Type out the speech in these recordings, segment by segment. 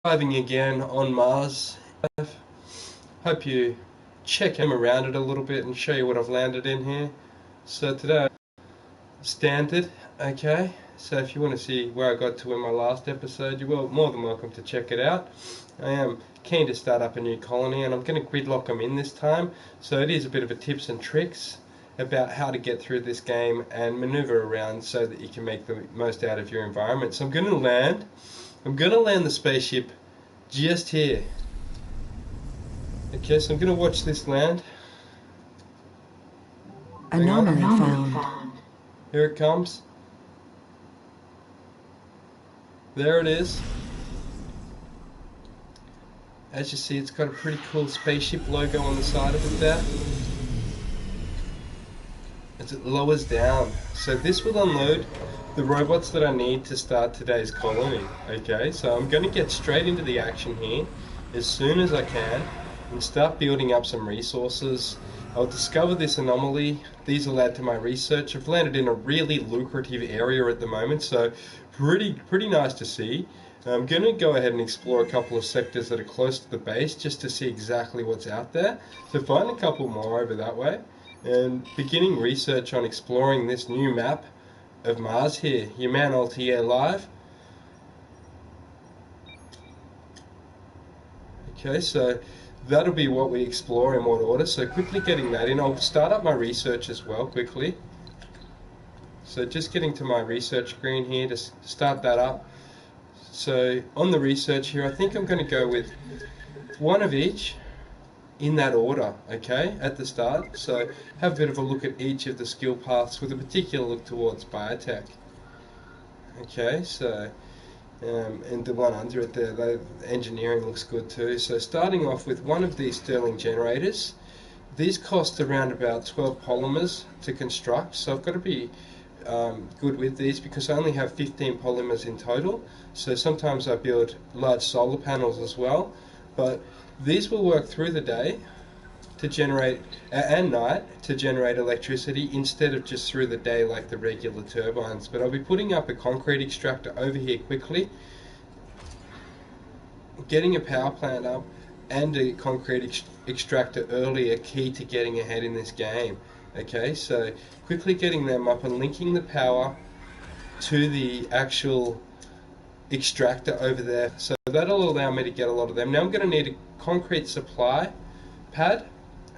Arriving again on Mars. Hope you check him around it a little bit and show you what I've landed in here. So today, standard, okay? So if you want to see where I got to in my last episode, you're more than welcome to check it out. I am keen to start up a new colony and I'm going to gridlock them in this time. So it is a bit of a tips and tricks about how to get through this game and maneuver around so that you can make the most out of your environment. So I'm going to land the spaceship just here. Okay, so I'm going to watch this land. Anomaly found. Here it comes. There it is. As you see, it's got a pretty cool spaceship logo on the side of it there. As it lowers down. So this will unload the robots that I need to start today's colony. Okay, so I'm going to get straight into the action here as soon as I can and start building up some resources. I'll discover this anomaly. These will add to my research. I've landed in a really lucrative area at the moment, so pretty nice to see. I'm going to go ahead and explore a couple of sectors that are close to the base just to see exactly what's out there. So find a couple more over that way and beginning research on exploring this new map of Mars here. Your man Altair live. Okay, so that'll be what we explore in what order. So quickly getting that in. I'll start up my research as well quickly. So just getting to my research screen here to start that up. So on the research here, I think I'm going to go with one of each in that order, okay, at the start. So have a bit of a look at each of the skill paths with a particular look towards biotech. Okay, so and the one under it there, the engineering looks good too. So starting off with one of these Stirling generators. These cost around about 12 polymers to construct, so I've got to be good with these because I only have 15 polymers in total. So sometimes I build large solar panels as well, but these will work through the day to generate and night to generate electricity instead of just through the day like the regular turbines. But I'll be putting up a concrete extractor over here quickly, getting a power plant up and a concrete extractor early are key to getting ahead in this game. Okay, so quickly getting them up and linking the power to the actual extractor over there. So that'll allow me to get a lot of them. Now I'm going to need a concrete supply pad.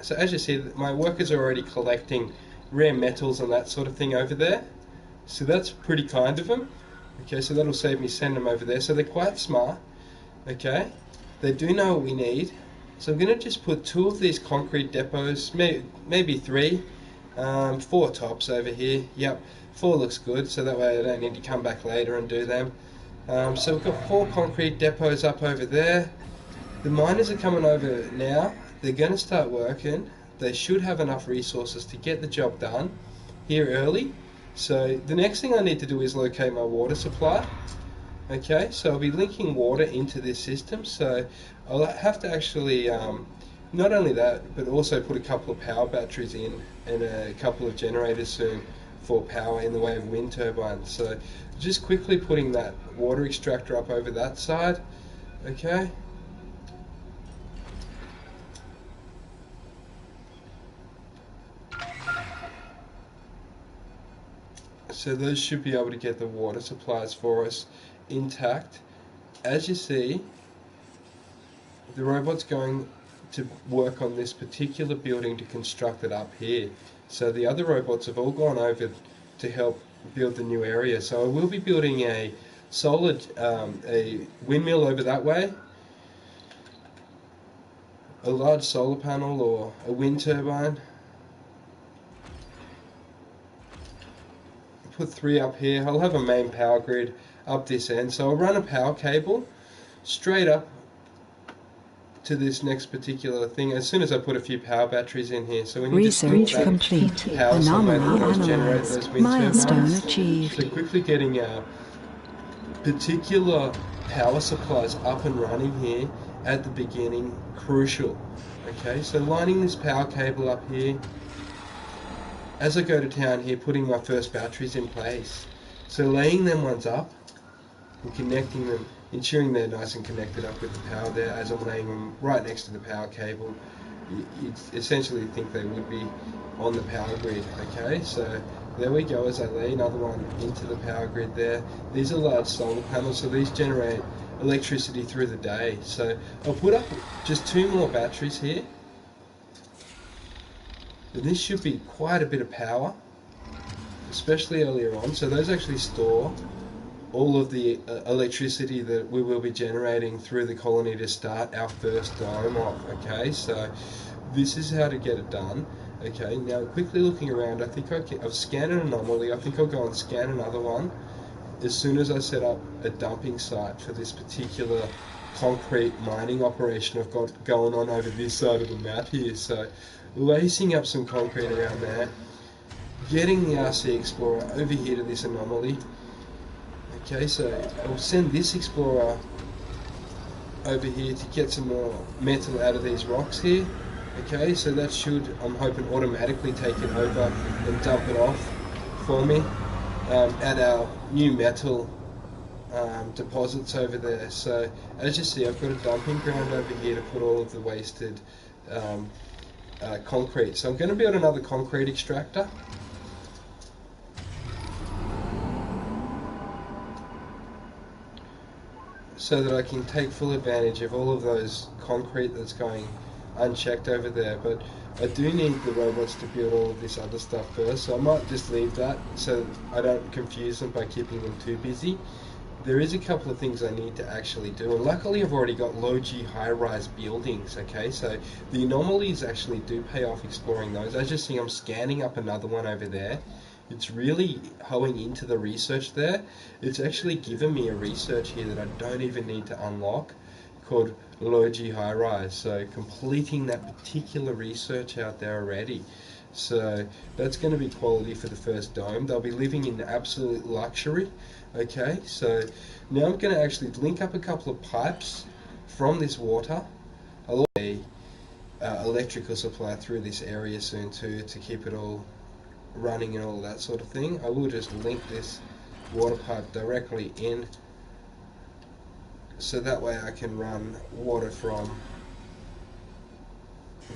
So as you see, my workers are already collecting rare metals and that sort of thing over there. So that's pretty kind of them. Okay, so that'll save me sending them over there. So they're quite smart. Okay, they do know what we need. So I'm going to just put 2 of these concrete depots, maybe 3. 4 tops over here. Yep, 4 looks good, so that way I don't need to come back later and do them. So we've got 4 concrete depots up over there. The miners are coming over now. They're going to start working. They should have enough resources to get the job done here early. So the next thing I need to do is locate my water supply. Okay, so I'll be linking water into this system. So I'll have to actually not only that, but also put a couple of power batteries in and a couple of generators soon for power in the way of wind turbines. So just quickly putting that water extractor up over that side. Okay. So those should be able to get the water supplies for us intact. As you see, the robot's going to work on this particular building to construct it up here. So the other robots have all gone over to help build the new area. So I will be building a a windmill over that way, a large solar panel or a wind turbine. Put 3 up here. I'll have a main power grid up this end. So I'll run a power cable straight up to this next particular thing as soon as I put a few power batteries in here. So we need research to complete. Anomaly analyzed. Milestone achieved. So quickly getting our particular power supplies up and running here at the beginning, crucial. Okay, so lining this power cable up here. As I go to town here, putting my first batteries in place. So laying them ones up and connecting them ensuring they're nice and connected up with the power there. As I'm laying them right next to the power cable, you essentially think they would be on the power grid. Okay, so there we go. As I lay another one into the power grid there, these are large solar panels, so these generate electricity through the day. So I'll put up just 2 more batteries here, and this should be quite a bit of power, especially earlier on. So those actually store all of the electricity that we will be generating through the colony to start our first dome off. Okay, so this is how to get it done. Okay, now quickly looking around, I think I've scanned an anomaly. I think I'll go and scan another one as soon as I set up a dumping site for this particular concrete mining operation I've got going on over this side of the map here. So lacing up some concrete around there, getting the RC Explorer over here to this anomaly. Okay, so I'll send this Explorer over here to get some more metal out of these rocks here. Okay, so that should, I'm hoping, automatically take it over and dump it off for me at our new metal deposits over there. So as you see, I've got a dumping ground over here to put all of the wasted concrete. So I'm going to build another concrete extractor. So that I can take full advantage of all of those concrete that's going unchecked over there. But I do need the robots to build all of this other stuff first, so I might just leave that so I don't confuse them by keeping them too busy. There is a couple of things I need to actually do, and luckily I've already got low-G high-rise buildings. Okay, so the anomalies actually do pay off exploring those. As you see, I'm scanning up another one over there. It's really hoeing into the research there. It's actually given me a research here that I don't even need to unlock, called low-G high-rise. So completing that particular research out there already. So that's going to be quality for the first dome. They'll be living in absolute luxury. Okay, so now I'm going to actually link up a couple of pipes from this water. I'll also electrical supply through this area soon too, to keep it all running and all that sort of thing. I will just link this water pipe directly in, so that way I can run water from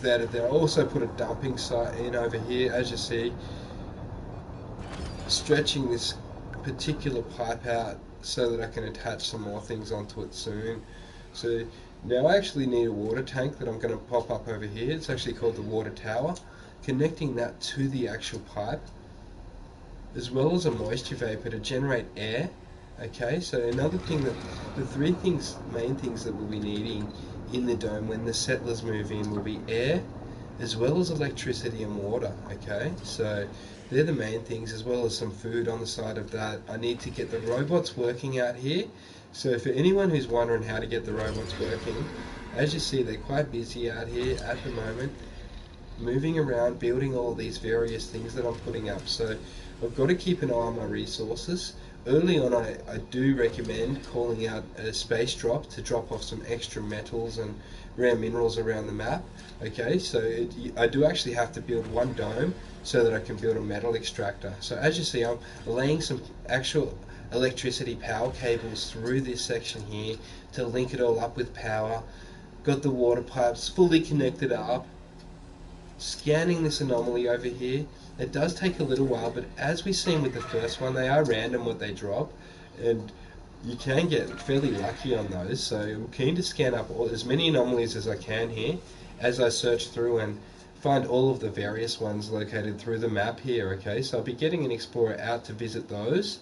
there to there. I'll also put a dumping site in over here, as you see, stretching this particular pipe out so that I can attach some more things onto it soon. So now I actually need a water tank that I'm going to pop up over here. It's actually called the water tower, connecting that to the actual pipe, as well as a moisture vapor to generate air. Okay, so another thing, that the three things, main things that we'll be needing in the dome when the settlers move in will be air, as well as electricity and water. Okay, so they're the main things, as well as some food on the side of that. I need to get the robots working out here. So for anyone who's wondering how to get the robots working, as you see, they're quite busy out here at the moment, moving around, building all these various things that I'm putting up. So I've got to keep an eye on my resources. Early on, I do recommend calling out a space drop to drop off some extra metals and rare minerals around the map. Okay, so I do actually have to build one dome so that I can build a metal extractor. So as you see, I'm laying some actual electricity power cables through this section here to link it all up with power. Got the water pipes fully connected up. Scanning this anomaly over here. It does take a little while, but as we've seen with the first one, they are random what they drop, and you can get fairly lucky on those. So I'm keen to scan up as many anomalies as I can here as I search through and find all of the various ones located through the map here. Okay, so I'll be getting an explorer out to visit those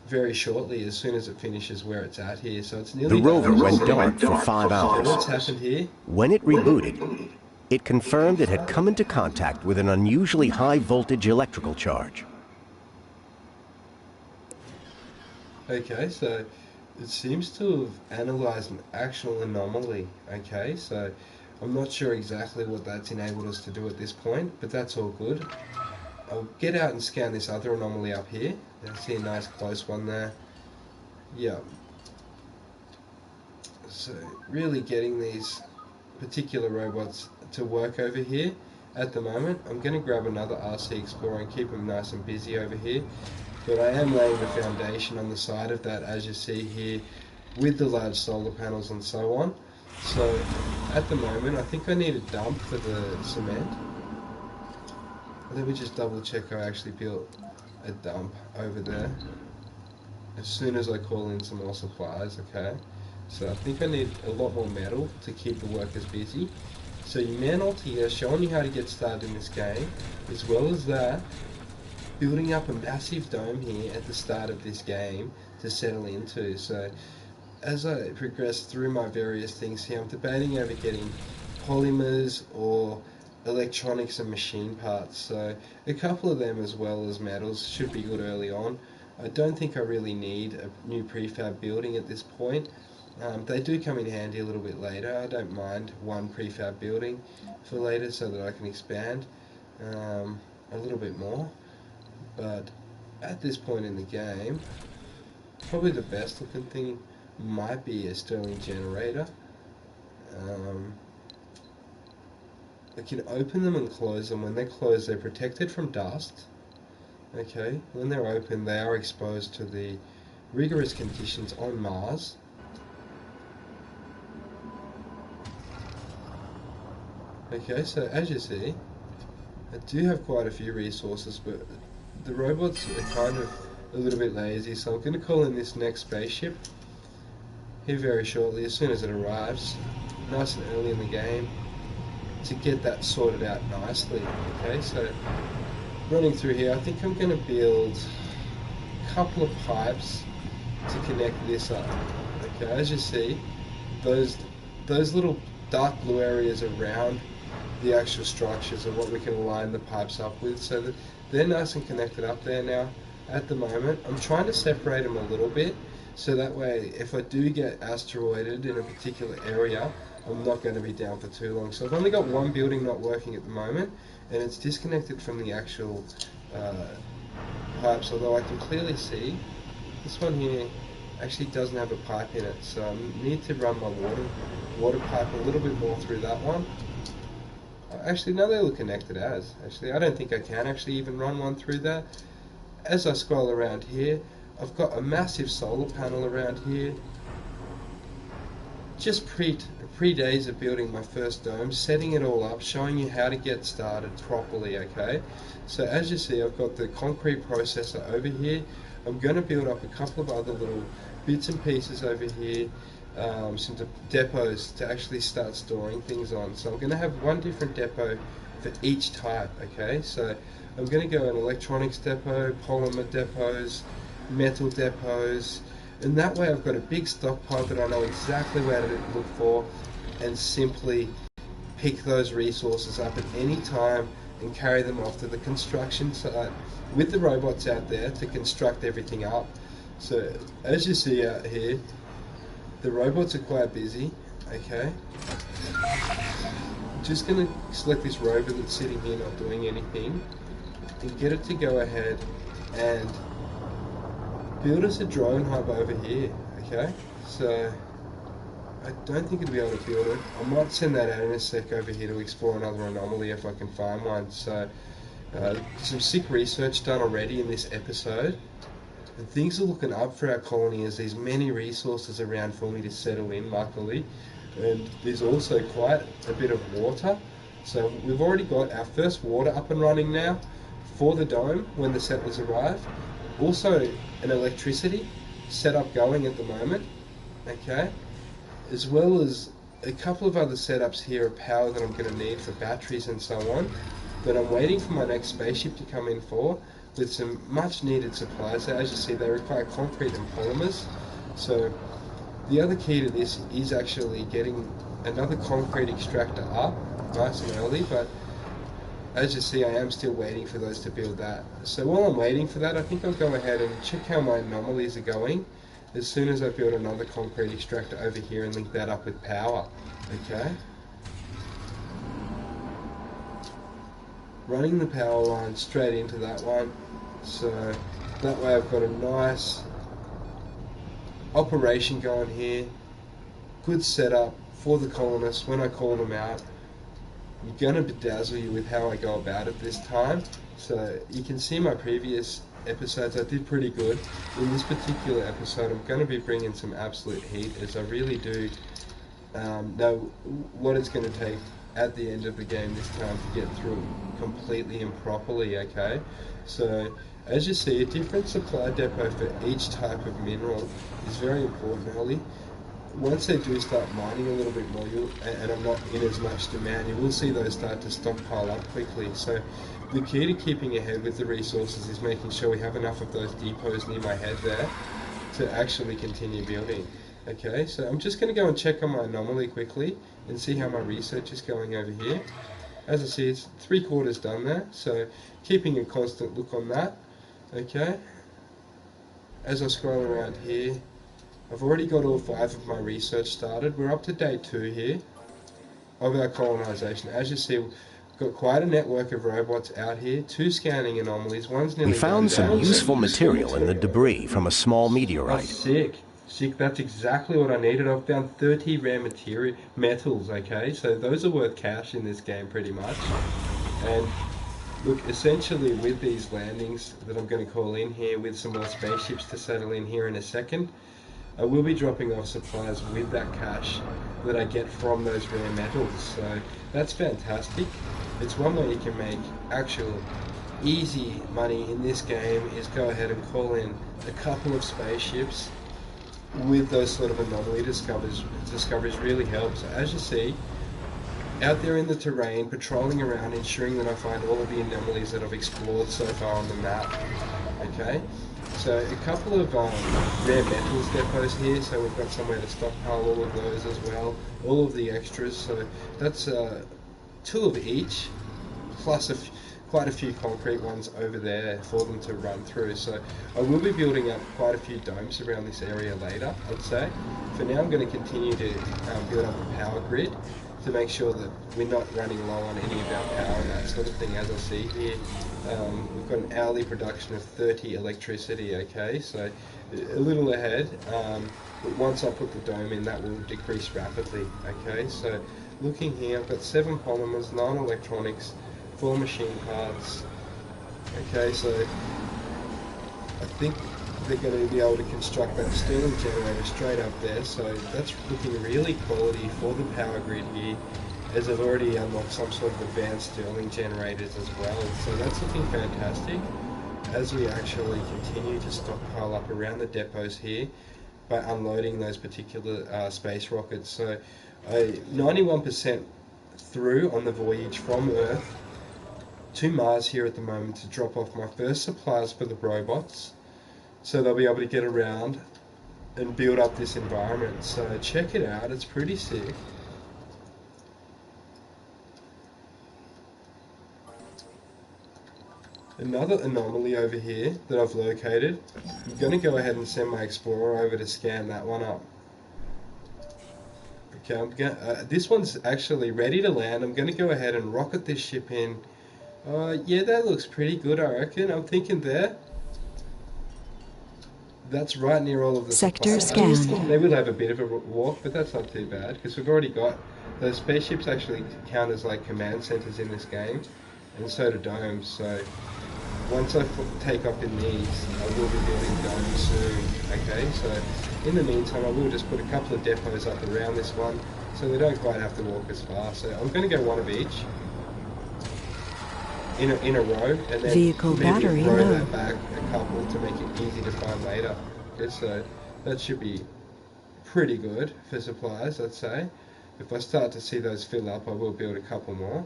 very shortly, as soon as it finishes where it's at here. So it's nearly the rover done. went dark for 5 hours. What's happened here? When it rebooted, it confirmed it had come into contact with an unusually high voltage electrical charge. Okay, so it seems to have analysed an actual anomaly. Okay, so I'm not sure exactly what that's enabled us to do at this point, but that's all good. I'll get out and scan this other anomaly up here. I see a nice close one there. Yeah. So really getting these particular robots to work over here at the moment. I'm going to grab another RC Explorer and keep them nice and busy over here. But I am laying the foundation on the side of that, as you see here, with the large solar panels and so on. So at the moment I think I need a dump for the cement. Let me just double check I actually built a dump over there as soon as I call in some more supplies, okay? So I think I need a lot more metal to keep the workers busy. So your man alt here showing you how to get started in this game, as well as that, building up a massive dome here at the start of this game to settle into. So as I progress through my various things here, I'm debating over getting polymers or electronics and machine parts. So a couple of them as well as metals should be good early on. I don't think I really need a new prefab building at this point. They do come in handy a little bit later. I don't mind one prefab building for later so that I can expand a little bit more. But at this point in the game, probably the best looking thing might be a Stirling generator. I can open them and close them. When they're closed, they're protected from dust. Okay, when they're open, they are exposed to the rigorous conditions on Mars. Okay, so as you see, I do have quite a few resources, but the robots are kind of a little bit lazy, so I'm going to call in this next spaceship here very shortly, as soon as it arrives, nice and early in the game, to get that sorted out nicely. Okay, so running through here, I think I'm going to build a couple of pipes to connect this up. Okay, as you see, those little dark blue areas around the actual structures are what we can align the pipes up with, so that they're nice and connected up there now. At the moment, I'm trying to separate them a little bit, so that way if I do get asteroided in a particular area, I'm not going to be down for too long. So I've only got one building not working at the moment, and it's disconnected from the actual pipes, although I can clearly see this one here actually doesn't have a pipe in it, so I need to run my water pipe a little bit more through that one. Actually, no, they look connected as. Actually, I don't think I can actually even run one through that. As I scroll around here, I've got a massive solar panel around here. Just pre days of building my first dome, setting it all up, showing you how to get started properly, okay? So as you see, I've got the concrete processor over here. I'm going to build up a couple of other little bits and pieces over here, some depots to actually start storing things on. So I'm going to have one different depot for each type, okay? So I'm going to go an electronics depot, polymer depots, metal depots, and that way I've got a big stockpile that I know exactly where to look for and simply pick those resources up at any time and carry them off to the construction site with the robots out there to construct everything up. So as you see out here, the robots are quite busy, okay? I'm just going to select this robot that's sitting here not doing anything and get it to go ahead and build us a drone hub over here, okay? So I don't think it'll be able to build it. I might send that out in a sec over here to explore another anomaly if I can find one. So some sick research done already in this episode. And things are looking up for our colony as there's many resources around for me to settle in, luckily. And there's also quite a bit of water. So we've already got our first water up and running now for the dome when the settlers arrive. Also an electricity setup going at the moment, okay? As well as a couple of other setups here of power that I'm going to need for batteries and so on. But I'm waiting for my next spaceship to come in for, with some much needed supplies. So as you see, they require concrete and polymers. So the other key to this is actually getting another concrete extractor up nice and early, but as you see, I am still waiting for those to build that. So while I'm waiting for that, I think I'll go ahead and check how my anomalies are going as soon as I build another concrete extractor over here and link that up with power, okay? Running the power line straight into that one, so that way I've got a nice operation going here, good setup for the colonists when I call them out. I'm going to bedazzle you with how I go about it this time. So you can see my previous episodes I did pretty good. In this particular episode, I'm going to be bringing some absolute heat, as I really do know what it's going to take at the end of the game this time to get through completely and properly, okay? So, as you see, a different supply depot for each type of mineral is very important, Holly. Once they do start mining a little bit more, and I'm not in as much demand, you will see those start to stockpile up quickly. So the key to keeping ahead with the resources is making sure we have enough of those depots near my head there to actually continue building. Okay, so I'm just going to go and check on my anomaly quickly and see how my research is going over here. As I see, it's 3/4 done there, so keeping a constant look on that. Okay, as I scroll around here, I've already got all 5 of my research started. We're up to day 2 here of our colonisation. As you see, we've got quite a network of robots out here, 2 scanning anomalies, one's nearly We found some useful material in the debris from a small meteorite. Oh, sick. That's exactly what I needed. I've found 30 rare metals, okay? So those are worth cash in this game pretty much. And look, essentially with these landings that I'm going to call in here with some more spaceships to settle in here in a second, I will be dropping off supplies with that cash that I get from those rare metals. So that's fantastic. It's one way you can make actual easy money in this game, is go ahead and call in a couple of spaceships with those sort of anomaly discoveries really helps. As you see, out there in the terrain, patrolling around, ensuring that I find all of the anomalies that I've explored so far on the map. Okay, so a couple of rare metals depots here, so we've got somewhere to stockpile all of those as well, all of the extras. So that's 2 of each, plus quite a few concrete ones over there for them to run through. So I will be building up quite a few domes around this area later, I'd say. For now, I'm going to continue to build up the power grid to make sure that we're not running low on any of our power and that sort of thing. As I see here, we've got an hourly production of 30 electricity, okay, so a little ahead, but once I put the dome in, that will decrease rapidly, okay. So looking here, I've got 7 polymers, 9 electronics, 4 machine parts. Okay, so I think they're going to be able to construct that Stirling generator straight up there, so that's looking really quality for the power grid here, as I've already unlocked some sort of advanced Stirling generators as well, so that's looking fantastic as we actually continue to stockpile up around the depots here by unloading those particular space rockets. So 91% through on the voyage from Earth to Mars here at the moment to drop off my first supplies for the robots, so they'll be able to get around and build up this environment. So check it out, it's pretty sick. Another anomaly over here that I've located. I'm going to go ahead and send my explorer over to scan that one up. Okay, this one's actually ready to land. I'm going to go ahead and rocket this ship in. Yeah, that looks pretty good, I reckon. I'm thinking there. That's right near all of the sector supplies. scanned. They will have a bit of a walk, but that's not too bad, because we've already got those spaceships actually count as like command centers in this game, and so do domes. So once I take up in these, I will be building domes soon. Okay, so in the meantime, I will just put a couple of depots up around this one, so they don't quite have to walk as far. So I'm going to go one of each in a row, and then vehicle maybe battery row low. that back a couple to make it easy to find later. Okay, so that should be pretty good for supplies, I'd say. If I start to see those fill up, I will build a couple more.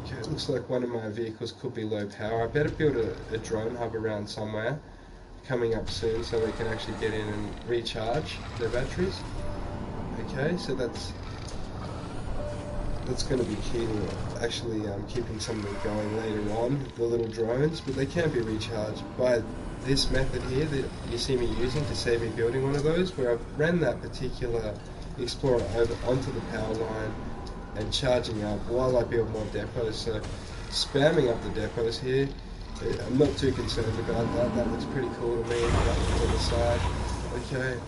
Okay, it looks like one of my vehicles could be low power. I better build a drone hub around somewhere coming up soon, so they can actually get in and recharge their batteries. Okay, so that's going to be key to actually keeping some of them going later on, the little drones, but they can be recharged by this method here that you see me using to save me building one of those, where I've ran that particular Explorer over onto the power line and charging up while I build more depots. So spamming up the depots here, I'm not too concerned about that. That looks pretty cool to me. That one's on the side. Okay,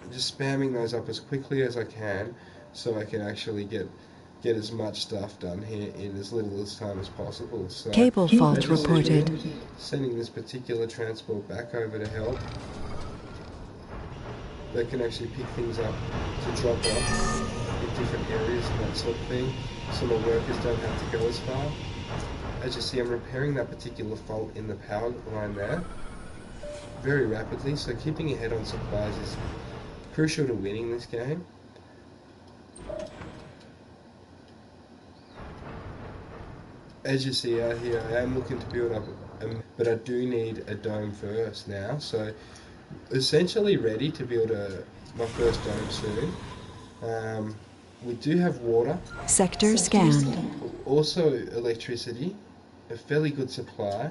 I'm just spamming those up as quickly as I can, so I can actually get get as much stuff done here in as little as time as possible. So Cable fault as you see reported. here, sending this particular transport back over to help. They can actually pick things up to drop off in different areas and that sort of thing, so my workers don't have to go as far. As you see, I'm repairing that particular fault in the power line there very rapidly, so keeping ahead on supplies is crucial to winning this game. As you see out here, I am looking to build up, but I do need a dome first now, so essentially ready to build my first dome soon. We do have water. Sector scanned. Also electricity, a fairly good supply.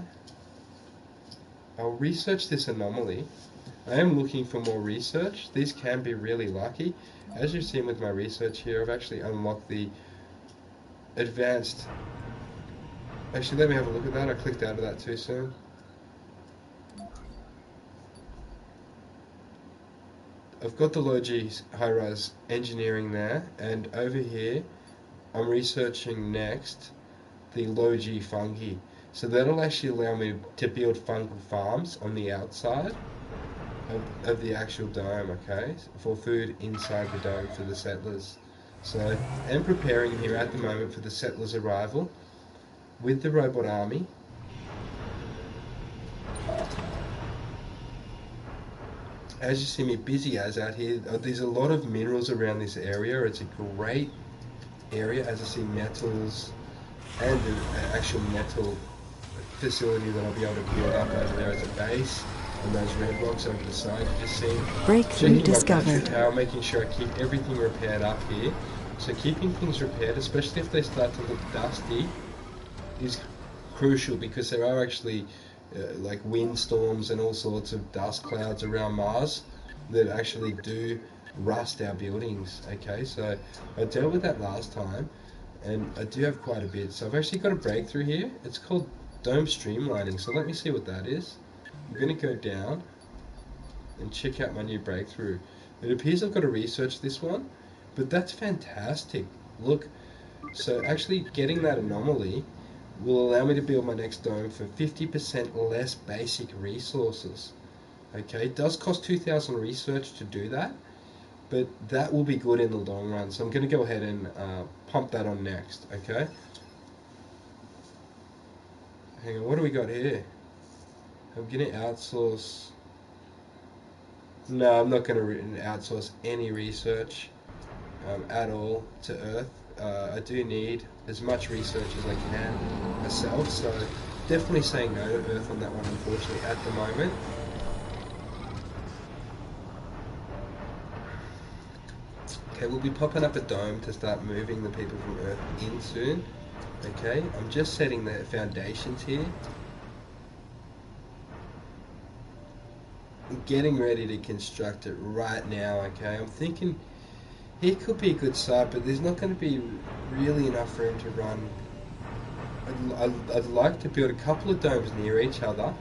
I'll research this anomaly. I am looking for more research. These can be really lucky. As you've seen with my research here, I've actually unlocked the advanced... Actually, let me have a look at that. I clicked out of that too soon. I've got the low-G high-rise engineering there, and over here I'm researching next the low-G fungi. So that'll actually allow me to build fungal farms on the outside of the actual dome, okay, for food inside the dome for the settlers. So I'm preparing here at the moment for the settlers' arrival with the robot army. As you see me busy as out here, there's a lot of minerals around this area. It's a great area. As I see metals and an actual metal facility that I'll be able to build up over there as a base, and those red rocks over the side you just seen. Breakthrough discovered. Power, making sure I keep everything repaired up here. So keeping things repaired, especially if they start to look dusty, is crucial, because there are actually like windstorms and all sorts of dust clouds around Mars that actually do rust our buildings. Okay, so I dealt with that last time, and I do have quite a bit. So I've actually got a breakthrough here. It's called dome streamlining. So let me see what that is. I'm going to go down and check out my new breakthrough. It appears I've got to research this one, but that's fantastic. Look, so actually getting that anomaly will allow me to build my next dome for 50% less basic resources. Okay, it does cost 2,000 research to do that, but that will be good in the long run. So I'm going to go ahead and pump that on next. Okay. Hang on, what do we got here? I'm going to outsource. No, I'm not going to outsource any research at all to Earth. I do need as much research as I can myself, so definitely saying no to Earth on that one, unfortunately, at the moment. Okay, we'll be popping up a dome to start moving the people from Earth in soon. Okay, I'm just setting the foundations here. I'm getting ready to construct it right now, okay? I'm thinking here could be a good site, but there's not going to be really enough room to run. I'd like to build a couple of domes near each other.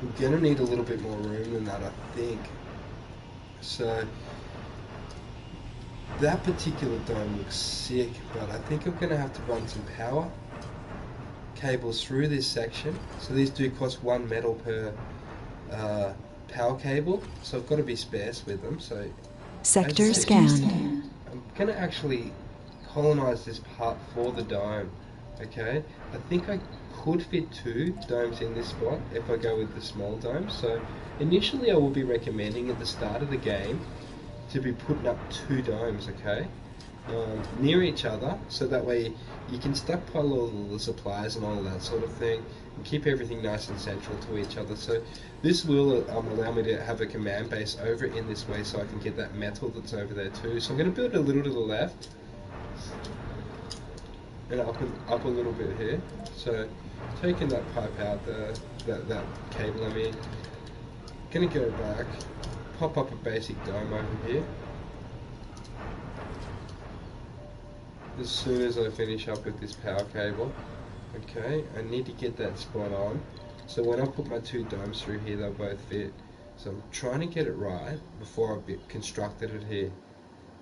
We're going to need a little bit more room than that, I think. So that particular dome looks sick, but I think I'm going to have to run some power cables through this section. So these do cost 1 metal per power cable, so I've got to be sparse with them. So Sector scanned. I'm going to actually colonize this part for the dome. Okay, I think I could fit 2 domes in this spot if I go with the small dome. So initially I will be recommending at the start of the game to be putting up 2 domes, okay, near each other, so that way you can stockpile all the supplies and all of that sort of thing, and keep everything nice and central to each other. So this will allow me to have a command base over in this way, so I can get that metal that's over there too. So I'm going to build a little to the left, and up a little bit here. So taking that pipe out there, that cable I'm in, going to go back, pop up a basic dome over here. As soon as I finish up with this power cable, okay, I need to get that spot on. So when I put my 2 domes through here, they'll both fit. So I'm trying to get it right before I've constructed it here.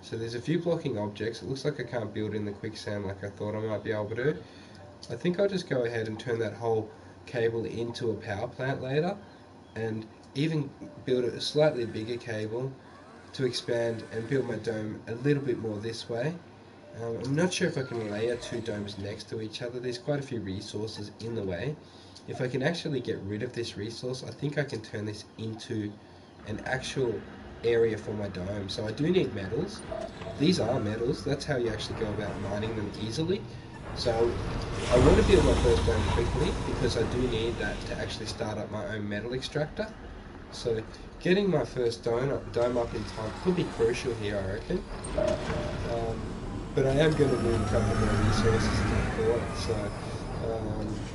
So there's a few blocking objects. It looks like I can't build in the quicksand like I thought I might be able to. I think I'll just go ahead and turn that whole cable into a power plant later, and even build a slightly bigger cable to expand and build my dome a little bit more this way. I'm not sure if I can layer two domes next to each other. There's quite a few resources in the way. If I can actually get rid of this resource, I think I can turn this into an actual area for my dome. So I do need metals. These are metals. That's how you actually go about mining them easily. So I want to build my first dome quickly because I do need that to actually start up my own metal extractor. So getting my first dome up in time could be crucial here, I reckon. But I am going to need a couple more resources to import. So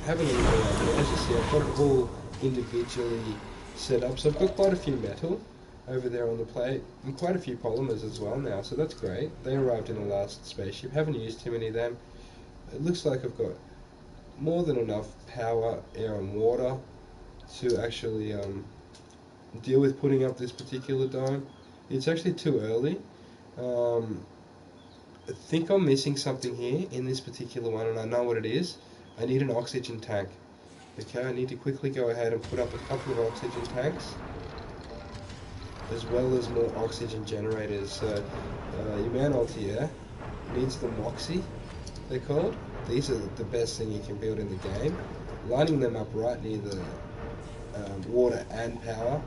having a look around here, as you see, I've got it all individually set up. So I've got quite a few metal over there on the plate and quite a few polymers as well now. So that's great. They arrived in the last spaceship. Haven't used too many of them. It looks like I've got more than enough power, air and water to actually deal with putting up this particular dome. It's actually too early. I think I'm missing something here in this particular one, and I know what it is. I need an oxygen tank. Okay, I need to quickly go ahead and put up a couple of oxygen tanks, as well as more oxygen generators. So your man Altair needs the Moxie, they're called. These are the best thing you can build in the game. Lining them up right near the water and power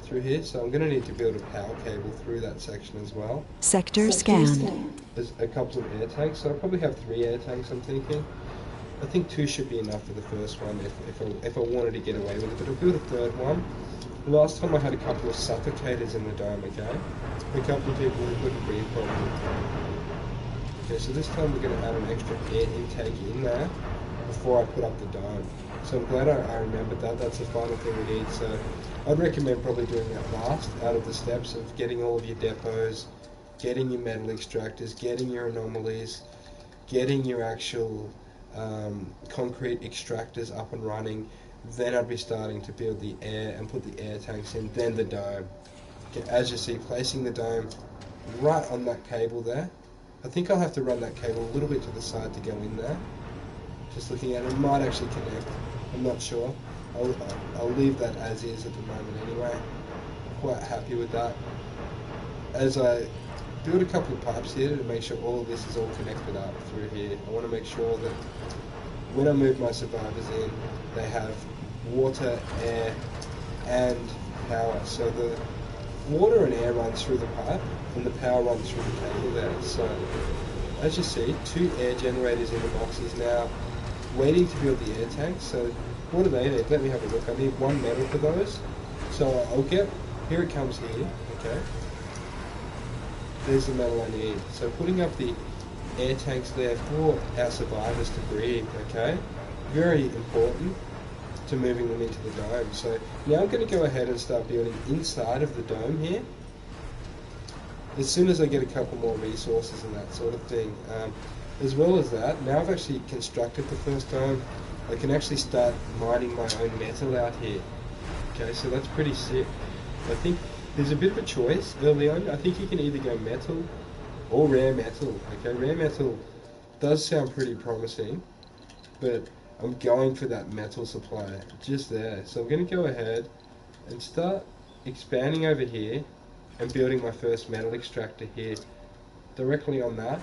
through here. So I'm going to need to build a power cable through that section as well. Sector scanned. There's a couple of air tanks, so I'll probably have 3 air tanks, I'm thinking. I think 2 should be enough for the first one if I wanted to get away with it, but I'll build a third one. Last time I had a couple of suffocators in the dome, okay? A couple of people who couldn't breathe properly. Okay, so this time we're going to add an extra air intake in there before I put up the dome. So I'm glad I remembered that. That's the final thing we need. So I'd recommend probably doing that last out of the steps of getting all of your depots, getting your metal extractors, getting your anomalies, getting your actual concrete extractors up and running. Then I'd be starting to build the air and put the air tanks in, then the dome. Okay, as you see, placing the dome right on that cable there. I think I'll have to run that cable a little bit to the side to go in there. Just looking at it, it might actually connect. I'm not sure. I'll leave that as is at the moment anyway. I'm quite happy with that. As I build a couple of pipes here to make sure all of this is all connected up through here. I want to make sure that when I move my survivors in, they have water, air, and power. So the water and air runs through the pipe, and the power runs through the cable there. So, as you see, 2 air generators in the boxes now, waiting to build the air tanks. So, what do they need? Let me have a look. I need 1 metal for those. So I'll get, here it comes here, okay. There's the metal I need. So putting up the air tanks there for our survivors to breathe, okay. Very important to moving them into the dome. So now I'm going to go ahead and start building inside of the dome here. As soon as I get a couple more resources and that sort of thing. As well as that, now I've actually constructed the first dome, I can actually start mining my own metal out here. Okay, so that's pretty sick. I think there's a bit of a choice early on. I think you can either go metal or rare metal. Okay, rare metal does sound pretty promising, but I'm going for that metal supply just there. So I'm going to go ahead and start expanding over here and building my first metal extractor here directly on that,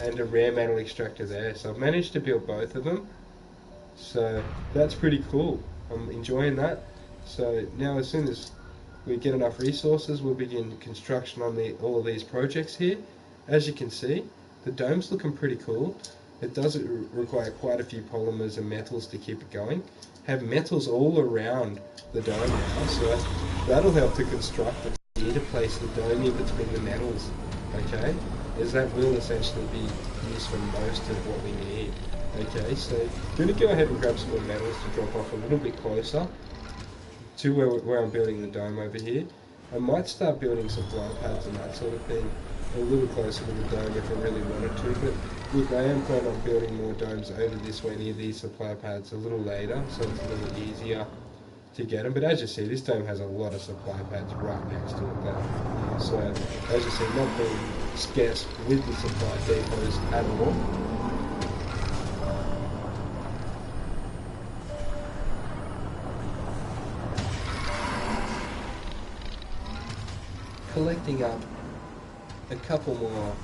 and a rare metal extractor there. So I've managed to build both of them. So that's pretty cool. I'm enjoying that. So now as soon as we get enough resources, we'll begin construction on all of these projects here. As you can see, the dome's looking pretty cool. It does require quite a few polymers and metals to keep it going. Have metals all around the dome now, so that'll help to construct it. You need to place the dome in between the metals, okay? As that will essentially be used for most of what we need. Okay, so I'm going to go ahead and grab some more metals to drop off a little bit closer to where I'm building the dome over here. I might start building supply pads and that sort of thing a little closer to the dome if I really wanted to, but look, I am planning on building more domes over this way near these supply pads a little later, so it's a little easier to get them. But as you see, this dome has a lot of supply pads right next to it there. So as you see, not being scarce with the supply depots at all. Collecting up a couple more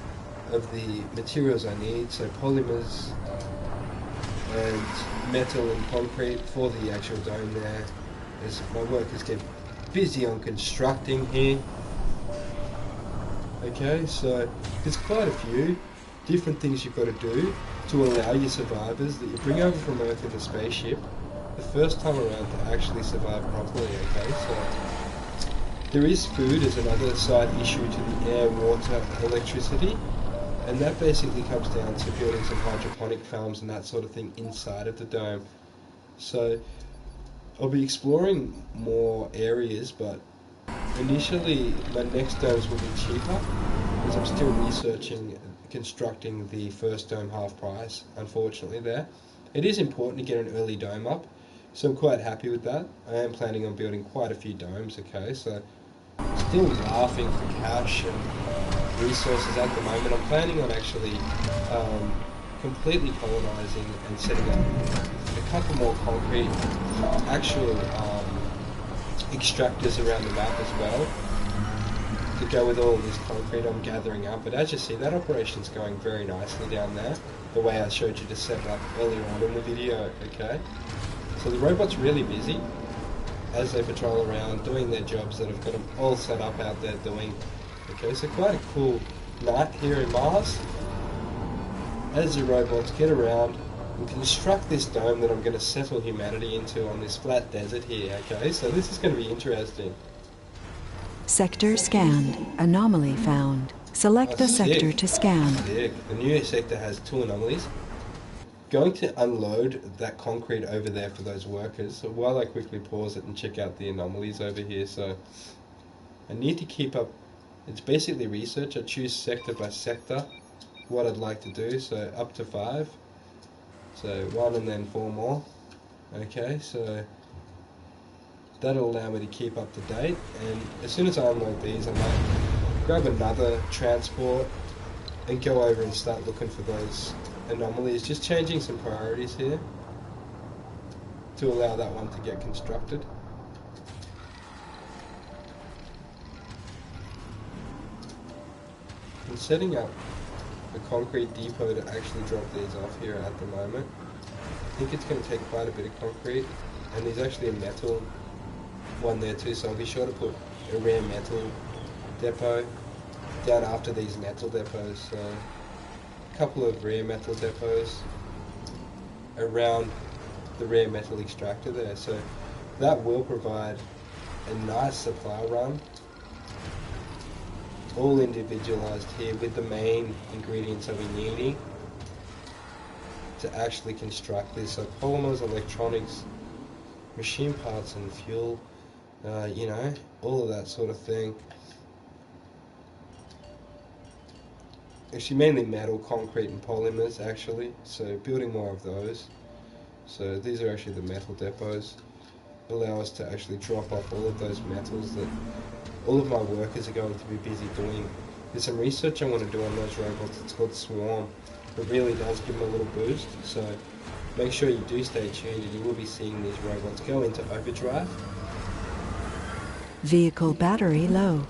of the materials I need, so polymers and metal and concrete for the actual dome there, as my workers get busy on constructing here. Okay, so there's quite a few different things you've got to do to allow your survivors that you bring over from Earth in the spaceship the first time around to actually survive properly. Okay, so there is food as another side issue to the air, water, electricity, and that basically comes down to building some hydroponic farms and that sort of thing inside of the dome. So I'll be exploring more areas, but initially my next domes will be cheaper because I'm still researching constructing the first dome half price, unfortunately there. It is important to get an early dome up, so I'm quite happy with that. I am planning on building quite a few domes, okay, so still laughing for cash and resources at the moment. I'm planning on actually completely colonizing and setting up a couple more concrete actual extractors around the map as well to go with all this concrete I'm gathering up. But as you see, that operation's going very nicely down there, the way I showed you to set it up earlier on in the video, okay? So the robot's really busy as they patrol around doing their jobs that I've got them all set up out there doing. Okay, so quite a cool night here in Mars as the robots get around and construct this dome that I'm going to settle humanity into on this flat desert here. Okay, so this is going to be interesting. Sector scanned. Anomaly found. Select a sector to scan. Sick. The new sector has 2 anomalies. Going to unload that concrete over there for those workers, so while I quickly pause it and check out the anomalies over here. So I need to keep up, it's basically research. I choose sector by sector what I'd like to do, so up to 5, so 1 and then 4 more. Okay, so that'll allow me to keep up to date, and as soon as I unload these I might grab another transport and go over and start looking for those anomalies, just changing some priorities here to allow that one to get constructed. I'm setting up a concrete depot to actually drop these off here at the moment. I think it's going to take quite a bit of concrete, and there's actually a metal one there too, so I'll be sure to put a rare metal depot down after these metal depots. So a couple of rare metal depots around the rare metal extractor there, so that will provide a nice supply run, all individualized here with the main ingredients I'll be needing to actually construct this. So polymers, electronics, machine parts and fuel, you know, all of that sort of thing. Actually mainly metal, concrete and polymers actually, so building more of those. So these are actually the metal depots, allow us to actually drop off all of those metals that all of my workers are going to be busy doing. There's some research I want to do on those robots. It's called Swarm. It really does give them a little boost, so make sure you do stay tuned and you will be seeing these robots go into overdrive. Vehicle battery low.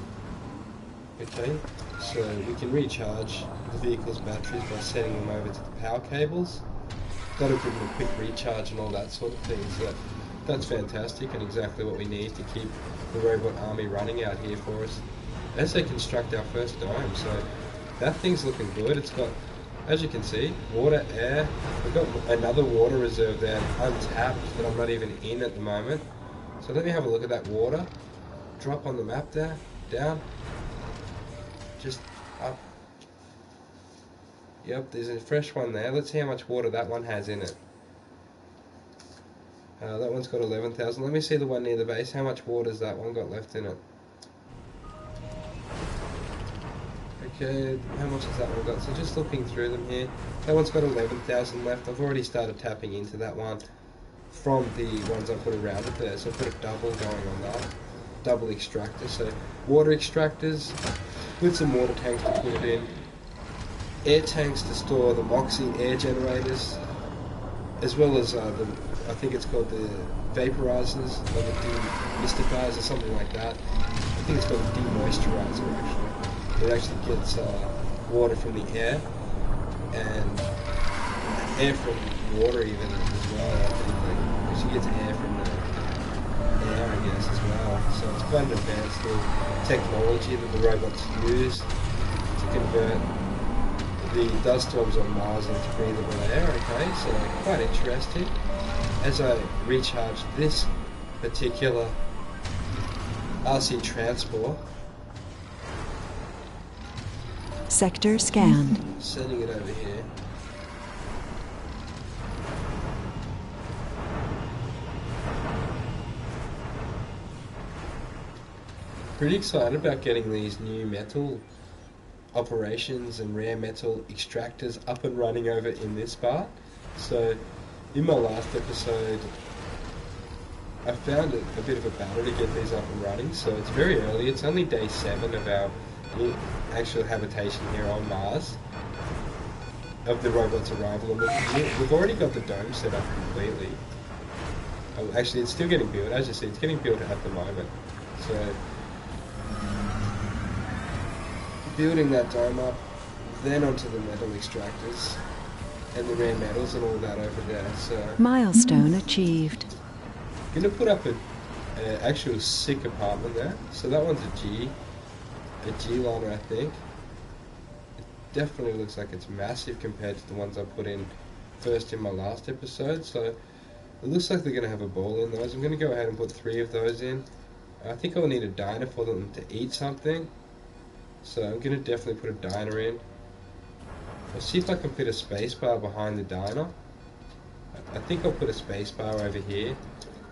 Okay, so we can recharge the vehicle's batteries by setting them over to the power cables. That'll give them a quick recharge and all that sort of thing, so that's fantastic and exactly what we need to keep the robot army running out here for us as they construct our first dome. So that thing's looking good. It's got, as you can see, water, air. We've got another water reserve there, untapped, that I'm not even in at the moment. So let me have a look at that water. Drop on the map there, down, just up. Yep, there's a fresh one there. Let's see how much water that one has in it. That one's got 11,000. Let me see the one near the base. How much water's that one got left in it? Okay, how much has that one got? So just looking through them here, that one's got 11,000 left. I've already started tapping into that one from the ones I put around it there. So I put a double going on that. Double extractor. So water extractors, with some water tanks to put it in, air tanks to store the Moxie air generators, as well as I think it's called the vaporizers, or the demystifiers or something like that. I think it's called a demoisturizer actually. It actually gets water from the air and air from water even as well. I think like, she gets air from the air, I guess, as well. So it's quite an advanced little technology that the robots use to convert the dust storms on Mars into breathable air. Okay, so quite interesting. As I recharge this particular RC transport, Sector scanned. sending it over here. Pretty excited about getting these new metal operations and rare metal extractors up and running over in this part. So in my last episode I found it a bit of a battle to get these up and running, so it's very early. It's only day 7 of our actual habitation here on Mars, of the robot's arrival, and we've already got the dome set up completely. Oh, actually it's still getting built, as you see, it's getting built at the moment. So building that dome up, then onto the metal extractors and the rare metals and all that over there. So Milestone achieved. I'm gonna put up an actual sick apartment there. So that one's a G liner, I think. It definitely looks like it's massive compared to the ones I put in first in my last episode. So it looks like they're gonna have a ball in those. I'm gonna go ahead and put 3 of those in. I think I'll need a diner for them to eat something. So I'm going to definitely put a diner in. I'll see if I can put a space bar behind the diner. I think I'll put a space bar over here.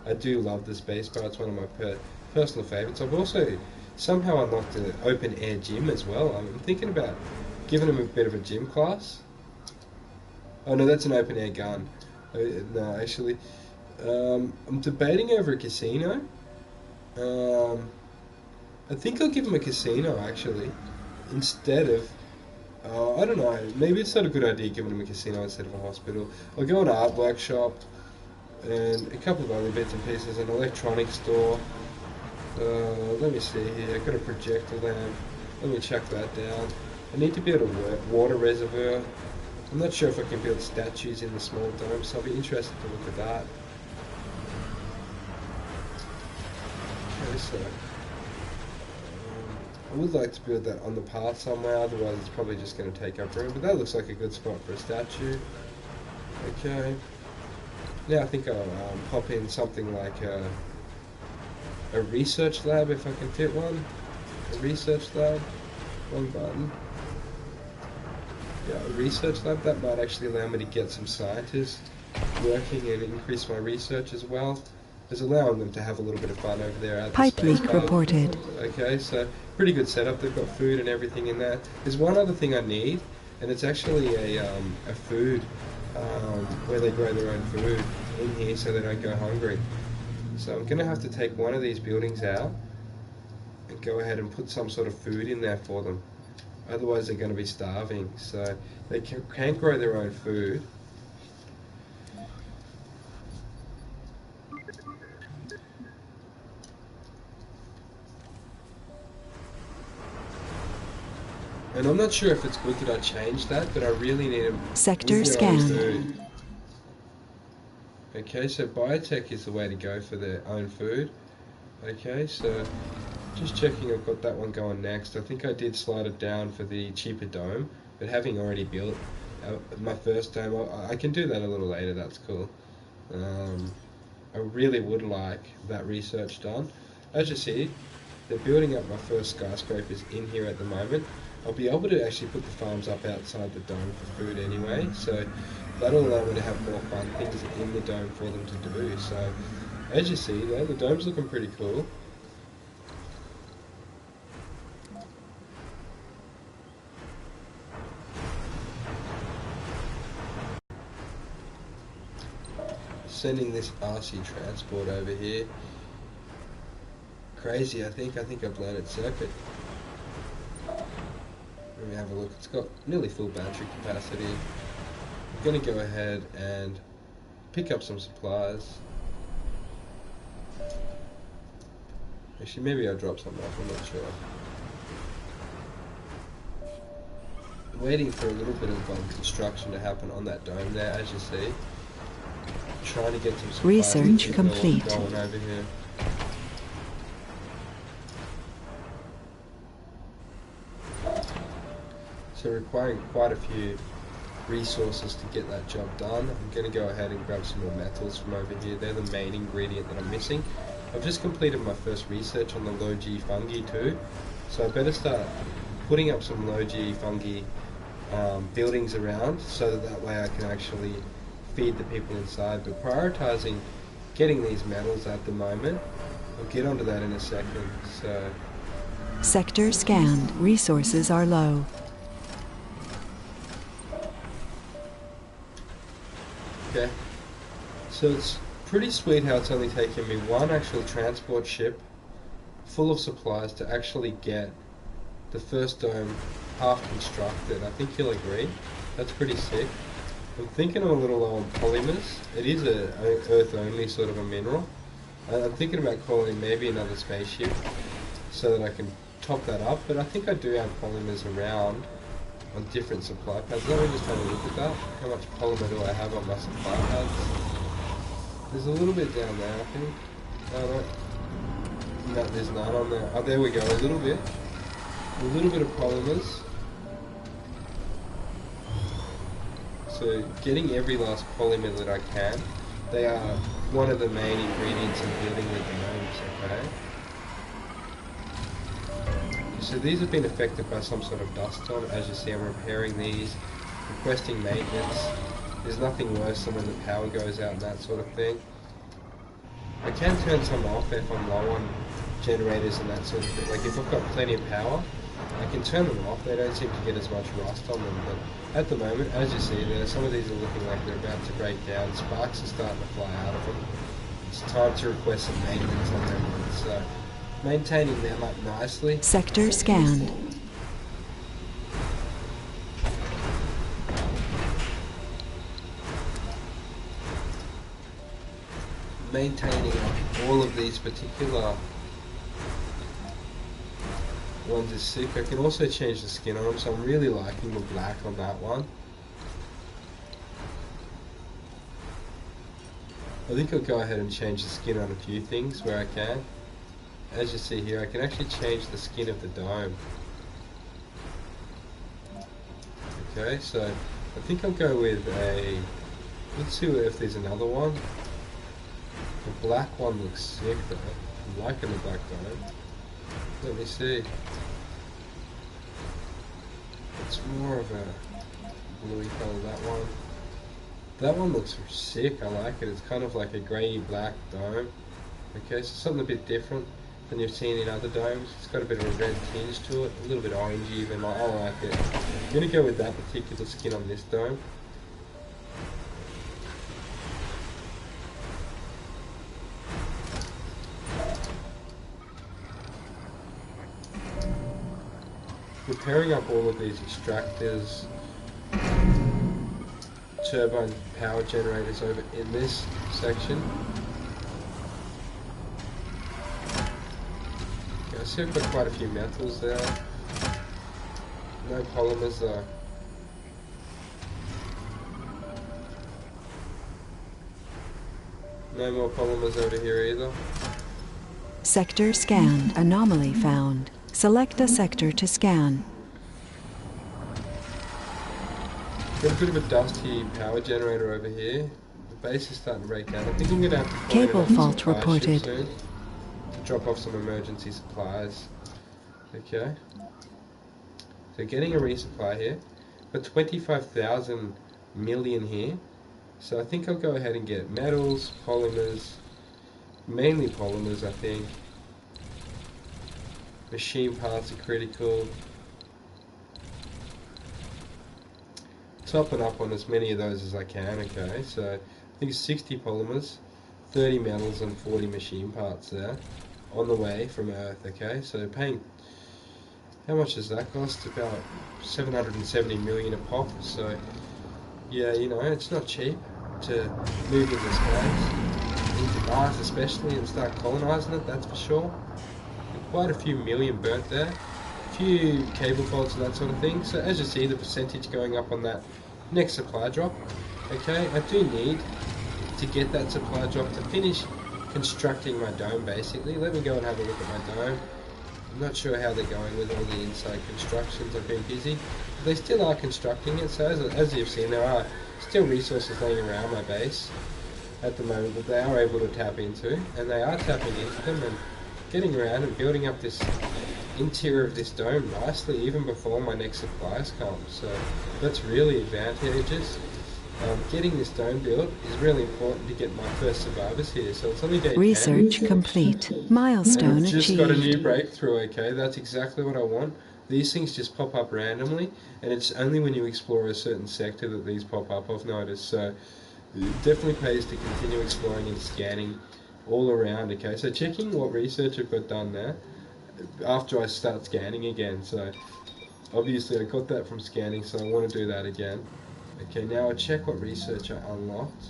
I do love the space bar, it's one of my personal favourites. I've also somehow unlocked an open air gym as well. I'm thinking about giving them a bit of a gym class. Oh no, that's an open air gun. No, actually, I'm debating over a casino. I think I'll give them a casino actually, instead of, I don't know, maybe it's not a good idea giving them a casino instead of a hospital. I'll go an art workshop and a couple of other bits and pieces, an electronics store. Let me see here, I've got a projector lamp, let me check that down. I need to build a water reservoir. I'm not sure if I can build statues in the small dome, so I'll be interested to look at that. Okay, so I would like to build that on the path somewhere, otherwise it's probably just going to take up room, but that looks like a good spot for a statue. Okay. Now I think I'll pop in something like a research lab if I can fit one. A research lab. One button. Yeah, a research lab. That might actually allow me to get some scientists working and increase my research as well. It's allowing them to have a little bit of fun over there at the Pipe space leak bar. reported. Okay, so pretty good setup. They've got food and everything in there. There's one other thing I need, and it's actually a food where they grow their own food in here so they don't go hungry. So I'm going to have to take one of these buildings out and go ahead and put some sort of food in there for them. Otherwise they're going to be starving. So they can't grow their own food. And I'm not sure if it's good that I changed that, but I really need them Sector with their own scanned. food. Okay, so biotech is the way to go for their own food. Okay, so just checking I've got that one going next. I think I did slide it down for the cheaper dome, but having already built my first dome, I can do that a little later, that's cool. I really would like that research done. As you see, they're building up my first skyscrapers in here at the moment. I'll be able to actually put the farms up outside the dome for food anyway, so that'll allow me to have more fun things in the dome for them to do. So as you see there, the dome's looking pretty cool. Sending this RC transport over here. Crazy, I think I've landed circuit. Let me have a look. It's got nearly full battery capacity. I'm going to go ahead and pick up some supplies. Actually, maybe I'll drop something off, I'm not sure. I'm waiting for a little bit of construction to happen on that dome there, as you see. Trying to get some supplies. Research complete. Going over here. So requiring quite a few resources to get that job done. I'm going to go ahead and grab some more metals from over here. They're the main ingredient that I'm missing. I've just completed my first research on the low G fungi too, so I better start putting up some low G fungi buildings around so that way I can actually feed the people inside. But prioritizing getting these metals at the moment. I'll get onto that in a second. So Sector scanned. Resources are low. okay, so it's pretty sweet how it's only taken me one actual transport ship full of supplies to actually get the first dome half constructed. I think you'll agree. That's pretty sick. I'm thinking I'm a little low on polymers. It is a Earth only sort of a mineral. I'm thinking about calling maybe another spaceship so that I can top that up, but I think I do have polymers around on different supply pads. Let me just have a look at that. How much polymer do I have on my supply pads? There's a little bit down there, I think. Oh, no, there's none on there. Oh, there we go, a little bit. A little bit of polymers. So getting every last polymer that I can. They are one of the main ingredients in building the domes, okay? So these have been affected by some sort of dust storm. As you see, I'm repairing these, requesting maintenance. There's nothing worse than when the power goes out and that sort of thing. I can turn some off if I'm low on generators and that sort of thing. Like if I've got plenty of power, I can turn them off. They don't seem to get as much rust on them. But at the moment, as you see there, some of these are looking like they're about to break down. Sparks are starting to fly out of them. It's time to request some maintenance on them. So maintaining them up nicely. Sector scanned. Maintaining all of these particular ones is sick. I can also change the skin on them, so I'm really liking the black on that one. I think I'll go ahead and change the skin on a few things where I can. As you see here, I can actually change the skin of the dome. Okay, so I think I'll go with a... Let's see if there's another one. The black one looks sick though. I'm liking the black dome. Let me see. It's more of a bluey colour, that one. That one looks sick, I like it. It's kind of like a grey black dome. Okay, so something a bit different than you've seen in other domes. It's got a bit of a red tinge to it, a little bit orange even. I like it. I'm going to go with that particular skin on this dome. We're pairing up all of these extractors, turbine power generators over in this section. Okay, I see I've got quite a few metals there. No polymers though. No more polymers over here either. Sector scanned. Anomaly found. Select a sector to scan. Got a bit of a dusty power generator over here. The base is starting to break down. I think I'm going to have to call in Cable another fault supply reported. ship soon to drop off some emergency supplies. Okay. So getting a resupply here. Got 25,000 million here. So I think I'll go ahead and get metals, polymers, mainly polymers I think. Machine parts are critical. Topping up on as many of those as I can, okay? So I think 60 polymers, 30 metals and 40 machine parts there on the way from Earth, okay? So paying How much does that cost? About 770 million a pop. So yeah, you know, it's not cheap to move into space, into Mars especially, and start colonizing it. That's for sure. Quite a few million burnt there, a few cable faults and that sort of thing. So as you see, the percentage going up on that next supply drop. Okay, I do need to get that supply drop to finish constructing my dome basically. Let me go and have a look at my dome. I'm not sure how they're going with all the inside constructions. I've been busy. But they still are constructing it, so as you've seen, there are still resources laying around my base at the moment that they are able to tap into, and they are tapping into them and getting around and building up this interior of this dome nicely even before my next supplies come. So that's really advantageous. Getting this dome built is really important to get my first survivors here. So it's only day 10. Research complete. Milestone And I've just got a new achieved. breakthrough, okay? That's exactly what I want. These things just pop up randomly, and it's only when you explore a certain sector that these pop up, I've noticed. So it definitely pays to continue exploring and scanning all around, okay? So checking what research I've got done there after I start scanning again. So obviously I got that from scanning, so I want to do that again. Okay, now I'll check what research I unlocked.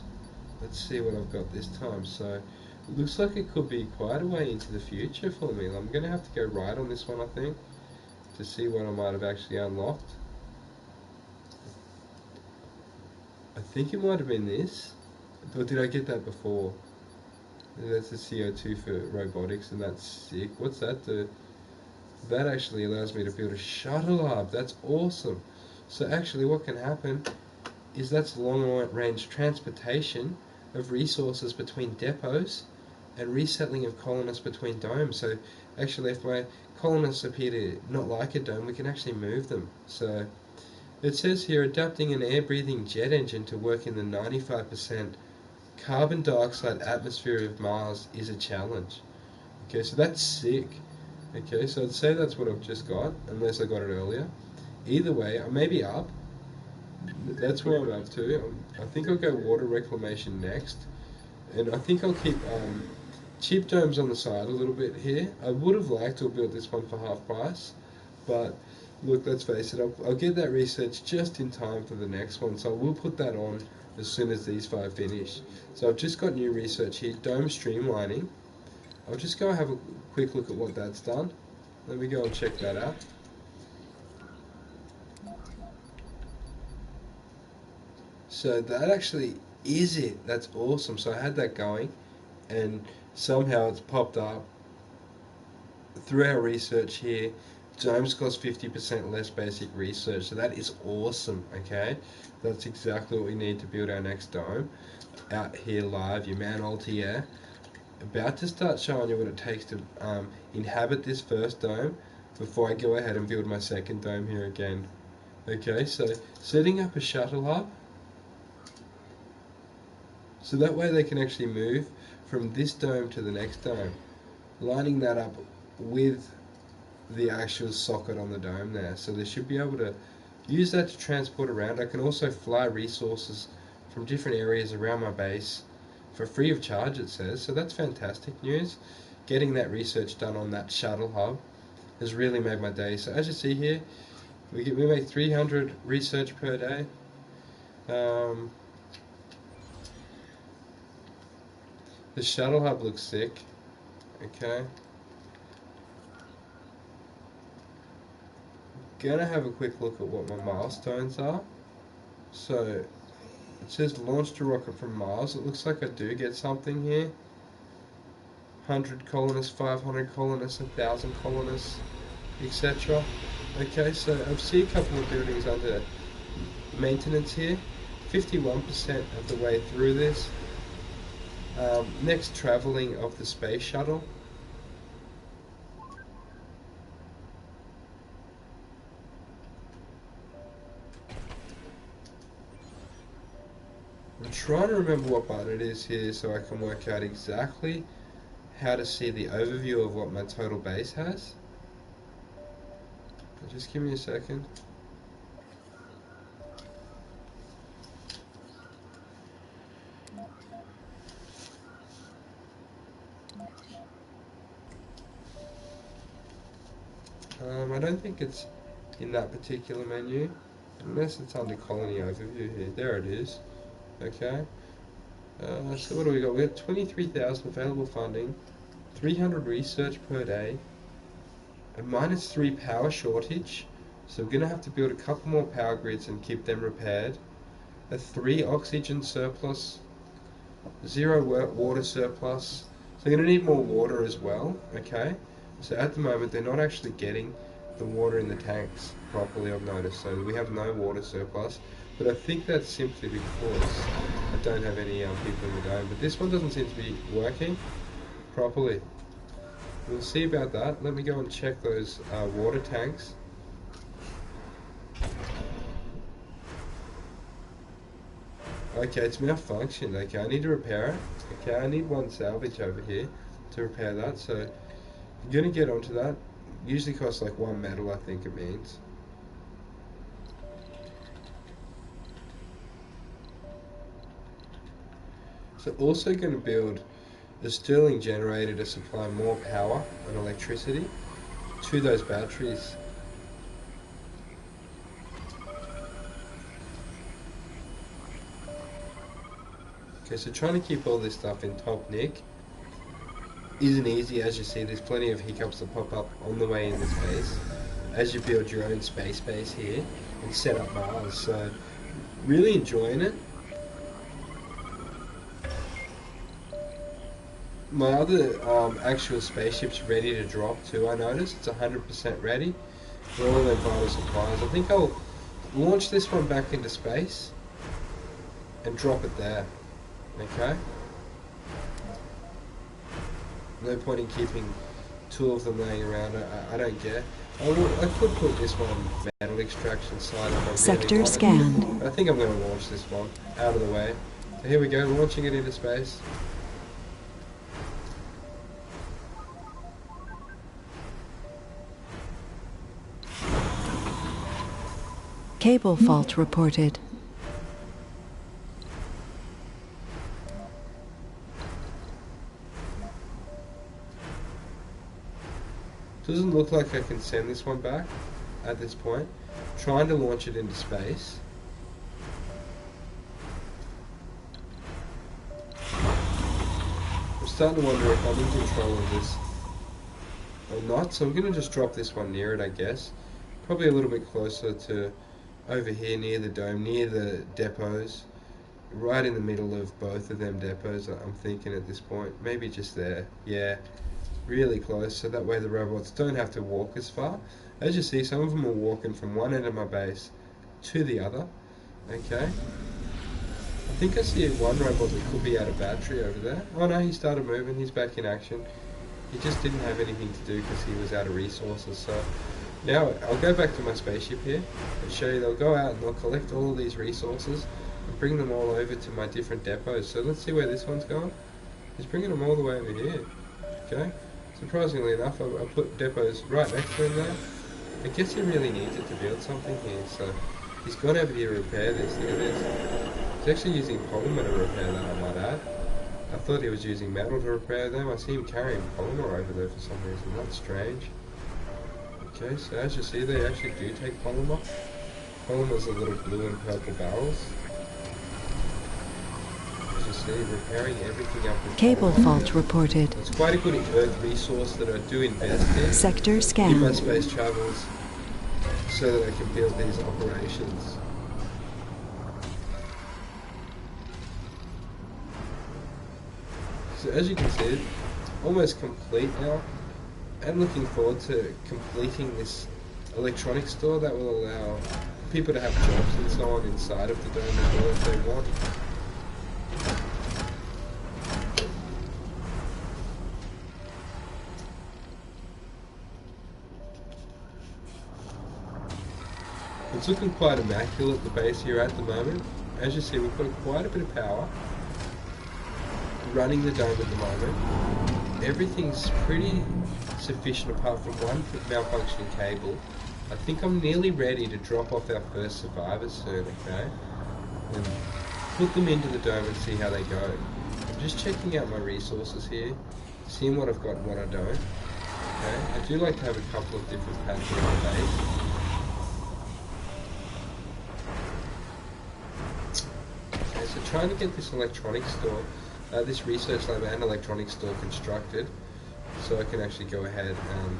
Let's see what I've got this time. So it looks like it could be quite a way into the future for me. I'm going to have to go right on this one, I think, to see what I might have actually unlocked. I think it might have been this. Or did I get that before? That's the CO2 for robotics, and that's sick. What's that do? That actually allows me to build a shuttle hub. That's awesome. So actually what can happen is that's long-range transportation of resources between depots and resettling of colonists between domes. So actually if my colonists appear to not like a dome, we can actually move them. So it says here, adapting an air-breathing jet engine to work in the 95% carbon dioxide atmosphere of Mars is a challenge. Okay, so that's sick. Okay, so I'd say that's what I've just got, unless I got it earlier. Either way, I may be up. That's where I'm up to. I think I'll go water reclamation next. And I think I'll keep cheap domes on the side a little bit here. I would have liked to have built this one for half price. But look, let's face it, I'll get that research just in time for the next one. So I will put that on as soon as these 5 finish. So I've just got new research here, dome streamlining. I'll just go have a quick look at what that's done. Let me go and check that out. So that actually is it. That's awesome. So I had that going, and somehow it's popped up through our research here. Domes cost 50% less basic research, so that is awesome. Okay, that's exactly what we need to build our next dome. Out here live, your man Altair, about to start showing you what it takes to inhabit this first dome before I go ahead and build my second dome here again. Okay, so setting up a shuttle hub, so that way they can actually move from this dome to the next dome, lining that up with the actual socket on the dome there. So they should be able to use that to transport around. I can also fly resources from different areas around my base for free of charge, it says. So that's fantastic news. Getting that research done on that shuttle hub has really made my day. So as you see here, we make 300 research per day. The shuttle hub looks sick. Okay. Gonna have a quick look at what my milestones are. So it says launched a rocket from Mars. It looks like I do get something here. 100 colonists, 500 colonists, 1,000 colonists, etc. Okay, so I see a couple of buildings under maintenance here. 51% of the way through this. Next traveling of the space shuttle. I'm trying to remember what button it is here so I can work out exactly how to see the overview of what my total base has. Just give me a second. I don't think it's in that particular menu, unless it's under colony overview here. There it is. Okay. So what do we got? We got 23,000 available funding, 300 research per day, a -3 power shortage. So we're going to have to build a couple more power grids and keep them repaired. A 3 oxygen surplus, 0 water surplus. So we're going to need more water as well. Okay. So at the moment they're not actually getting the water in the tanks properly, I've noticed. So we have no water surplus. But I think that's simply because I don't have any people in the dome. But this one doesn't seem to be working properly. We'll see about that. Let me go and check those water tanks. Okay, it's malfunctioned. Okay, I need to repair it. Okay, I need one salvage over here to repair that. So I'm going to get onto that. Usually costs like 1 metal, I think it means. So also going to build a Stirling generator to supply more power and electricity to those batteries. Okay, so trying to keep all this stuff in top nick isn't easy. As you see, there's plenty of hiccups that pop up on the way into space as you build your own space base here and set up Mars. So really enjoying it. My other actual spaceship's ready to drop too, I noticed. It's 100% ready for all their vital supplies. I think I'll launch this one back into space and drop it there. Okay? No point in keeping 2 of them laying around. I don't care. I could put this one metal extraction side up. Sector scanned. I think I'm going to launch this one out of the way. So here we go, launching it into space. Cable fault reported. Doesn't look like I can send this one back at this point. Trying to launch it into space. I'm starting to wonder if I'm in control of this or not, so I'm going to just drop this one near it, I guess. Probably a little bit closer to over here near the dome, near the depots. Right in the middle of both of them depots, I'm thinking at this point. Maybe just there. Yeah, really close, so that way the robots don't have to walk as far. As you see, some of them are walking from one end of my base to the other. Okay. I think I see one robot that could be out of battery over there. Oh no, he started moving, he's back in action. He just didn't have anything to do because he was out of resources, so... Now, I'll go back to my spaceship here and show you they'll go out and they'll collect all of these resources and bring them all over to my different depots. So let's see where this one's going. He's bringing them all the way over here. Okay? Surprisingly enough, I put depots right next to him there. I guess he really needs it to build something here, so he's gone over here to repair this. Look at this. He's actually using polymer to repair that, I might add. I thought he was using metal to repair them. I see him carrying polymer over there for some reason. That's strange. Okay, so as you see, they actually do take polymer. Polymer's are little blue and purple barrels. As you see, repairing everything up with Cable polymer. fault reported. It's quite a good Earth resource that I do invest in. Sector In my scanned. space travels, so that I can build these operations. So as you can see, almost complete now. I'm looking forward to completing this electronics store that will allow people to have jobs and so on inside of the dome as well if they want. It's looking quite immaculate, the base here at the moment. As you see, we've got quite a bit of power running the dome at the moment. Everything's pretty sufficient apart from one malfunctioning cable. I think I'm nearly ready to drop off our first survivors soon, okay? And put them into the dome and see how they go. I'm just checking out my resources here, seeing what I've got and what I don't. Okay, I do like to have a couple of different pads on the base. Okay, so trying to get this electronics store, this research lab and electronics store constructed, so I can actually go ahead and...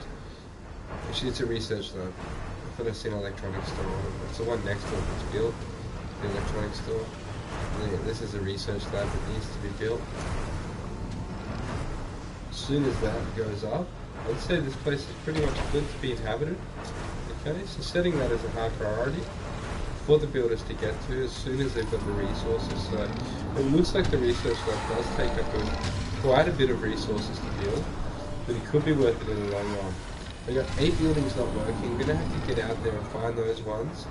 Actually, it's a research lab. I thought I'd seen an electronics store on it. It's the one next to it that's built, the electronics store. This is a research lab that needs to be built. As soon as that goes up, I'd say this place is pretty much good to be inhabited. Okay, so setting that as a high priority for the builders to get to as soon as they've got the resources. So it looks like the research lab does take up quite a bit of resources to build, but it could be worth it in the long run. I got 8 buildings not working. I'm going to have to get out there and find those ones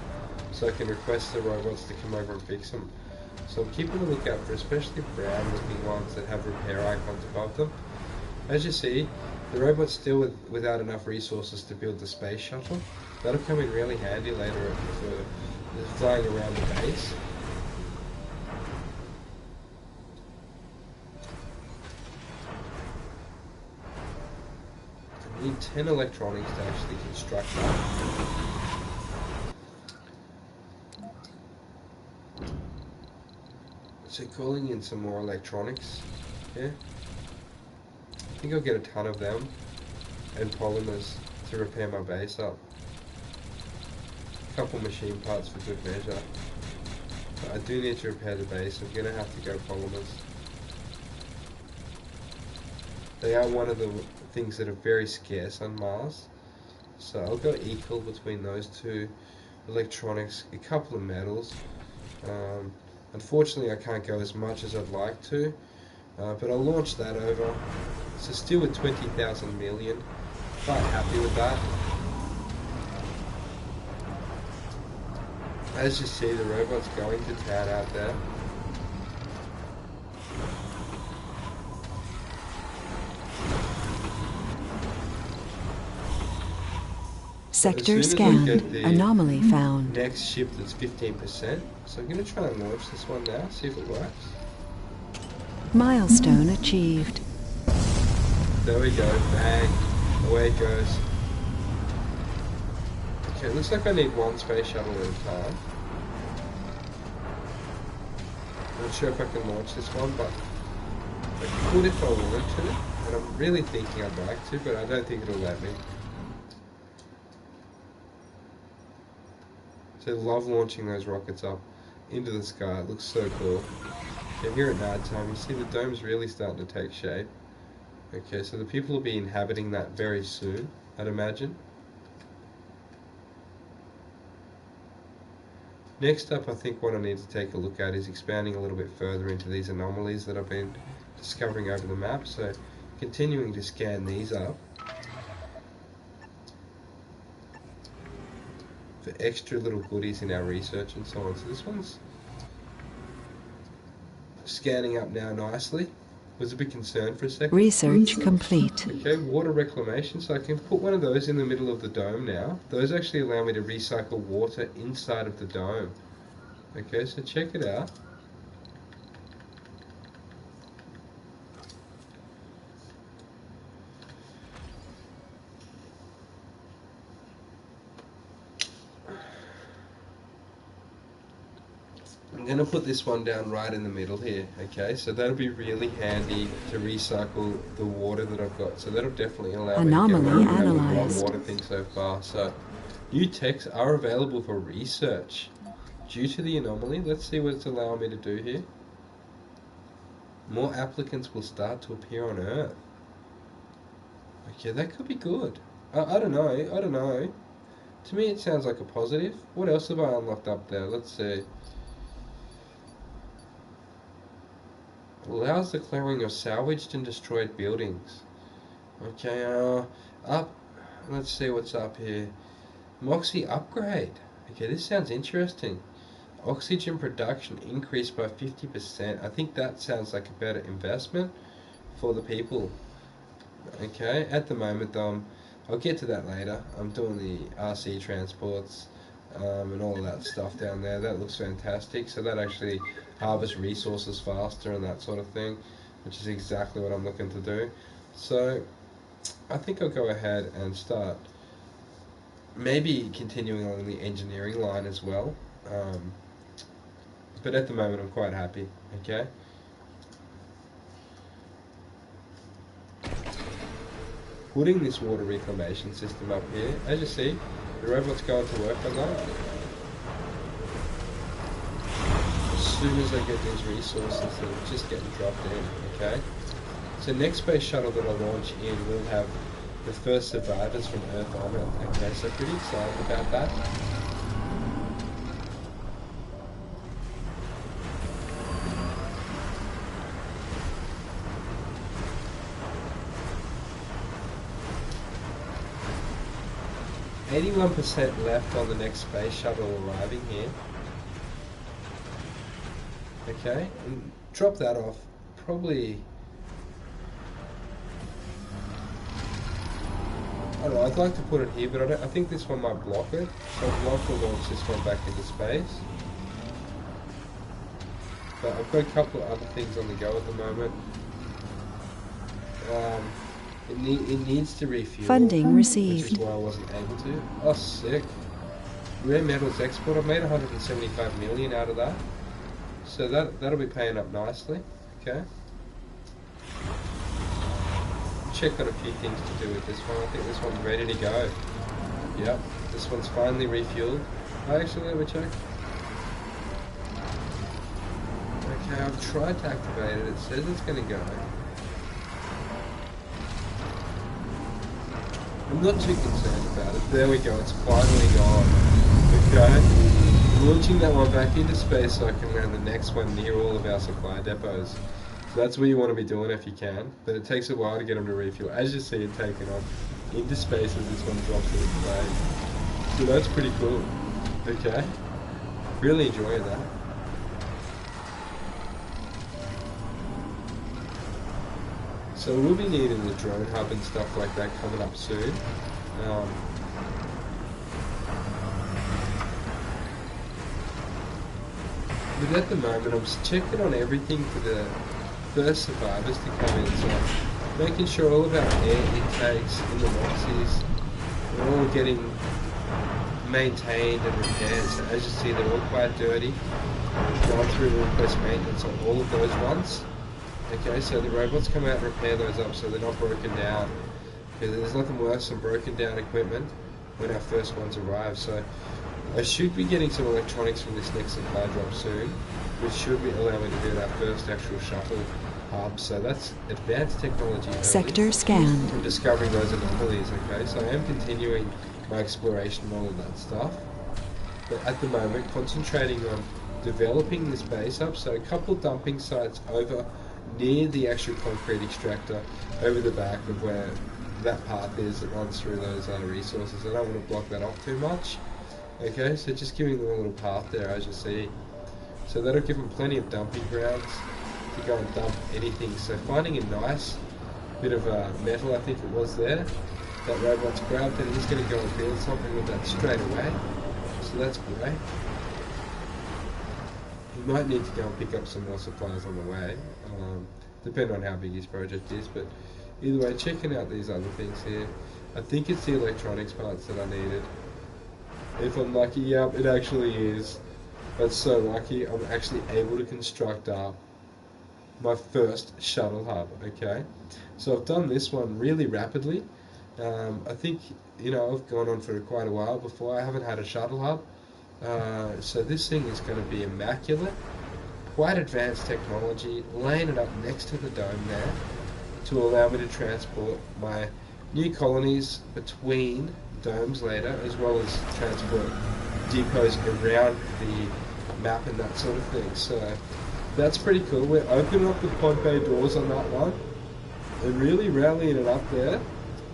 so I can request the robots to come over and fix them. So I'm keeping a lookout for especially brown looking ones that have repair icons above them. As you see, the robot's still without enough resources to build the space shuttle. That'll come in really handy later for flying around the base. I need 10 electronics to actually construct that. So calling in some more electronics, yeah. I think I'll get a ton of them and polymers to repair my base up. A couple machine parts for good measure. But I do need to repair the base. I'm going to have to go polymers. They are one of the things that are very scarce on Mars. So I'll go equal between those two. Electronics, a couple of metals. Unfortunately I can't go as much as I'd like to. But I'll launch that over. So still with 20,000 million. Quite happy with that. As you see, the robot's going to town out there. Sector scanned. Anomaly found. Next ship that's 15%. So I'm going to try and launch this one now, see if it works. Milestone achieved. There we go, bang, away it goes. Okay, it looks like I need one space shuttle at a time. I'm not sure if I can launch this one, but I could if I wanted to. And I'm really thinking I'd like to, but I don't think it'll let me. So I love launching those rockets up into the sky, it looks so cool. Okay, here at night time, you see the dome's really starting to take shape. Okay, so the people will be inhabiting that very soon, I'd imagine. Next up, I think what I need to take a look at is expanding a little bit further into these anomalies that I've been discovering over the map. So continuing to scan these up for extra little goodies in our research and so on. So this one's scanning up now nicely. Was a bit concerned for a second. Research complete. Okay, water reclamation. So I can put one of those in the middle of the dome now. Those actually allow me to recycle water inside of the dome. Okay, so check it out. I'm going to put this one down right in the middle here, okay, so that'll be really handy to recycle the water that I've got, so that'll definitely allow Anomaly me to get analyzed. one water thing so far. So new techs are available for research due to the anomaly. Let's see what it's allowing me to do here. More applicants will start to appear on Earth. Okay, that could be good. I don't know. To me it sounds like a positive. What else have I unlocked up there? Let's see. Allows the clearing of salvaged and destroyed buildings. Okay, up. Let's see what's up here. Moxie upgrade. Okay, this sounds interesting. Oxygen production increased by 50%. I think that sounds like a better investment for the people. Okay, at the moment though, I'll get to that later. I'm doing the RC transports and all of that stuff down there. That looks fantastic. So that actually harvest resources faster and that sort of thing, which is exactly what I'm looking to do. So I think I'll go ahead and start maybe continuing on the engineering line as well. But at the moment I'm quite happy, okay? Putting this water reclamation system up here, as you see, the robot's going to work on that. As soon as I get these resources that are just getting dropped in, okay? So next space shuttle that I launch in will have the first survivors from Earth on it, okay? So pretty excited about that. 81% left on the next space shuttle arriving here. Okay, and drop that off. Probably, I don't know, I'd like to put it here, but I think this one might block it. So I'd like to launch this one back into space. But I've got a couple of other things on the go at the moment. It needs to refuel. Funding Which is received. why I wasn't able to. Oh, sick. Rare metals export. I've made 175 million out of that. So that'll be paying up nicely. Okay. Check on a few things to do with this one. I think this one's ready to go. Yep. This one's finally refueled. Actually, let me check. Okay, I've tried to activate it. It says it's going to go. I'm not too concerned about it. There we go, it's finally gone. Okay. Launching that one back into space so I can land the next one near all of our supply depots. So that's what you want to be doing if you can. But it takes a while to get them to refuel. As you see it taking off into space as this one drops into space. So that's pretty cool. Okay. Really enjoying that. So we'll be needing the drone hub and stuff like that coming up soon. But at the moment I'm checking on everything for the first survivors to come in. So making sure all of our air intakes in the boxes are all getting maintained and repaired. So as you see, they're all quite dirty. We've gone through request maintenance on all of those ones. Okay, so the robots come out and repair those up so they're not broken down. Because there's nothing worse than broken down equipment when our first ones arrive. So I should be getting some electronics from this next supply drop soon, which should allow me to build our first actual shuttle hub. So that's advanced technology early. Sector scanned. From discovering those anomalies, okay? So I am continuing my exploration and all of that stuff. But at the moment, concentrating on developing this base up. So a couple dumping sites over near the actual concrete extractor over the back of where that path is that runs through those resources. I don't want to block that off too much. Okay, so just giving them a little path there as you see. So that'll give them plenty of dumping grounds to go and dump anything. So finding a nice bit of metal, I think it was there, that robot's grabbed and he's going to go and build something with that straight away. So that's great. He might need to go and pick up some more supplies on the way, depending on how big his project is, but either way, checking out these other things here. I think it's the electronics parts that I needed. If I'm lucky, yeah, it actually is. That's so lucky, I'm actually able to construct up my first shuttle hub, okay? So I've done this one really rapidly. I think, I've gone on for quite a while before. I haven't had a shuttle hub. So this thing is going to be immaculate, quite advanced technology, laying it up next to the dome there to allow me to transport my new colonies between domes later, as well as transport depots around the map and that sort of thing. So that's pretty cool. We're opening up the pod bay doors on that one and really rallying it up there.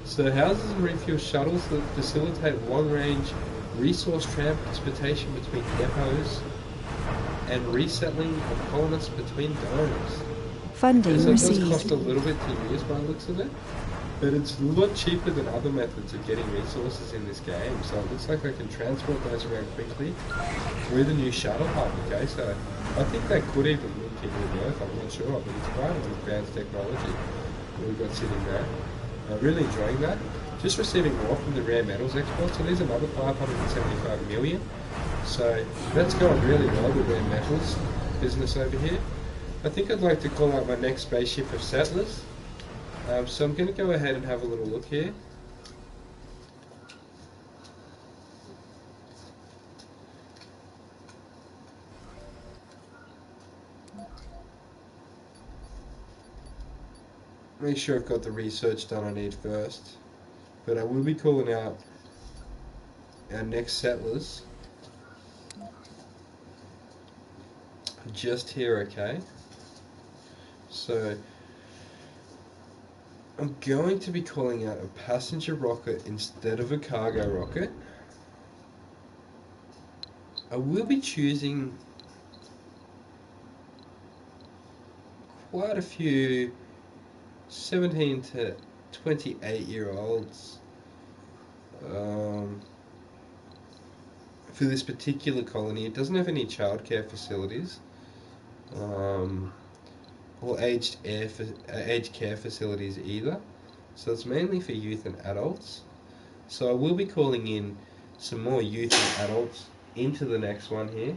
So houses and refuel shuttles that facilitate long-range resource transportation between depots and resettling of colonists between domes. Funding So it does received. cost a little bit to use by the looks of it, but it's a lot cheaper than other methods of getting resources in this game. So it looks like I can transport those around quickly through the new shuttle hub. Okay, so I think that could even link in with Earth. I'm not sure, but it's quite an advanced technology that we've got sitting there. Really enjoying that. Just receiving more from the rare metals export, so there's another 575 million. So that's going really well, the rare metals business over here. I think I'd like to call out my next spaceship of settlers. So I'm going to go ahead and have a little look here. Make sure I've got the research done I need first. But I will be calling out our next settlers just here, okay? So I'm going to be calling out a passenger rocket instead of a cargo rocket. I will be choosing quite a few 17 to 28-year-olds for this particular colony. It doesn't have any childcare facilities or aged care facilities either, so it's mainly for youth and adults. So I will be calling in some more youth and adults into the next one here.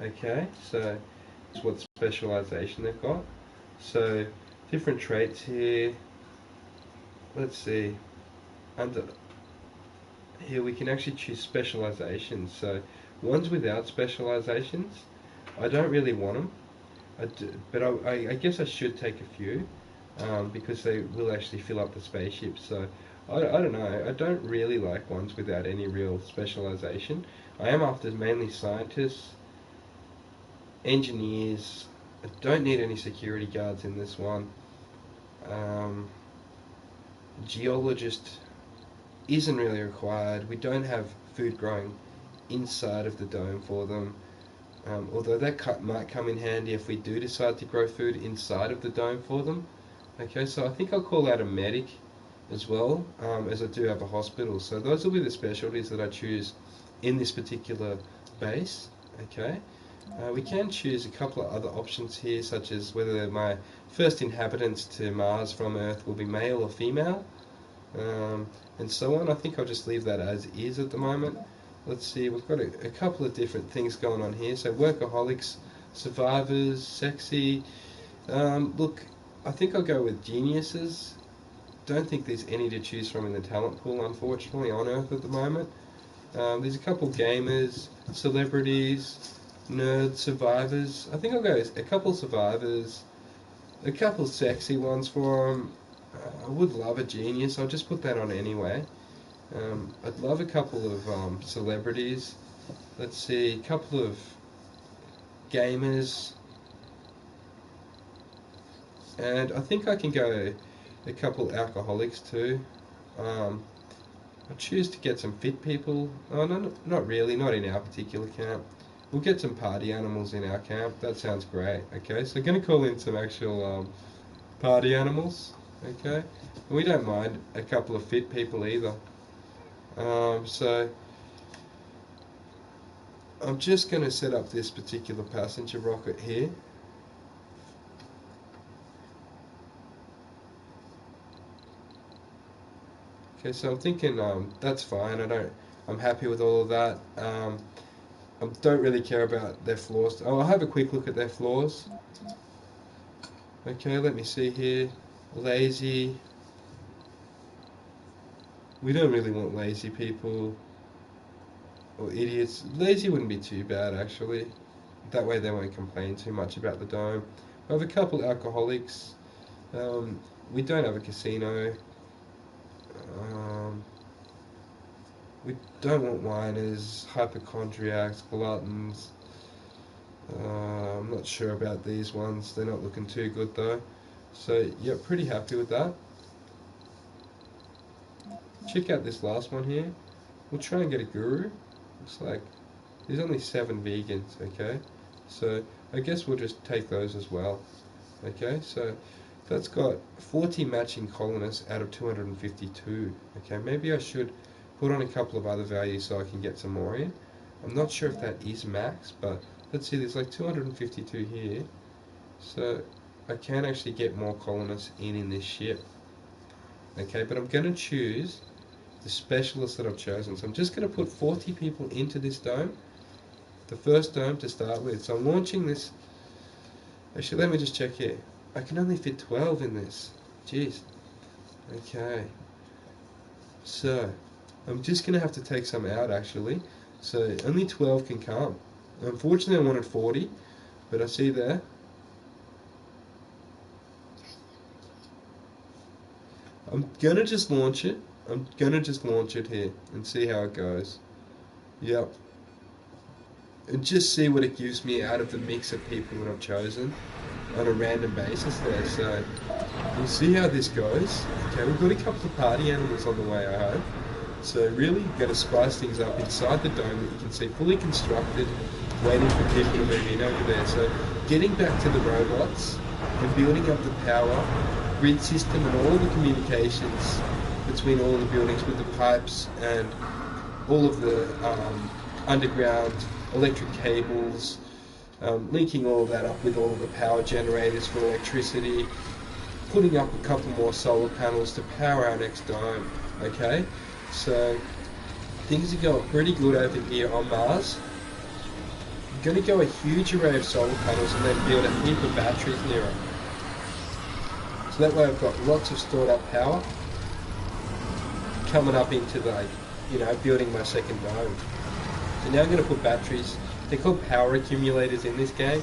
Okay, so it's what specialization they've got. So different traits here. Let's see. Under here we can actually choose specializations. So ones without specializations, I don't really want them. But I guess I should take a few because they will actually fill up the spaceship. So I don't know. I don't really like ones without any real specialization. I am after mainly scientists, engineers. I don't need any security guards in this one. Geologist isn't really required. We don't have food growing inside of the dome for them. Although that might come in handy if we do decide to grow food inside of the dome for them. Okay, so I think I'll call out a medic as well, as I do have a hospital. So those will be the specialties that I choose in this particular base. Okay, we can choose a couple of other options here, such as whether my first inhabitants to Mars from Earth will be male or female, and so on. I think I'll just leave that as is at the moment. Let's see, we've got a couple of different things going on here. So workaholics, survivors, sexy. Look, I think I'll go with geniuses. Don't think there's any to choose from in the talent pool, unfortunately, on Earth at the moment. There's a couple gamers, celebrities, nerds, survivors. I think I'll go with a couple survivors, a couple sexy ones for them. I would love a genius. I'll just put that on anyway. I'd love a couple of celebrities. Let's see, a couple of gamers. And I think I can go a couple alcoholics too. I choose to get some fit people. Oh, no, not really, not in our particular camp. We'll get some party animals in our camp. That sounds great. Okay, so going to call in some actual party animals. Okay, and we don't mind a couple of fit people either. So I'm just going to set up this particular passenger rocket here. Okay, so I'm thinking that's fine. I'm happy with all of that. I don't really care about their flaws. Oh, I'll have a quick look at their flaws. Okay, let me see here. Lazy. We don't really want lazy people or idiots. Lazy wouldn't be too bad actually. That way they won't complain too much about the dome. I have a couple alcoholics. We don't have a casino. We don't want whiners, hypochondriacs, gluttons. I'm not sure about these ones. They're not looking too good though. So yeah, pretty happy with that. Check out this last one here. We'll try and get a guru. Looks like there's only 7 vegans, okay? So I guess we'll just take those as well. Okay, so that's got 40 matching colonists out of 252. Okay, maybe I should put on a couple of other values so I can get some more in. I'm not sure if that is max, but let's see, there's like 252 here. So I can actually get more colonists in this ship. Okay, but I'm going to choose the specialist that I've chosen. So I'm just going to put 40 people into this dome, the first dome to start with. So I'm launching this. Actually, let me just check here. I can only fit 12 in this. Jeez. Okay. So I'm just going to have to take some out, actually. So only 12 can come. Unfortunately, I wanted 40, but I see there. I'm going to just launch it. I'm going to just launch it here and see how it goes. Yep. And just see what it gives me out of the mix of people that I've chosen on a random basis there. So we'll see how this goes. Okay, we've got a couple of party animals on the way, I hope. So really going to spice things up inside the dome that you can see fully constructed, waiting for people to move in over there. So getting back to the robots and building up the power grid system and all the communications between all the buildings with the pipes and all of the underground electric cables, linking all of that up with all of the power generators for electricity, putting up a couple more solar panels to power our next dome. Okay, so things are going pretty good over here on Mars. I'm going to go a huge array of solar panels and then build a heap of batteries near it. So that way I've got lots of stored up power coming up into the, building my second dome. So now I'm going to put batteries. They're called power accumulators in this game.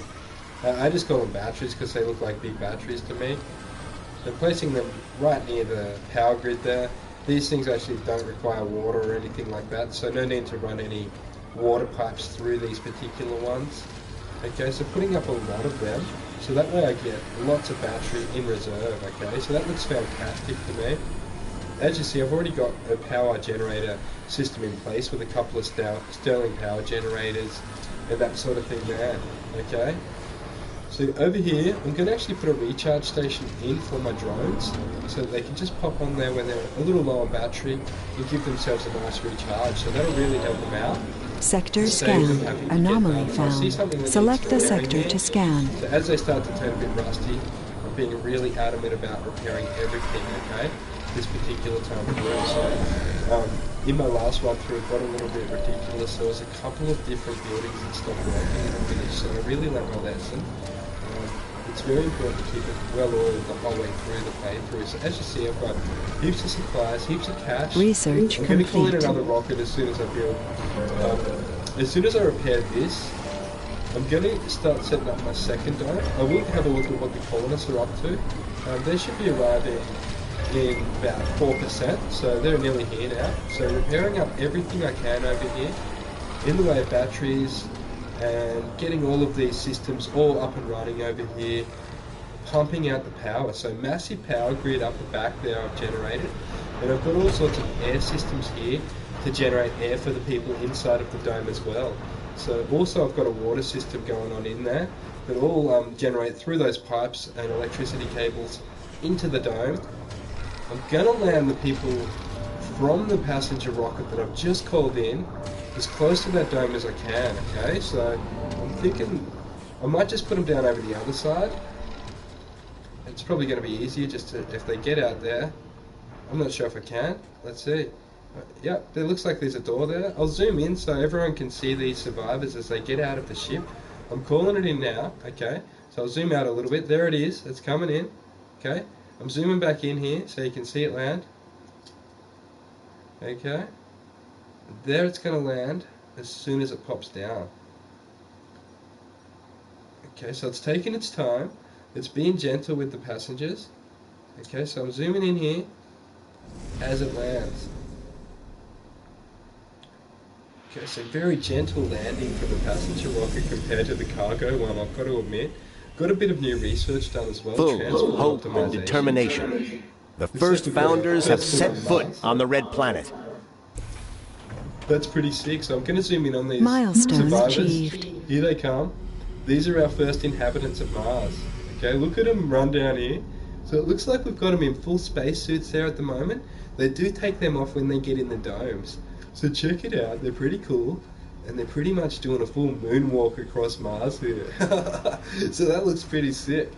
I just call them batteries because they look like big batteries to me. I'm placing them right near the power grid there. These things actually don't require water or anything like that, so no need to run any water pipes through these particular ones. Okay, so putting up a lot of them, so that way I get lots of battery in reserve. Okay, so that looks fantastic to me. As you see, I've already got a power generator system in place with a couple of Stirling power generators and that sort of thing there. Okay, so over here I'm going to actually put a recharge station in for my drones so that they can just pop on there when they're a little low on battery and give themselves a nice recharge. So that'll really help them out. Sector scanned. Anomaly found. Select a sector to scan. So as they start to turn a bit rusty, I'm being really adamant about repairing everything, okay, this particular time of year. So in my last run through, it got a little bit ridiculous. There was a couple of different buildings that stopped working in the village, so I really learned my lesson. It's very important to keep it well oiled the whole way through the playthrough. So as you see, I've got heaps of supplies, heaps of cash. Research I'm going to call in complete. another rocket as soon as I build. As soon as I repair this, I'm going to start setting up my second dome. I will have a look at what the colonists are up to. They should be arriving in about 4%, so they're nearly here now. So repairing up everything I can over here in the way of batteries, and getting all of these systems all up and running over here, pumping out the power. So massive power grid up the back there I've generated, and I've got all sorts of air systems here to generate air for the people inside of the dome as well. So also I've got a water system going on in there that all generate through those pipes and electricity cables into the dome. I'm going to land the people from the passenger rocket that I've just called in as close to that dome as I can, okay? So I'm thinking I might just put them down over the other side. It's probably going to be easier just to, if they get out there. I'm not sure if I can. Let's see. Yeah, there looks like there's a door there. I'll zoom in so everyone can see these survivors as they get out of the ship. I'm calling it in now, okay? So I'll zoom out a little bit. There it is. It's coming in, okay? I'm zooming back in here so you can see it land. Okay? There it's going to land as soon as it pops down. Okay, so it's taking its time. It's being gentle with the passengers. Okay, so I'm zooming in here as it lands. Okay, so very gentle landing for the passenger rocket compared to the cargo one, I've got to admit. Got a bit of new research done as well. Full Transport hope and optimization. determination. The first founders have set foot on the Red Planet. That's pretty sick, so I'm going to zoom in on these Milestone survivors. achieved. Here they come. These are our first inhabitants of Mars. Okay, look at them run down here. So it looks like we've got them in full spacesuits there at the moment. They do take them off when they get in the domes. So check it out, they're pretty cool. And they're pretty much doing a full moonwalk across Mars here. So that looks pretty sick.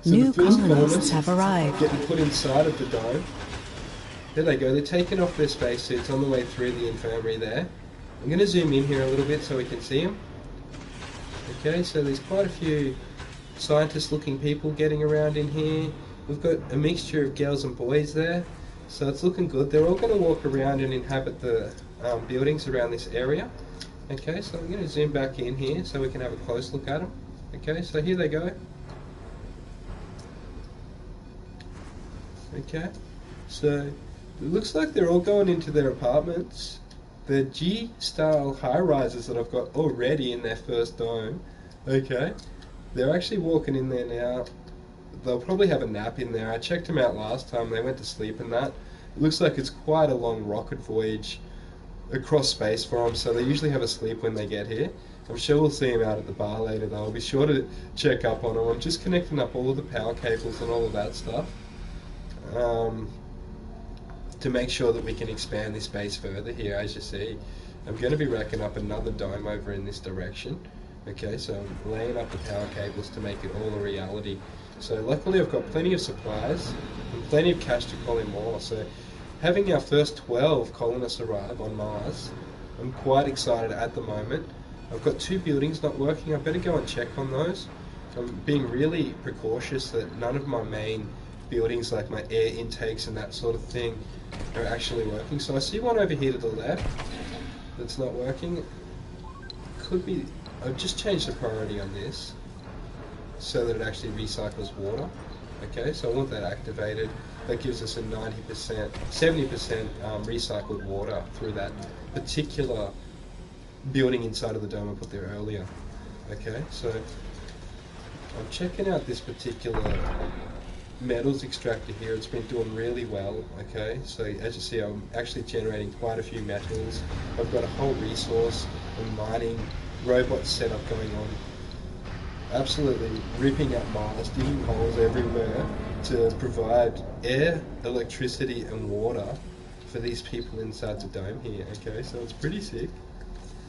So New the first colonists have arrived. getting put inside of the dome. There they go. They're taking off their spacesuits on the way through the infirmary there. I'm going to zoom in here a little bit so we can see them. Okay, so there's quite a few scientist-looking people getting around in here. We've got a mixture of girls and boys there, so it's looking good. They're all going to walk around and inhabit the buildings around this area. Okay, so I'm going to zoom back in here so we can have a close look at them. Okay, so here they go. Okay, so it looks like they're all going into their apartments. The G-style high-rises that I've got already in their first dome. Okay, they're actually walking in there now. They'll probably have a nap in there. I checked them out last time. They went to sleep in that. It looks like it's quite a long rocket voyage across space for them, so they usually have a sleep when they get here. I'm sure we'll see them out at the bar later though. I'll be sure to check up on them. I'm just connecting up all of the power cables and all of that stuff to make sure that we can expand this base further here. As you see, I'm going to be racking up another dome over in this direction. Okay, so I'm laying up the power cables to make it all a reality. So luckily I've got plenty of supplies and plenty of cash to call in more. So having our first 12 colonists arrive on Mars, I'm quite excited at the moment. I've got 2 buildings not working. I better go and check on those. I'm being really precautious that none of my main buildings, like my air intakes and that sort of thing, are actually working. So I see one over here to the left that's not working. Could be, I've just changed the priority on this so that it actually recycles water. Okay, so I want that activated. That gives us a 90%, 70% recycled water through that particular building inside of the dome I put there earlier. Okay, so I'm checking out this particular metals extractor here. It's been doing really well. Okay, so as you see, I'm actually generating quite a few metals. I've got a whole resource and mining robot setup going on. Absolutely ripping up Mars, digging holes everywhere to provide air, electricity and water for these people inside the dome here. Okay, so it's pretty sick.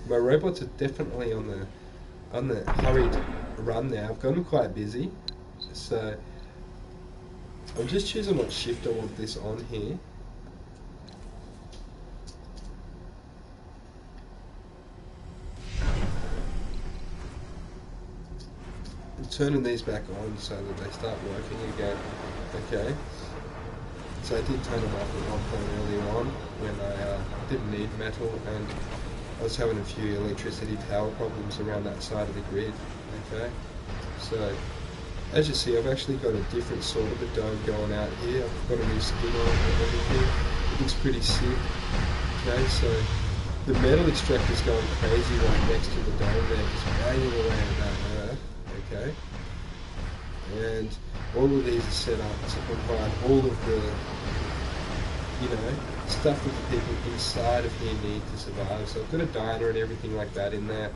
My robots are definitely on the hurried run now. I've got them quite busy, so I'm just choosing what shift I want this on here. I'm turning these back on so that they start working again. Okay, so I did turn them off at one point earlier on when I didn't need metal, and I was having a few electricity power problems around that side of the grid. Okay, so as you see, I've actually got a different sort of a dome going out here. I've got a new skin on it and everything. It looks pretty sick. Okay, so the metal extractor's going crazy right next to the dome there, just banging away at that earth. Okay, and all of these are set up to provide all of the, stuff that the people inside of here need to survive. So I've got a diner and everything like that in there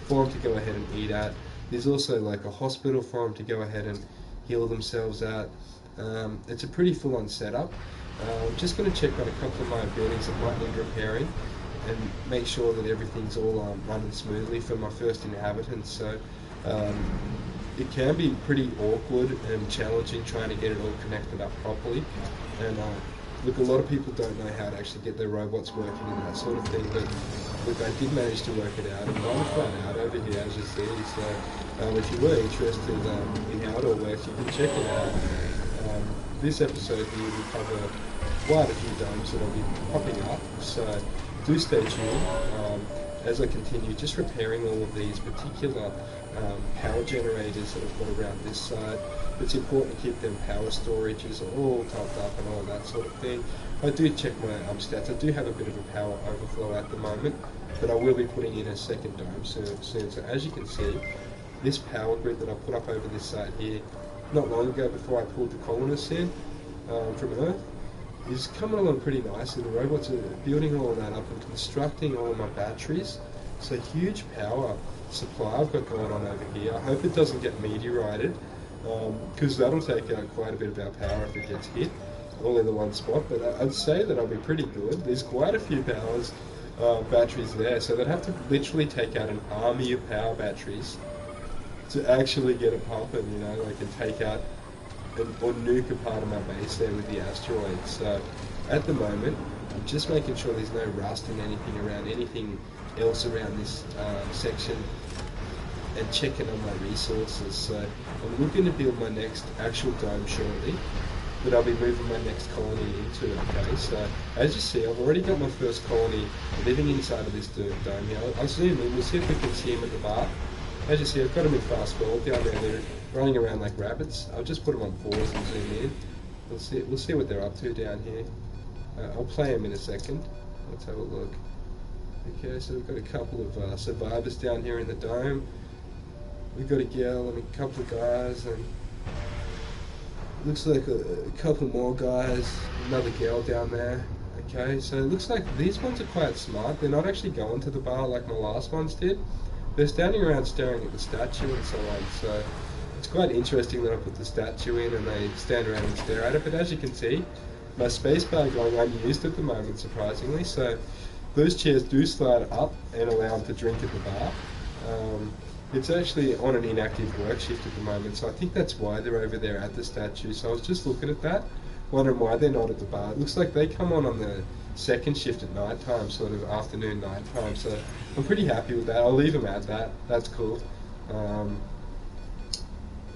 for them to go ahead and eat at. There's also like a hospital for them to go ahead and heal themselves at. It's a pretty full-on setup. I'm just going to check on a couple of my buildings that might need repairing and make sure that everything's all running smoothly for my first inhabitants. So it can be pretty awkward and challenging trying to get it all connected up properly. And look, a lot of people don't know how to actually get their robots working and that sort of thing, but look, I did manage to work it out, and I'm flat out over here, as you see. So if you were interested in how it all works, you can check it out. This episode here will cover quite a few domes that will be popping up, so do stay tuned as I continue just repairing all of these particular power generators that I've got around this side. It's important to keep them power storages all topped up and all that sort of thing. I do check my stats. I do have a bit of a power overflow at the moment, but I will be putting in a second dome soon. So as you can see, this power grid that I put up over this side here, not long ago before I pulled the colonists in from Earth, is coming along pretty nicely. The robots are building all of that up and constructing all of my batteries. So huge power supply I've got going on over here. I hope it doesn't get meteorited, because that'll take out quite a bit of our power if it gets hit all in the one spot. But I'd say that I'll be pretty good. There's quite a few batteries there, so they'd have to literally take out an army of power batteries to actually get it pumping, and take out or nuke a part of my base there with the asteroids. So at the moment, I'm just making sure there's no rust and anything else around this section, and checking on my resources. So I'm looking to build my next actual dome shortly, that I'll be moving my next colony into. Okay, so as you see, I've already got my first colony living inside of this dome here. I'll zoom in, we'll see if we can see them at the bar. As you see, I've got them in fast forward down there. They're running around like rabbits. I'll just put them on pause and zoom in. We'll see what they're up to down here. I'll play them in a second. Let's have a look. Okay, so we've got a couple of survivors down here in the dome. We've got a girl and a couple of guys, and looks like a couple more guys, another girl down there. Okay, so it looks like these ones are quite smart. They're not actually going to the bar like my last ones did. They're standing around staring at the statue and so on. So it's quite interesting that I put the statue in and they stand around and stare at it. But as you can see, my spacebar going unused at the moment, surprisingly. So those chairs do slide up and allow them to drink at the bar. It's actually on an inactive work shift at the moment, so I think that's why they're over there at the statue. So I was just looking at that, wondering why they're not at the bar. It looks like they come on the second shift at night time, sort of afternoon, night time. So I'm pretty happy with that. I'll leave them at that. That's cool.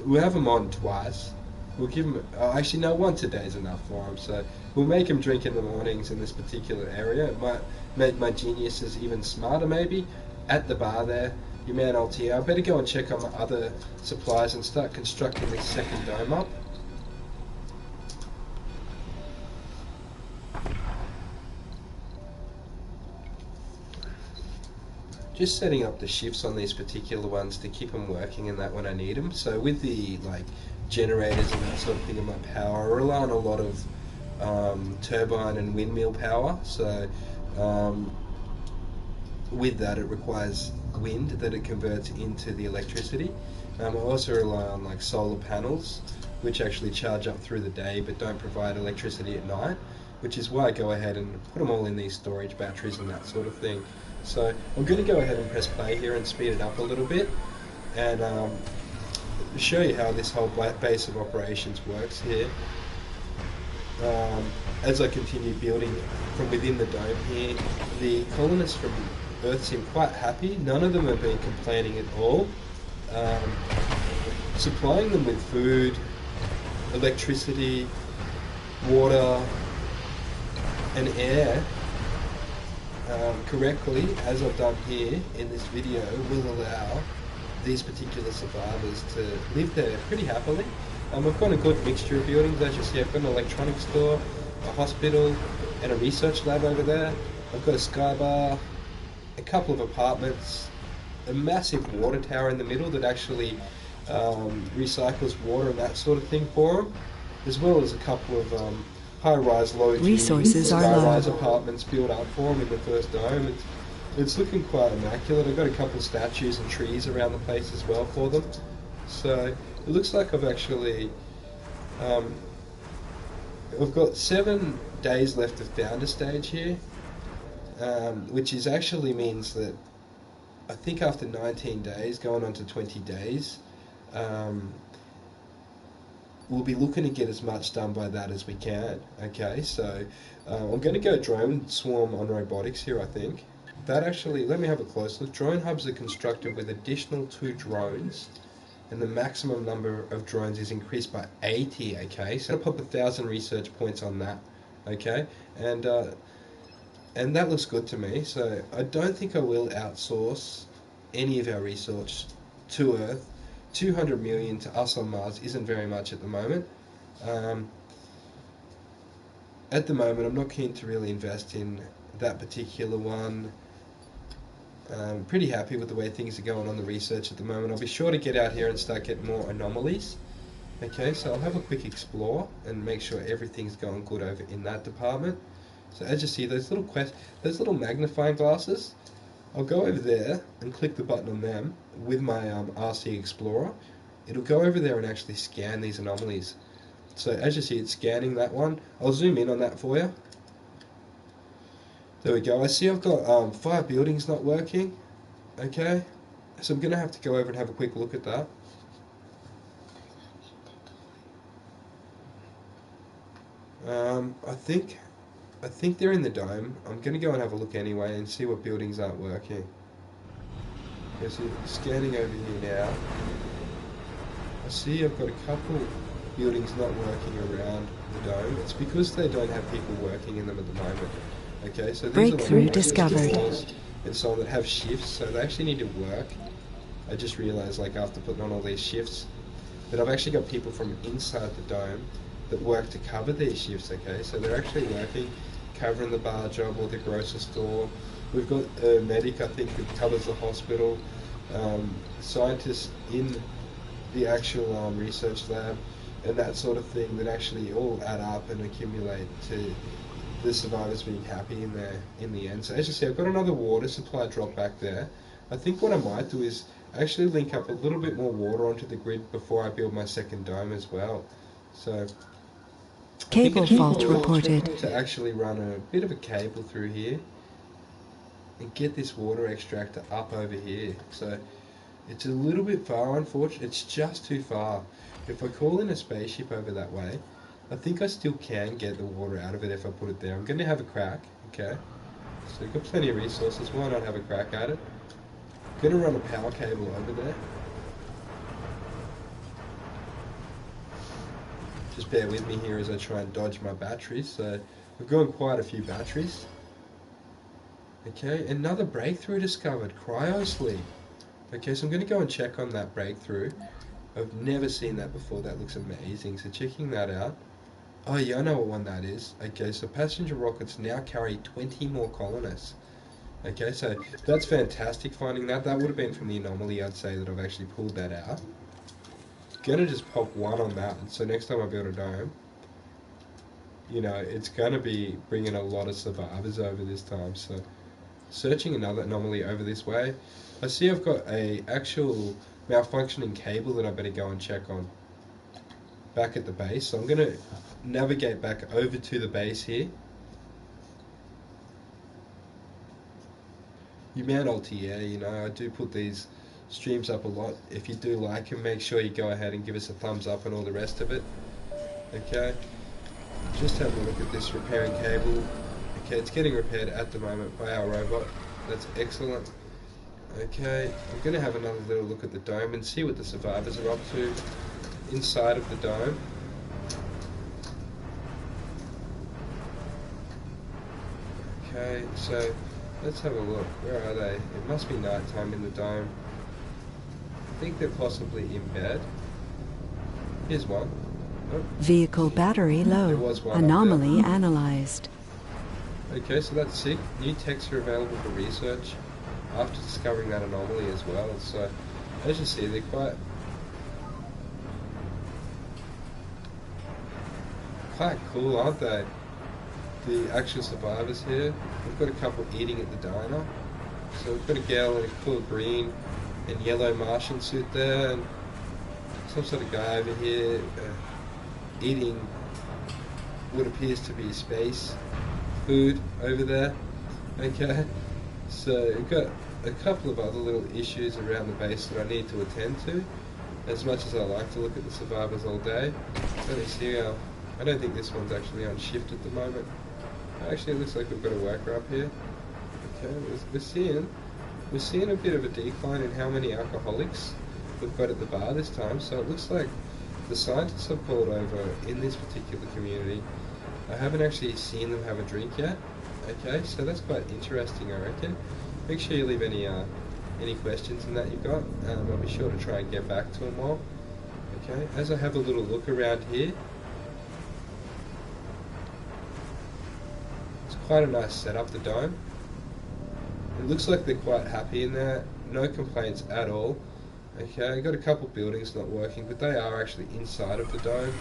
We'll have them on twice. We'll give them, actually no, once a day is enough for them. So we'll make them drink in the mornings in this particular area. It might make my geniuses even smarter maybe. At the bar there, your man Altair, I better go and check on my other supplies and start constructing this second dome up. Just setting up the shifts on these particular ones to keep them working and that when I need them. So with the like generators and that sort of thing in my power, I rely on a lot of turbine and windmill power. So with that, it requires wind that it converts into the electricity. I also rely on like solar panels, which actually charge up through the day but don't provide electricity at night, which is why I go ahead and put them all in these storage batteries and that sort of thing. So I'm going to go ahead and press play here and speed it up a little bit and show you how this whole base of operations works here. As I continue building from within the dome here, the colonists from Earth seem quite happy. None of them have been complaining at all. Supplying them with food, electricity, water and air correctly, as I've done here in this video, will allow these particular survivors to live there pretty happily. I've got a good mixture of buildings. As you see, I've got an electronics store, a hospital and a research lab over there. I've got a sky bar, a couple of apartments, a massive water tower in the middle that actually recycles water and that sort of thing for them, as well as a couple of high-rise, low-G sky-rise apartments built up for them in the first dome. It's looking quite immaculate. I've got a couple of statues and trees around the place as well for them. So it looks like I've actually I've got 7 days left of founder stage here, which is actually means that I think after 19 days, going on to 20 days, we'll be looking to get as much done by that as we can. Okay, so I'm going to go drone swarm on robotics here, I think. That actually, let me have a close look. Drone hubs are constructed with additional 2 drones, and the maximum number of drones is increased by 80, okay? So I'll pop 1,000 research points on that, okay? And that looks good to me, so I don't think I will outsource any of our research to Earth. 200 million to us on Mars isn't very much at the moment. At the moment, I'm not keen to really invest in that particular one. I'm pretty happy with the way things are going on the research at the moment. I'll be sure to get out here and start getting more anomalies. Okay, so I'll have a quick explore and make sure everything's going good over in that department. So as you see, those little magnifying glasses, I'll go over there and click the button on them with my RC Explorer. It'll go over there and actually scan these anomalies. So as you see, it's scanning that one. I'll zoom in on that for you. There we go. I see I've got 5 buildings not working. Okay, so I'm going to have to go over and have a quick look at that. I think they're in the dome. I'm going to go and have a look anyway and see what buildings aren't working. Okay, so scanning over here now. I see I've got a couple buildings not working around the dome. It's because they don't have people working in them at the moment. Okay, so these Breakthrough are like discovered. floors and so on that have shifts, so they actually need to work. I just realised, like, after putting on all these shifts, that I've actually got people from inside the dome that work to cover these shifts. Okay, so they're actually working, covering the bar job or the grocery store. We've got a medic, I think, who covers the hospital. Scientists in the actual research lab and that sort of thing that actually all add up and accumulate to the survivors being happy in the end. So as you see, I've got another water supply drop back there. I think what I might do is actually link up a little bit more water onto the grid before I build my second dome as well. So Cable fault reported. to actually run a bit of a cable through here and get this water extractor up over here. So it's a little bit far, unfortunately. It's just too far. If I call in a spaceship over that way, I think I still can get the water out of it if I put it there. I'm going to have a crack, okay? So we've got plenty of resources. Why not have a crack at it? I'm going to run a power cable over there. Just bear with me here as I try and dodge my batteries. So we've got quite a few batteries. Okay, another breakthrough discovered, cryosleep. Okay, so I'm going to go and check on that breakthrough. I've never seen that before. That looks amazing. So checking that out. Oh yeah, I know what one that is. Okay, so passenger rockets now carry 20 more colonists. Okay, so that's fantastic finding that. That would have been from the anomaly, I'd say, that I've actually pulled that out. Gonna just pop one on that, so next time I build a dome, you know, it's gonna be bringing a lot of survivors over this time. So searching another anomaly over this way. I see I've got a actual malfunctioning cable that I better go and check on back at the base. So I'm gonna navigate back over to the base here. You man Altair, you know, I do put these streams up a lot. If you do like them, make sure you go ahead and give us a thumbs up and all the rest of it. Okay, just have a look at this repairing cable. Okay, it's getting repaired at the moment by our robot. That's excellent. Okay, I'm going to have another little look at the dome and see what the survivors are up to inside of the dome. Okay, so let's have a look. Where are they? It must be nighttime in the dome. I think they're possibly in bed. Here's one. Oh. Vehicle battery There low. was one up Anomaly analyzed. Okay, so that's sick. New techs are available for research after discovering that anomaly as well. So, as you see, they're quite cool, aren't they? The actual survivors here. We've got a couple eating at the diner. So we've got a girl in a cool green and yellow Martian suit there, and some sort of guy over here eating what appears to be space food over there. Okay, so we've got a couple of other little issues around the base that I need to attend to. As much as I like to look at the survivors all day, let me see. I don't think this one's actually on shift at the moment. Actually, it looks like we've got a worker up here. Okay, we're seeing a bit of a decline in how many alcoholics we've got at the bar this time. So it looks like the scientists have pulled over in this particular community. I haven't actually seen them have a drink yet. Okay, so that's quite interesting, I reckon. Make sure you leave any questions in that you've got. I'll be sure to try and get back to them all. Okay, as I have a little look around here, it's quite a nice setup, the dome. It looks like they're quite happy in there. No complaints at all. Okay, I've got a couple buildings not working, but they are actually inside of the dome.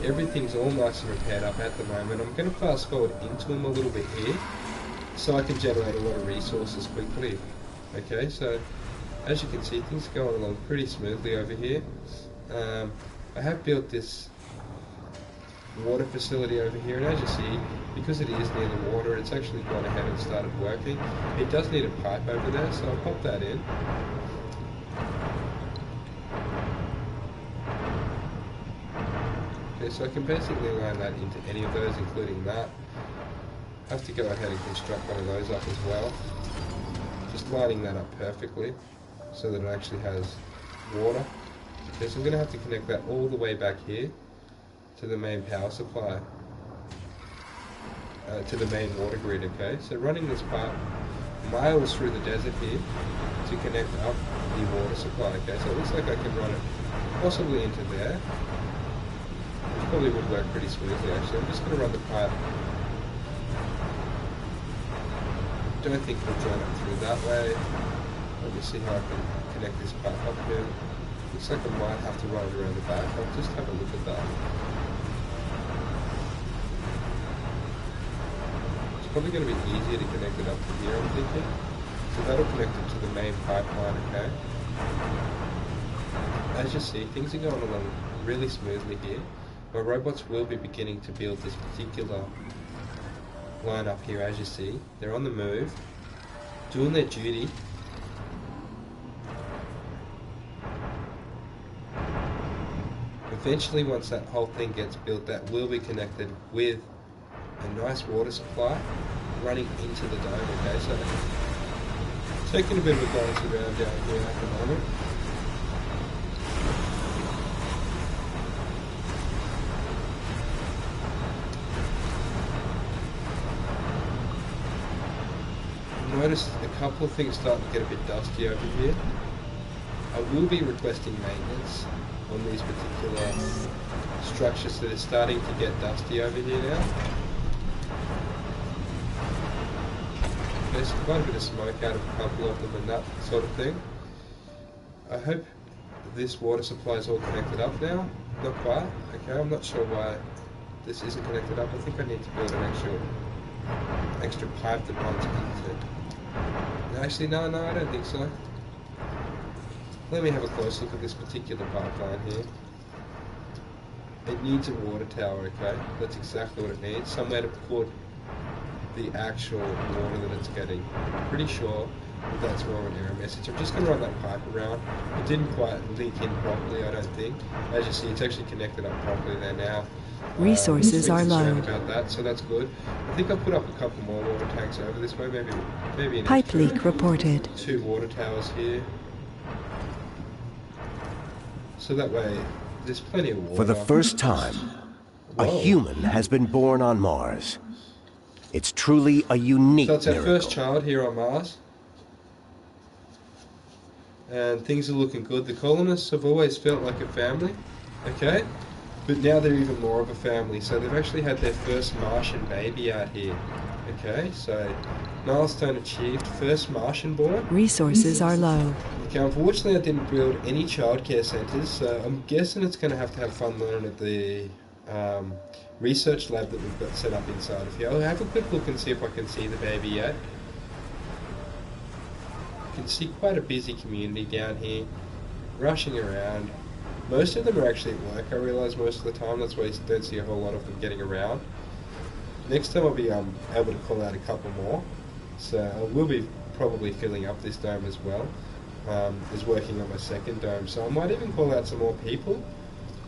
Everything's all nice and repaired up at the moment. I'm going to fast forward into them a little bit here, so I can generate a lot of resources quickly. Okay, so as you can see, things are going along pretty smoothly over here. I have built this water facility over here, and as you see, because it is near the water, it's actually gone ahead and started working. It does need a pipe over there, so I'll pop that in. Okay, so I can basically line that into any of those, including that. I have to go ahead and construct one of those up as well. Just lining that up perfectly so that it actually has water. Okay, so I'm going to have to connect that all the way back here to the main power supply, to the main water grid, okay? So running this part miles through the desert here to connect up the water supply, okay? So it looks like I can run it possibly into there, which probably would work pretty smoothly actually. I'm just going to run the pipe. Don't think it'll join up through that way. Let me see how I can connect this pipe up here. Looks like I might have to run it around the back. I'll just have a look at that. It's probably going to be easier to connect it up to here, I'm thinking. So that'll connect it to the main pipeline, okay? As you see, things are going along really smoothly here. My robots will be beginning to build this particular line up here, as you see. They're on the move, doing their duty. Eventually, once that whole thing gets built, that will be connected with a nice water supply running into the dome, okay? So, taking a bit of a glance around down here at the moment. Notice a couple of things starting to get a bit dusty over here. I will be requesting maintenance on these particular structures that are starting to get dusty over here now. There's quite a bit of smoke out of a couple of them and that sort of thing. I hope this water supply is all connected up now. Not quite. Okay, I'm not sure why this isn't connected up. I think I need to build an extra pipe that runs into it. Actually, no, I don't think so. Let me have a close look at this particular pipeline here. It needs a water tower, okay? That's exactly what it needs. Somewhere to put the actual water that it's getting. I'm pretty sure that that's more of an error message. I'm just going to run that pipe around. It didn't quite link in properly, I don't think. As you see, it's actually connected up properly there now. Resources are low. About that, so that's good. I think I'll put up a couple more water tanks over this way, maybe an Pipe leak reported. 2 water towers here. So that way, there's plenty of water. For the first time, a human has been born on Mars. It's truly a unique miracle. So it's our miracle. first child here on Mars. And things are looking good. The colonists have always felt like a family, okay? But now they're even more of a family. So they've actually had their first Martian baby out here, okay? So milestone achieved, first Martian born. Resources are low. Okay, unfortunately I didn't build any childcare centres, so I'm guessing it's going to have fun learning at the research lab that we've got set up inside of here. I'll have a quick look and see if I can see the baby yet. You can see quite a busy community down here, rushing around. Most of them are actually at work, I realise, most of the time. That's why you don't see a whole lot of them getting around. Next time I'll be able to call out a couple more. So I will be probably filling up this dome as well. Is working on my second dome. So I might even call out some more people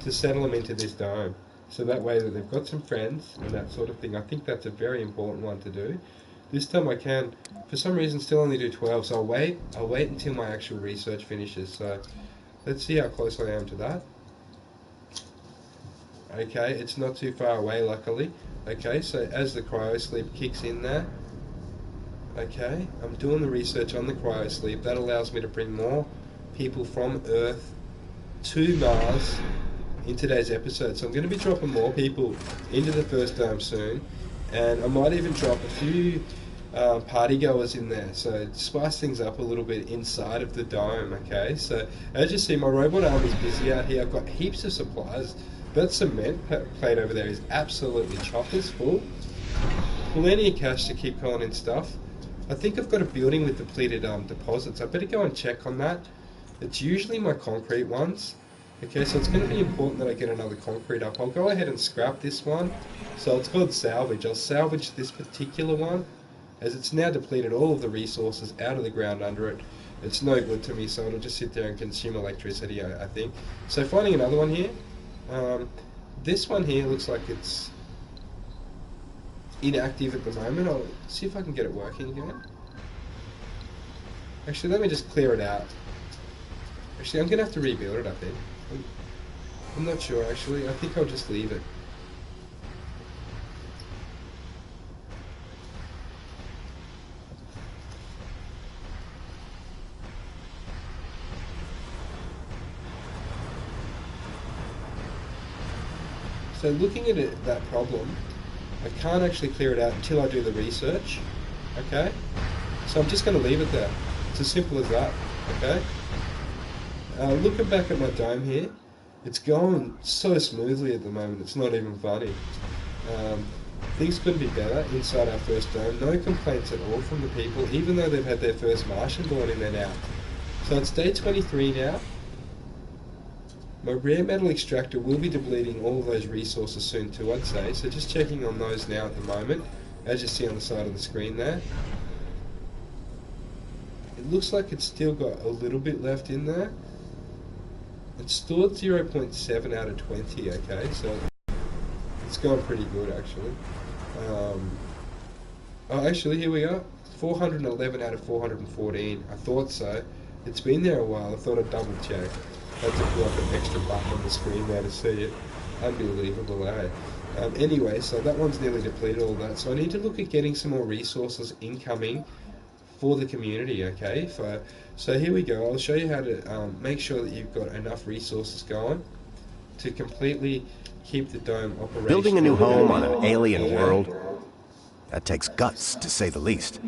to settle them into this dome. So that way that they've got some friends and that sort of thing. I think that's a very important one to do. This time I can, for some reason, still only do 12. So I'll wait until my actual research finishes. So let's see how close I am to that. Okay, it's not too far away, luckily. Okay, so as the cryosleep kicks in there, okay, I'm doing the research on the cryosleep. That allows me to bring more people from Earth to Mars in today's episode. So I'm going to be dropping more people into the first dome soon, and I might even drop a few party goers in there, so spice things up a little bit inside of the dome. Okay, so as you see, my robot arm is busy out here. I've got heaps of supplies. That cement plate over there is absolutely chockers full. Plenty of cash to keep calling in stuff. I think I've got a building with depleted deposits. I better go and check on that. It's usually my concrete ones. Okay, so it's going to be important that I get another concrete up. I'll go ahead and scrap this one. So it's called salvage. I'll salvage this particular one, as it's now depleted all of the resources out of the ground under it. It's no good to me, so it'll just sit there and consume electricity, I think. So finding another one here. This one here looks like it's inactive at the moment. I'll see if I can get it working again. Actually, let me just clear it out. Actually, I'm going to have to rebuild it, I think. I'm not sure, actually. I think I'll just leave it. So looking at it, that problem, I can't actually clear it out until I do the research, okay? So I'm just going to leave it there. It's as simple as that, okay? Looking back at my dome here, it's going so smoothly at the moment, it's not even funny. Things couldn't be better inside our first dome. No complaints at all from the people, even though they've had their first Martian born in there now. So it's day 23 now. My rare metal extractor will be depleting all of those resources soon too, I'd say. So just checking on those now at the moment, as you see on the side of the screen there. It looks like it's still got a little bit left in there. It's stored 0.7 out of 20, okay, so it's going pretty good actually. Oh, actually, here we are. 411 out of 414. I thought so. It's been there a while. I thought I'd double check. I had to pull up an extra button on the screen there to see it. Unbelievable, eh? Anyway, so that one's nearly depleted all that. So I need to look at getting some more resources incoming for the community, okay? So here we go. I'll show you how to make sure that you've got enough resources going to completely keep the dome operational. Building a new home on an alien world, that takes guts, to say the least.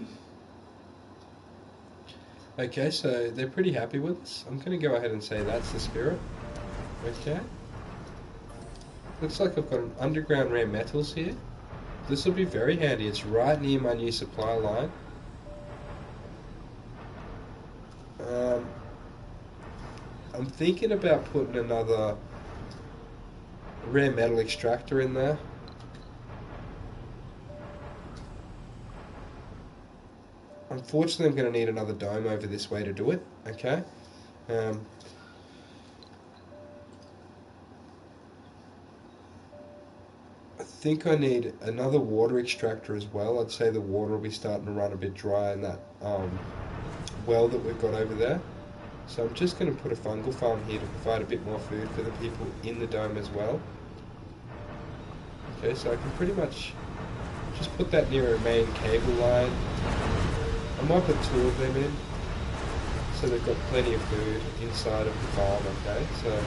Okay, so they're pretty happy with us. I'm going to go ahead and say that's the spirit. Okay. Looks like I've got an underground rare metals here. This will be very handy. It's right near my new supply line. I'm thinking about putting another rare metal extractor in there. Unfortunately, I'm going to need another dome over this way to do it, okay? I think I need another water extractor as well. I'd say the water will be starting to run a bit dry in that well that we've got over there. So I'm just going to put a fungal farm here to provide a bit more food for the people in the dome as well. Okay, so I can pretty much just put that near a main cable line. I might put 2 of them in, so they've got plenty of food inside of the farm, okay? So,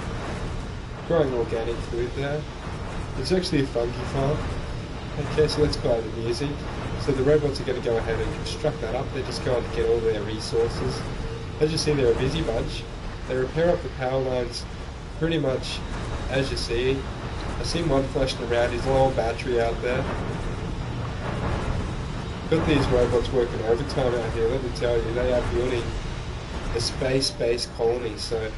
growing organic food there. It's actually a fungi farm. Okay, so that's quite amusing. So the robots are going to go ahead and construct that up. They're just going to get all their resources. As you see, they're a busy bunch. They repair up the power lines pretty much as you see. I've seen one flashing around, his low battery out there. Got these robots working overtime out here, let me tell you. They are building a space-based colony. So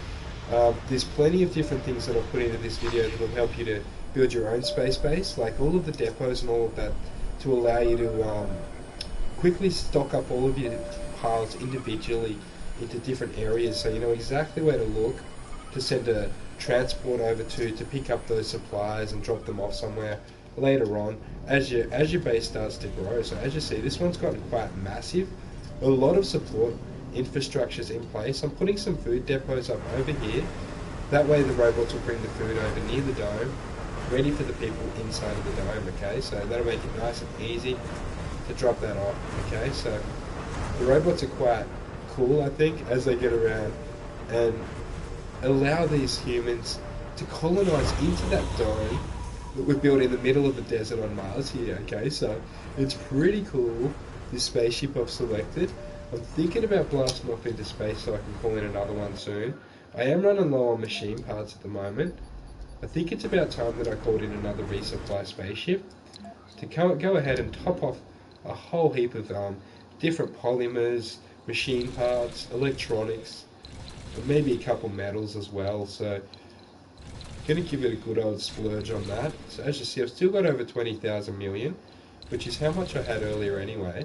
there's plenty of different things that I've put into this video that will help you to build your own space base, like all of the depots and all of that, to allow you to quickly stock up all of your piles individually into different areas, so you know exactly where to look to send a transport over to pick up those supplies and drop them off somewhere later on as your base starts to grow. So as you see, this one's gotten quite massive. A lot of support infrastructure's in place. I'm putting some food depots up over here. That way the robots will bring the food over near the dome, ready for the people inside of the dome, okay? So that'll make it nice and easy to drop that off, okay? So the robots are quite cool, I think, as they get around and allow these humans to colonize into that dome that we've built in the middle of the desert on Mars here, okay? So it's pretty cool, this spaceship I've selected. I'm thinking about blasting off into space so I can call in another one soon. I am running low on machine parts at the moment. I think it's about time that I called in another resupply spaceship to go ahead and top off a whole heap of different polymers, machine parts, electronics, and maybe a couple metals as well. So going to give it a good old splurge on that. So as you see, I've still got over 20,000 million, which is how much I had earlier anyway.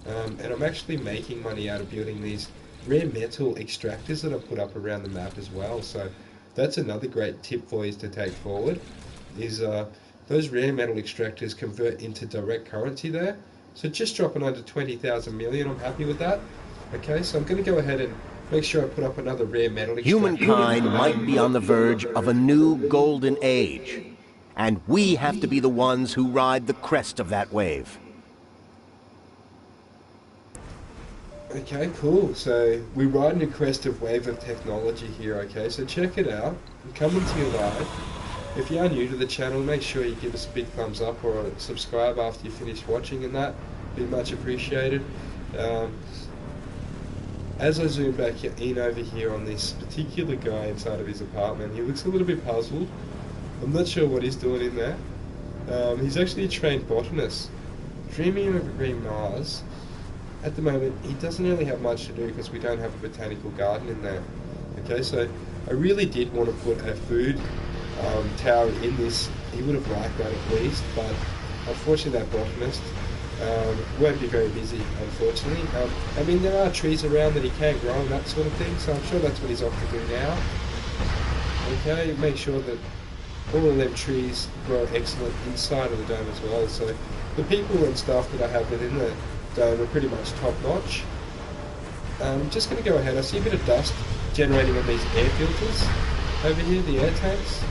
And I'm actually making money out of building these rare metal extractors that I've put up around the map as well. So that's another great tip for you to take forward. is those rare metal extractors convert into direct currency there. So just dropping under 20,000 million, I'm happy with that. Okay, so I'm going to go ahead and make sure I put up another rare metal extractor. Humankind might be on the verge of a new golden age, and we have to be the ones who ride the crest of that wave. Okay, cool. So we're riding a crest of wave of technology here, okay? So check it out. I'm coming to you live. If you are new to the channel, make sure you give us a big thumbs up or subscribe after you finish watching, and that would be much appreciated. As I zoom back in over here on this particular guy inside of his apartment, he looks a little bit puzzled. I'm not sure what he's doing in there. He's actually a trained botanist, dreaming of a green Mars. At the moment, he doesn't really have much to do because we don't have a botanical garden in there. Okay, so I really did want to put a food tower in this. He would have liked that at least, but unfortunately that botanist won't be very busy, unfortunately. I mean, there are trees around that he can grow and that sort of thing, so I'm sure that's what he's off to do now. Okay, make sure that all of them trees grow excellent inside of the dome as well, so the people and stuff that I have within the dome are pretty much top notch. I'm just going to go ahead. I see a bit of dust generating on these air filters over here, the air tanks.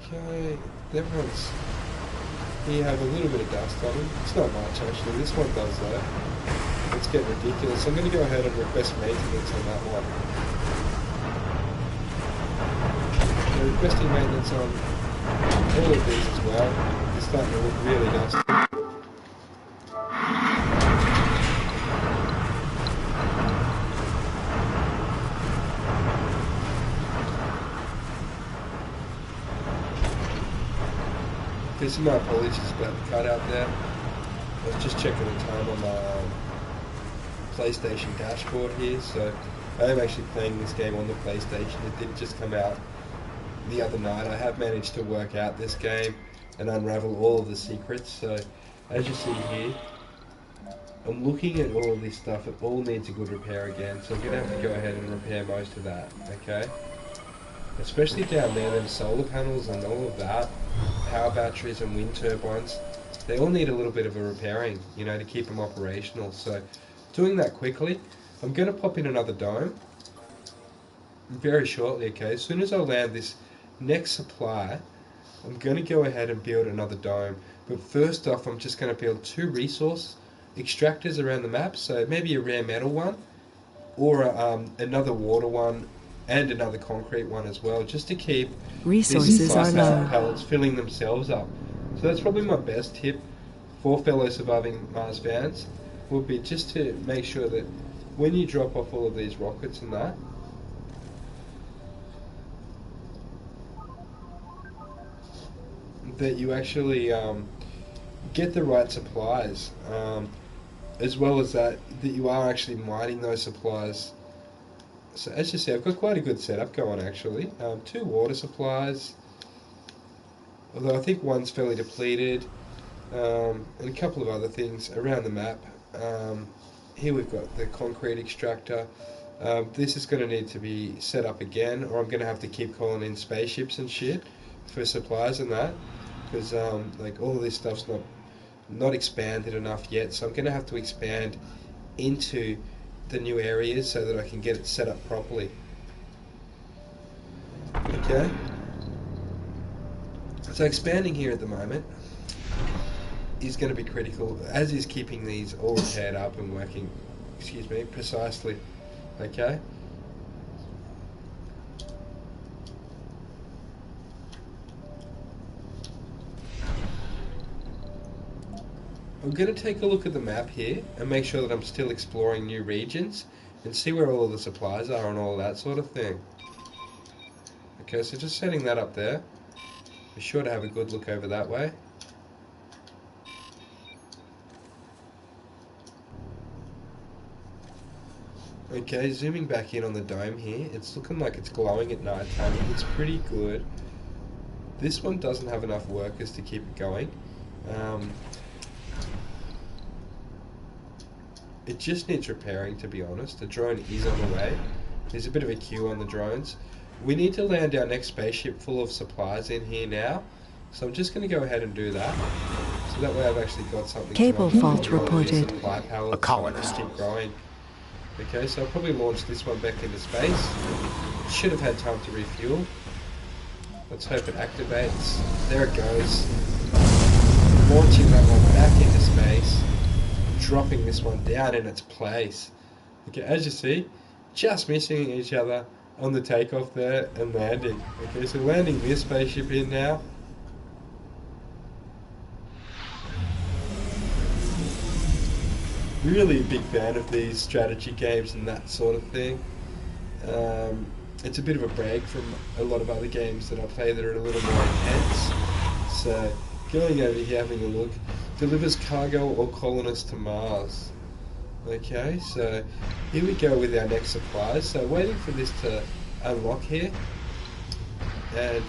Okay, that one's, here have a little bit of dust on them. It's not much actually, this one does that. It's getting ridiculous. I'm going to go ahead and request maintenance on that one. So requesting maintenance on all of these as well. It's starting to look really dusty. Okay, so my apologies about the cutout there. I was just checking the time on my PlayStation dashboard here, so I am actually playing this game on the PlayStation. It did just come out the other night. I have managed to work out this game and unravel all of the secrets, so as you see here, I'm looking at all of this stuff. It all needs a good repair again, so I'm going to have to go ahead and repair most of that, okay? Especially down there, them solar panels and all of that, power batteries and wind turbines, they all need a little bit of a repairing, you know, to keep them operational. So doing that quickly, I'm going to pop in another dome very shortly, okay? As soon as I land this next supply, I'm going to go ahead and build another dome. But first off, I'm just going to build 2 resource extractors around the map, so maybe a rare metal one, or another water one, and another concrete one as well, just to keep Resources are low. pellets filling themselves up. So that's probably my best tip for fellow surviving Mars fans, would be just to make sure that when you drop off all of these rockets and that you actually get the right supplies, as well as that you are actually mining those supplies. So as you see, I've got quite a good setup going actually. 2 water supplies, although I think one's fairly depleted, and a couple of other things around the map. Here we've got the concrete extractor. This is going to need to be set up again, or I'm going to have to keep calling in spaceships and shit for supplies and that, because like all of this stuff's not expanded enough yet, so I'm going to have to expand into the new areas so that I can get it set up properly. Okay, so expanding here at the moment is going to be critical, as is keeping these all repaired up and working, excuse me, precisely. Okay, I'm going to take a look at the map here and make sure that I'm still exploring new regions and see where all of the supplies are and all that sort of thing. Okay, so just setting that up there. Be sure to have a good look over that way. Okay, zooming back in on the dome here, it's looking like it's glowing at night time. It looks pretty good. This one doesn't have enough workers to keep it going. It just needs repairing, to be honest. The drone is on the way. There's a bit of a queue on the drones. We need to land our next spaceship full of supplies in here now. So I'm just going to go ahead and do that. So that way I've actually got something. Cable fault reported. A colonist. Keep growing. Okay, so I'll probably launch this one back into space. Should have had time to refuel. Let's hope it activates. There it goes. Launching that one back into space. Dropping this one down in its place. Okay, as you see, just missing each other on the takeoff there and landing. Okay, so landing this spaceship in now. Really a big fan of these strategy games and that sort of thing. It's a bit of a break from a lot of other games that I play that are a little more intense. So going over here, having a look, delivers cargo or colonists to Mars. Okay, so here we go with our next supplies. So waiting for this to unlock here and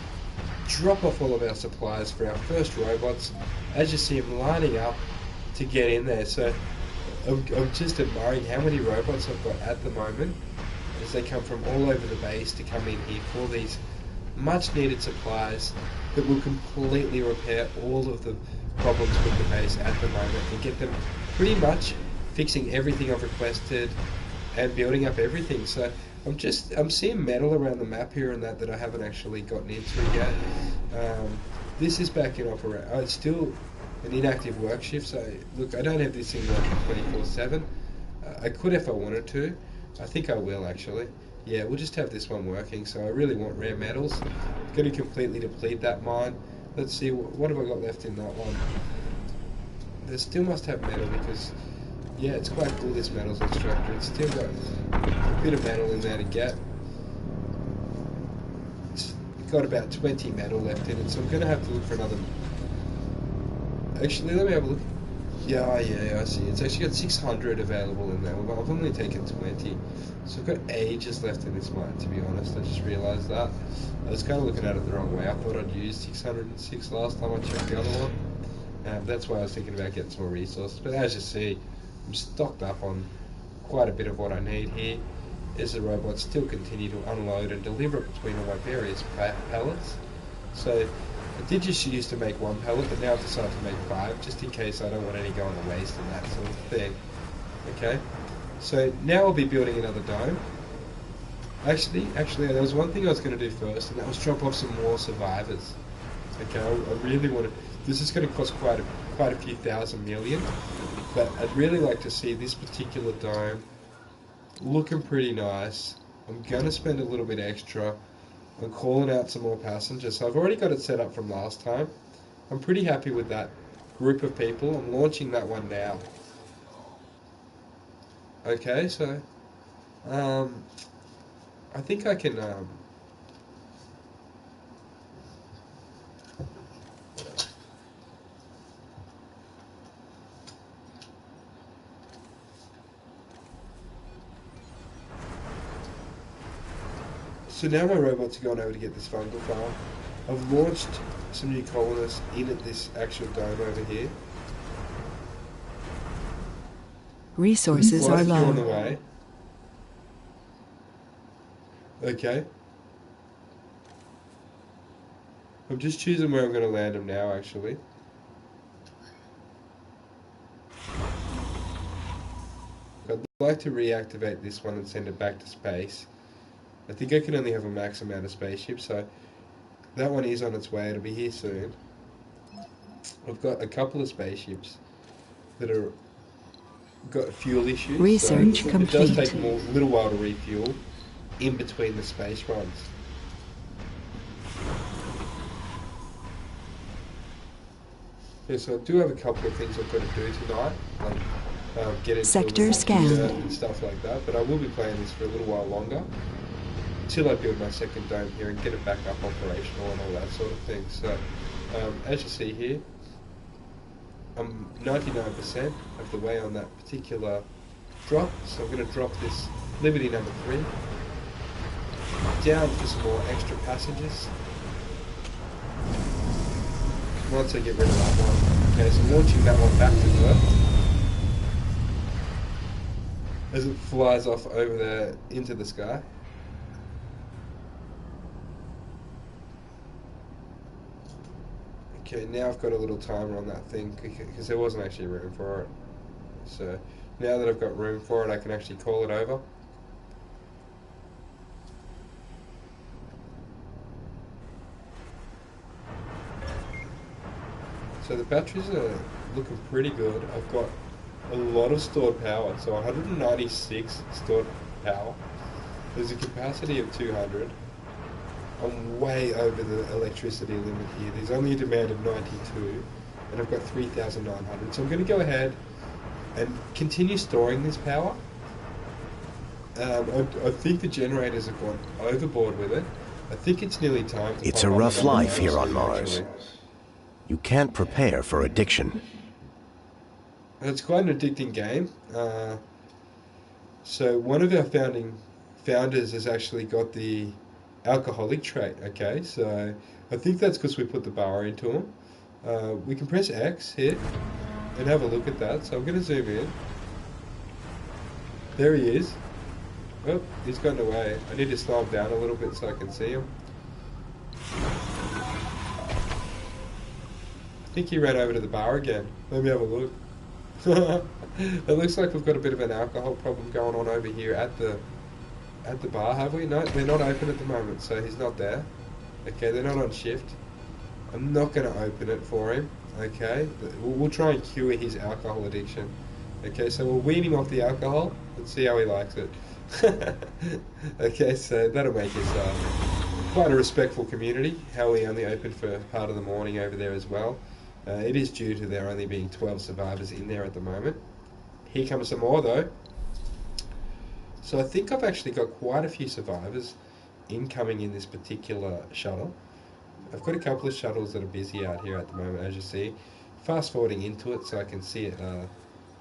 drop off all of our supplies for our first robots. As you see them lining up to get in there. So I'm just admiring how many robots I've got at the moment as they come from all over the base to come in here for these much needed supplies that will completely repair all of the problems with the base at the moment and get them pretty much fixing everything I've requested and building up everything. So I'm seeing metal around the map here and that I haven't actually gotten into yet. This is back in operation. Oh, it's still an inactive work shift, so look, I don't have this thing working 24/7. I could if I wanted to. I think I will actually. Yeah, we'll just have this one working. So I really want rare metals. I'm going to completely deplete that mine. Let's see, what have I got left in that one? There still must have metal because, yeah, it's quite cool, this metals extractor. It's still got a bit of metal in there to get. It's got about 20 metal left in it, so I'm going to have to look for another. Actually, let me have a look. Yeah, I see. It's actually got 600 available in there. I've only taken 20. So I've got ages left in this mine, to be honest. I just realised that. I was kind of looking at it the wrong way. I thought I'd used 606 last time I checked the other one. That's why I was thinking about getting some more resources. But as you see, I'm stocked up on quite a bit of what I need here. As the robots still continue to unload and deliver it between all my various pallets. So I did just used to make one pallet, but now I've decided to make 5, just in case I don't want any going to waste and that sort of thing. Okay, so now I'll be building another dome. Actually, there was one thing I was going to do first, and that was drop off some more survivors. Okay, I really want to. This is going to cost quite a few thousand million, but I'd really like to see this particular dome looking pretty nice. I'm going to spend a little bit extra. I'm calling out some more passengers. So I've already got it set up from last time. I'm pretty happy with that group of people. I'm launching that one now. Okay, so I think I can So now my robots are going over to get this fungal farm. I've launched some new colonists in at this actual dome over here. Resources are On the low. way. Okay. I'm just choosing where I'm going to land them now, actually. I'd like to reactivate this one and send it back to space. I think I can only have a max amount of spaceships, so that one is on its way. It'll be here soon. I've got a couple of spaceships that are got fuel issues. Research so complete. It does take a little while to refuel in between the space runs. Yeah, so I do have a couple of things I've got to do tonight, like get into Sector the scanned. and stuff like that. But I will be playing this for a little while longer until I build my second dome here and get it back up operational and all that sort of thing. So as you see here, I'm 99% of the way on that particular drop. So I'm going to drop this Liberty number 3 down for some more extra passengers. Once I get rid of that one. Okay, so launching that one back to Earth as it flies off over there into the sky. Okay, now I've got a little timer on that thing because there wasn't actually room for it. So now that I've got room for it, I can actually call it over. So the batteries are looking pretty good. I've got a lot of stored power, so 196 stored power. There's a capacity of 200. I'm way over the electricity limit here. There's only a demand of 92, and I've got 3,900. So I'm going to go ahead and continue storing this power. I think the generators have gone overboard with it. I think it's nearly time to It's pop a up rough another life here on motor, Mars. actually. You can't prepare for addiction. It's quite an addicting game. So one of our founders has actually got the alcoholic trait. Okay, so I think that's because we put the bar into him. We can press X here and have a look at that. So I'm going to zoom in. There he is. Oh, he's gotten away. I need to slow him down a little bit so I can see him. I think he ran over to the bar again. Let me have a look. It looks like we've got a bit of an alcohol problem going on over here at the bar, have we? No, they're not open at the moment, so he's not there. Okay, they're not on shift. I'm not going to open it for him. Okay, we'll try and cure his alcohol addiction. Okay, so we'll wean him off the alcohol and see how he likes it. Okay, so that'll make us quite a respectful community. How we only open for part of the morning over there as well. It is due to there only being 12 survivors in there at the moment. Here comes some more though. So I think I've actually got quite a few survivors incoming in this particular shuttle. I've got a couple of shuttles that are busy out here at the moment, as you see. Fast forwarding into it so I can see it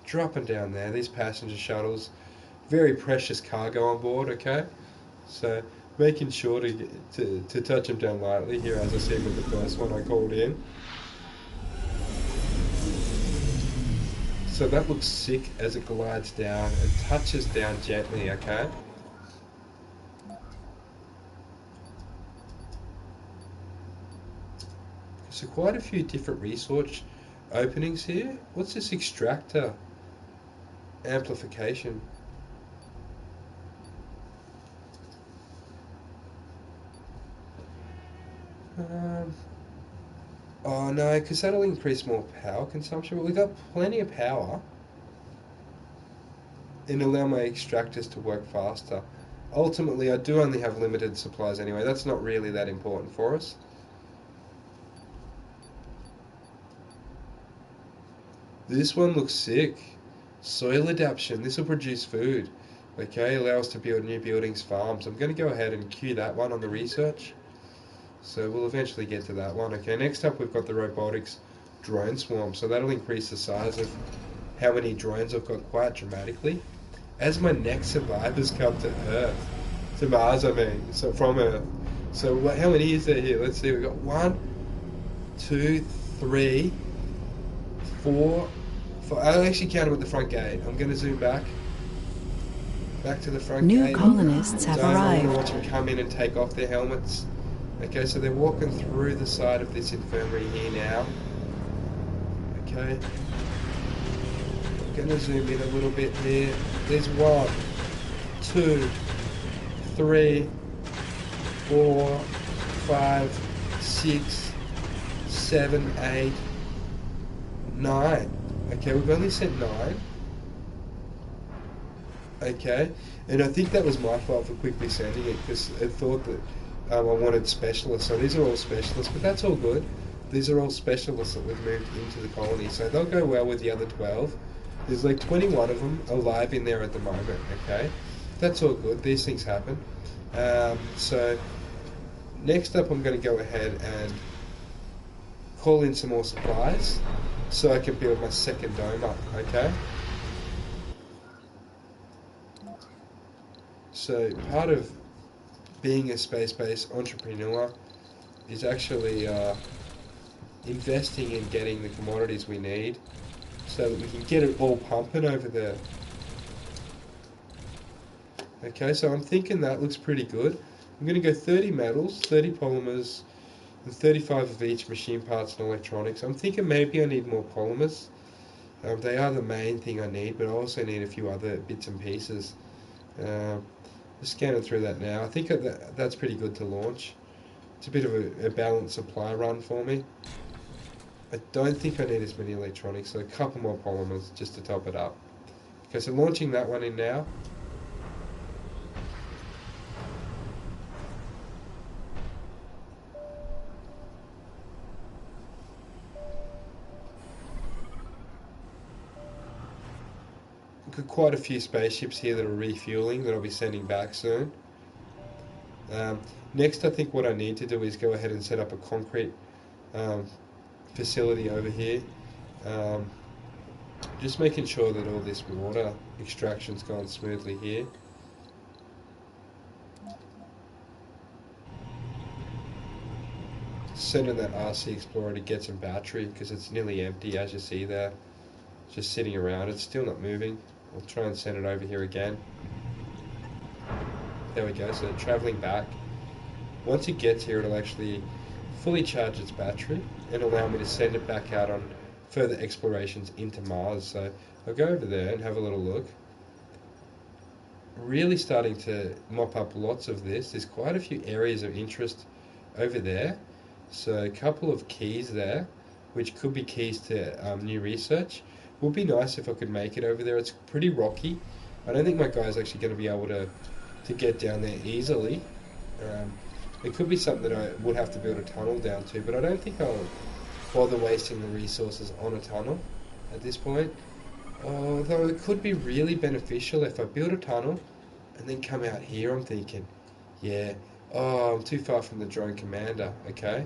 dropping down there. These passenger shuttles, very precious cargo on board, okay? So making sure to touch them down lightly here, as I said with the first one I called in. So that looks sick as it glides down and touches down gently, okay? So quite a few different research openings here. What's this extractor amplification? Oh no, because that'll increase more power consumption, but we've got plenty of power and allow my extractors to work faster. Ultimately, I do only have limited supplies anyway. That's not really that important for us. This one looks sick. Soil adaptation. This will produce food. Okay, allow us to build new buildings, farms. I'm going to go ahead and queue that one on the research. So we'll eventually get to that one. Okay, next up we've got the robotics drone swarm. So that'll increase the size of how many drones I've got quite dramatically. As my next survivors come to Earth, to Mars I mean, so from Earth. So how many is there here? Let's see, we've got 1, 2, 3, 4, 5. I'll actually count them at the front gate. I'm going to zoom back to the front gate. New colonists have I'm going arrived. to watch them come in and take off their helmets. Okay, so they're walking through the side of this infirmary here now. Okay. I'm going to zoom in a little bit here. There's 1, 2, 3, 4, 5, 6, 7, 8, 9. Okay, we've only sent 9. Okay, and I think that was my fault for quickly sending it because it thought that I wanted specialists. So these are all specialists, but that's all good. These are all specialists that we've moved into the colony, so they'll go well with the other 12. There's like 21 of them alive in there at the moment, okay? That's all good. These things happen. So next up I'm going to go ahead and call in some more supplies so I can build my second dome up, okay? So part of being a space-based entrepreneur is actually investing in getting the commodities we need so that we can get it all pumping over there. Okay, so I'm thinking that looks pretty good. I'm going to go 30 metals, 30 polymers, and 35 of each machine parts and electronics. I'm thinking maybe I need more polymers. They are the main thing I need, but I also need a few other bits and pieces. Just scanning through that now. I think that's pretty good to launch. It's a bit of a balanced supply run for me. I don't think I need as many electronics, so a couple more polymers just to top it up. Okay, so launching that one in now. Got quite a few spaceships here that are refueling that I'll be sending back soon. Next, I think what I need to do is go ahead and set up a concrete facility over here. Just making sure that all this water extraction's going smoothly here. Sending that RC Explorer to get some battery because it's nearly empty, as you see there. Just sitting around, it's still not moving. I'll try and send it over here again. There we go, so travelling back. Once it gets here, it'll actually fully charge its battery and allow me to send it back out on further explorations into Mars. So I'll go over there and have a little look. Really starting to mop up lots of this. There's quite a few areas of interest over there. So a couple of keys there, which could be keys to new research. Would be nice if I could make it over there. It's pretty rocky. I don't think my guy's actually going to be able to get down there easily. It could be something that I would have to build a tunnel down to, but I don't think I'll bother wasting the resources on a tunnel at this point. Although it could be really beneficial if I build a tunnel and then come out here. I'm thinking, yeah, I'm too far from the drone commander. Okay,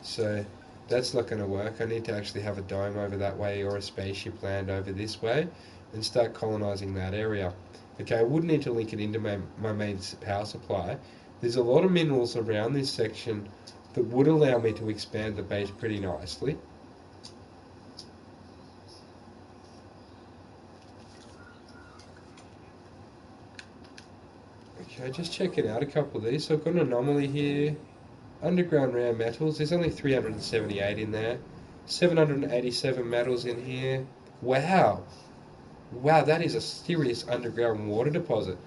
so that's not going to work. I need to actually have a dome over that way or a spaceship land over this way and start colonizing that area. Okay, I would need to link it into my main power supply. There's a lot of minerals around this section that would allow me to expand the base pretty nicely. Okay, just checking out a couple of these. So I've got an anomaly here. Underground rare metals. There's only 378 in there. 787 metals in here. Wow. Wow, that is a serious underground water deposit.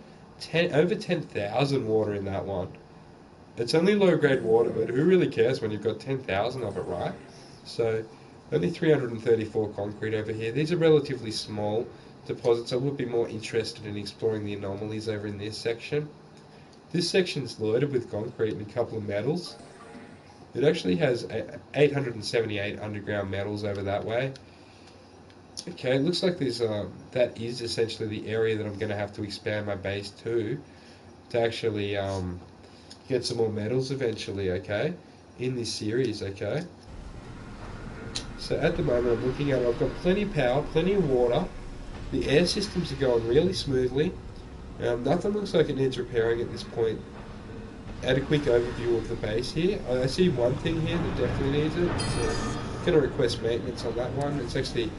Over 10,000 water in that one. It's only low-grade water, but who really cares when you've got 10,000 of it, right? So, only 334 concrete over here. These are relatively small deposits. I would be more interested in exploring the anomalies over in this section. This section's loaded with concrete and a couple of metals. It actually has 878 underground metals over that way. Okay, it looks like there's that is essentially the area that I'm going to have to expand my base to actually get some more metals eventually, okay, in this series, okay. So at the moment I'm looking at it, I've got plenty of power, plenty of water, the air systems are going really smoothly, nothing looks like it needs repairing at this point. Add a quick overview of the base here. I see one thing here that definitely needs it, so I'm going to request maintenance on that one. It's actually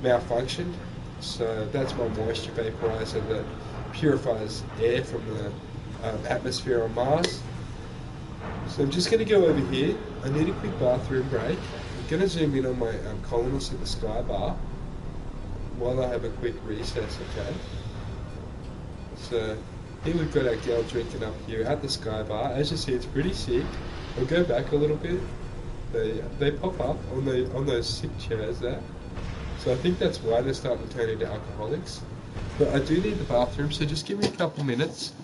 malfunctioned, so that's my moisture vaporizer that purifies air from the atmosphere on Mars. So I'm just going to go over here. I need a quick bathroom break. I'm going to zoom in on my colonists at the sky bar while I have a quick recess, okay? So here we've got our gal drinking up here at the sky bar. As you see, it's pretty sick. I'll go back a little bit. They pop up on those sick chairs there. So I think that's why they're starting to turn into alcoholics. But I do need the bathroom, so just give me a couple minutes.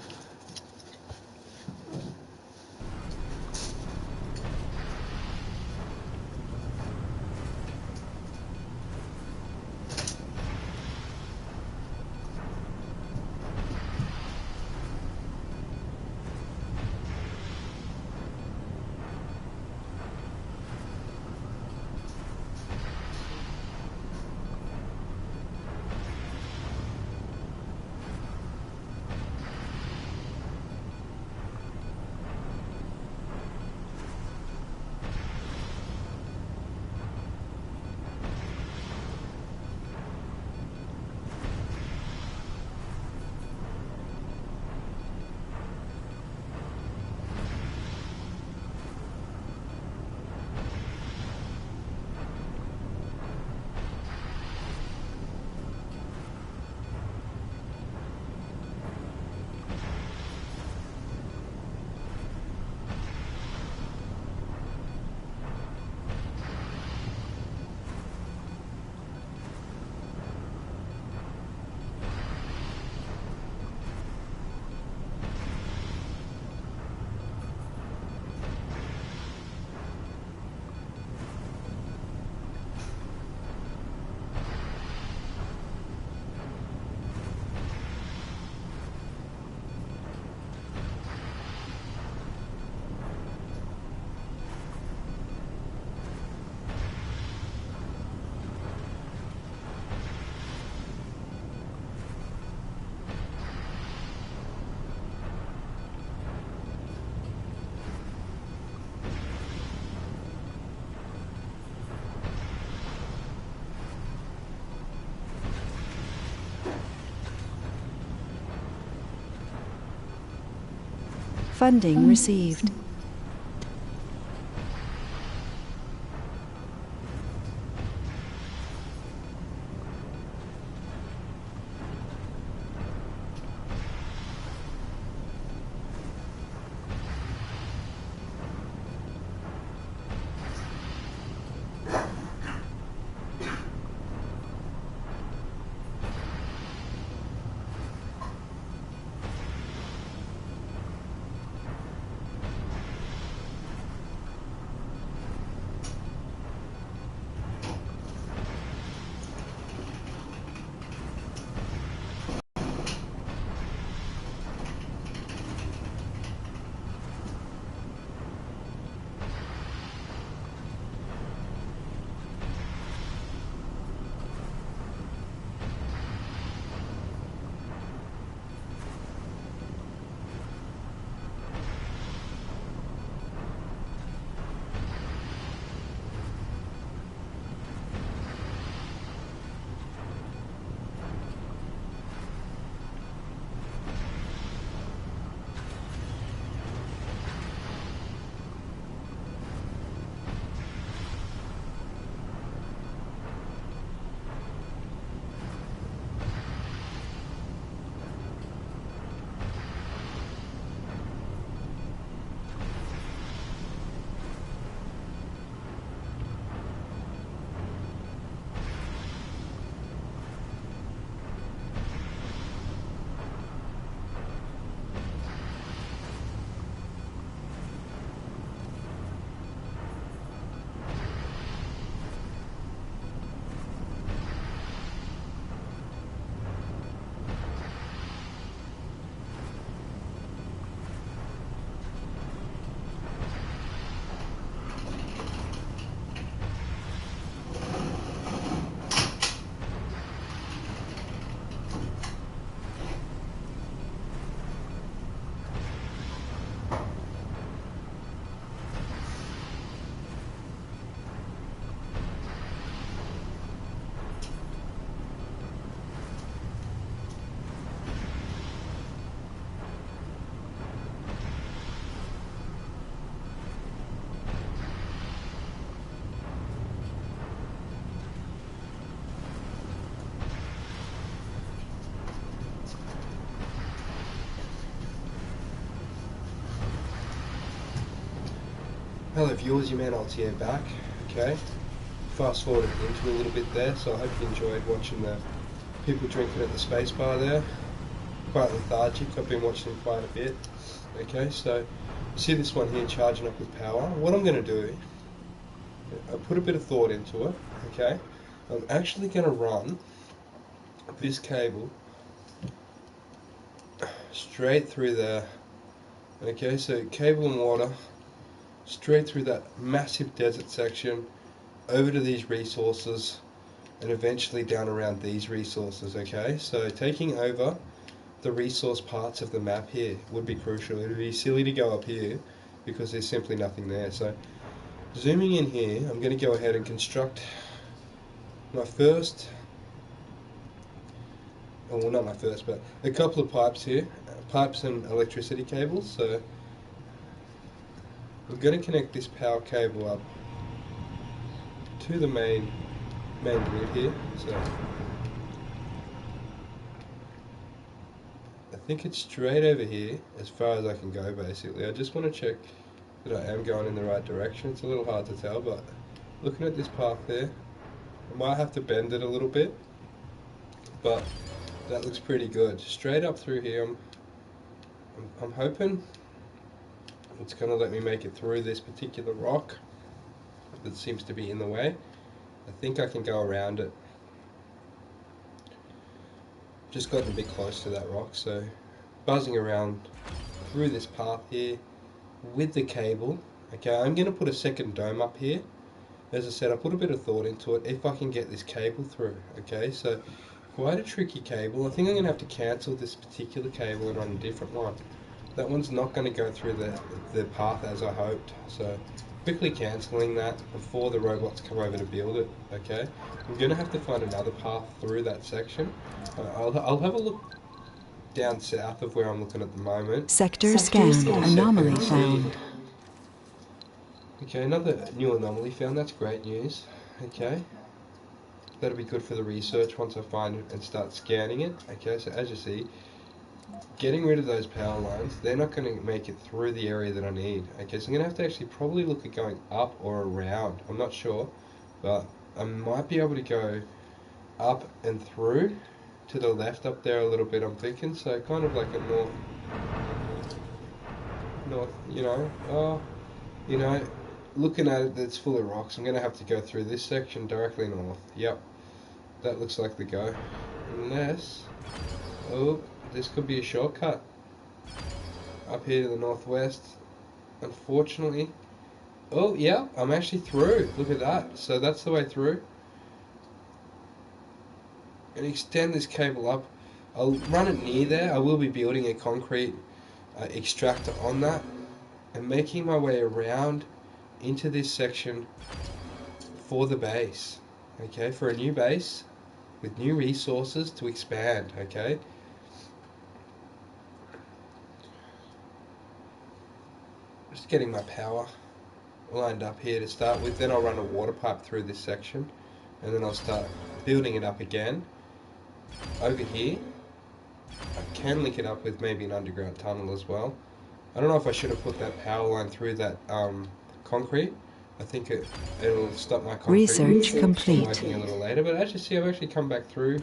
Funding received. Hello viewers, your man Altier back. Okay, fast forwarded into a little bit there, so I hope you enjoyed watching the people drinking at the space bar there. Quite lethargic, I've been watching them quite a bit. Okay, so see this one here charging up with power. What I'm going to do, I put a bit of thought into it. Okay, I'm actually going to run this cable straight through there. Okay, so cable and water straight through that massive desert section, over to these resources, and eventually down around these resources. Okay, so taking over the resource parts of the map here would be crucial. It would be silly to go up here because there's simply nothing there. So zooming in here, I'm going to go ahead and construct my first, well not my first, but a couple of pipes here, pipes and electricity cables. So I'm going to connect this power cable up to the main grid here. So I think it's straight over here as far as I can go basically. I just want to check that I am going in the right direction. It's a little hard to tell, but looking at this path there, I might have to bend it a little bit, but that looks pretty good. Straight up through here, I'm hoping it's going to let me make it through this particular rock that seems to be in the way. I think I can go around it. Just gotten a bit close to that rock, so buzzing around through this path here with the cable. Okay, I'm going to put a second dome up here. As I said, I put a bit of thought into it, if I can get this cable through. Okay, so quite a tricky cable. I think I'm going to have to cancel this particular cable and run a different one. That one's not going to go through the path as I hoped, so quickly cancelling that before the robots come over to build it. Okay, I'm going to have to find another path through that section. I'll have a look down south of where I'm looking at the moment. Sector scanned. Anomaly found. Okay, another new anomaly found. That's great news. Okay. That'll be good for the research once I find it and start scanning it. Okay, so as you see, getting rid of those power lines, they're not going to make it through the area that I need. Okay, so I'm going to have to actually probably look at going up or around. I'm not sure, but I might be able to go up and through to the left up there a little bit, I'm thinking. So kind of like a north, looking at it, that's full of rocks. I'm going to have to go through this section directly north. Yep, that looks like the go. Unless, this could be a shortcut up here to the northwest. Unfortunately, yeah, I'm actually through. Look at that. So that's the way through. And extend this cable up. I'll run it near there. I will be building a concrete extractor on that and making my way around into this section for the base. Okay, for a new base with new resources to expand. Okay. Just getting my power lined up here to start with. Then I'll run a water pipe through this section, and then I'll start building it up again. Over here, I can link it up with maybe an underground tunnel as well. I don't know if I should have put that power line through that concrete. I think it'll stop my concrete Research complete. working a little later. But as you see, I've actually come back through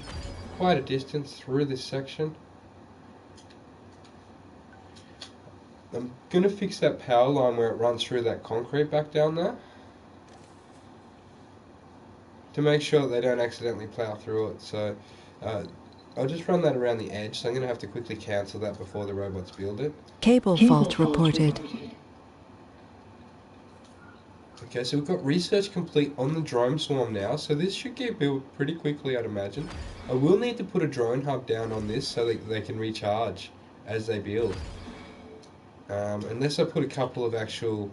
quite a distance through this section. I'm going to fix that power line where it runs through that concrete back down there to make sure that they don't accidentally plow through it. So I'll just run that around the edge, so I'm going to have to quickly cancel that before the robots build it. Cable fault reported. Okay, so we've got research complete on the drone swarm now, so this should get built pretty quickly, I'd imagine. I will need to put a drone hub down on this so that they can recharge as they build. Unless I put a couple of actual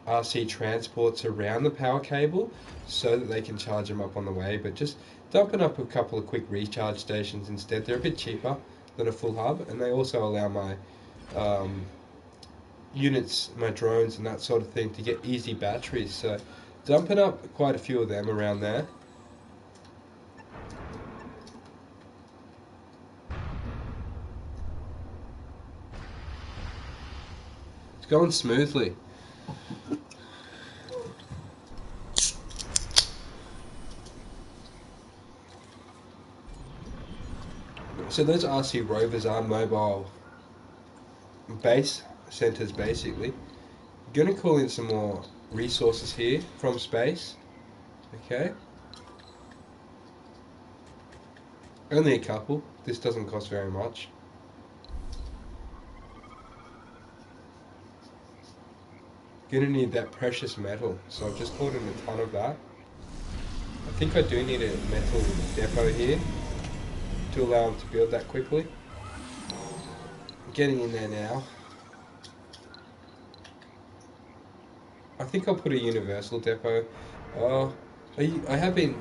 RC transports around the power cable so that they can charge them up on the way, but just dumping up a couple of quick recharge stations instead. They're a bit cheaper than a full hub, and they also allow my units, my drones and that sort of thing to get easy batteries. So dumping up quite a few of them around there. It's going smoothly. So those RC rovers are mobile base centers basically. I'm going to call in some more resources here from space. Okay. Only a couple. This doesn't cost very much. Gonna need that precious metal, so I've just called in a ton of that. I think I do need a metal depot here to allow them to build that quickly. I'm getting in there now. I think I'll put a universal depot. I have been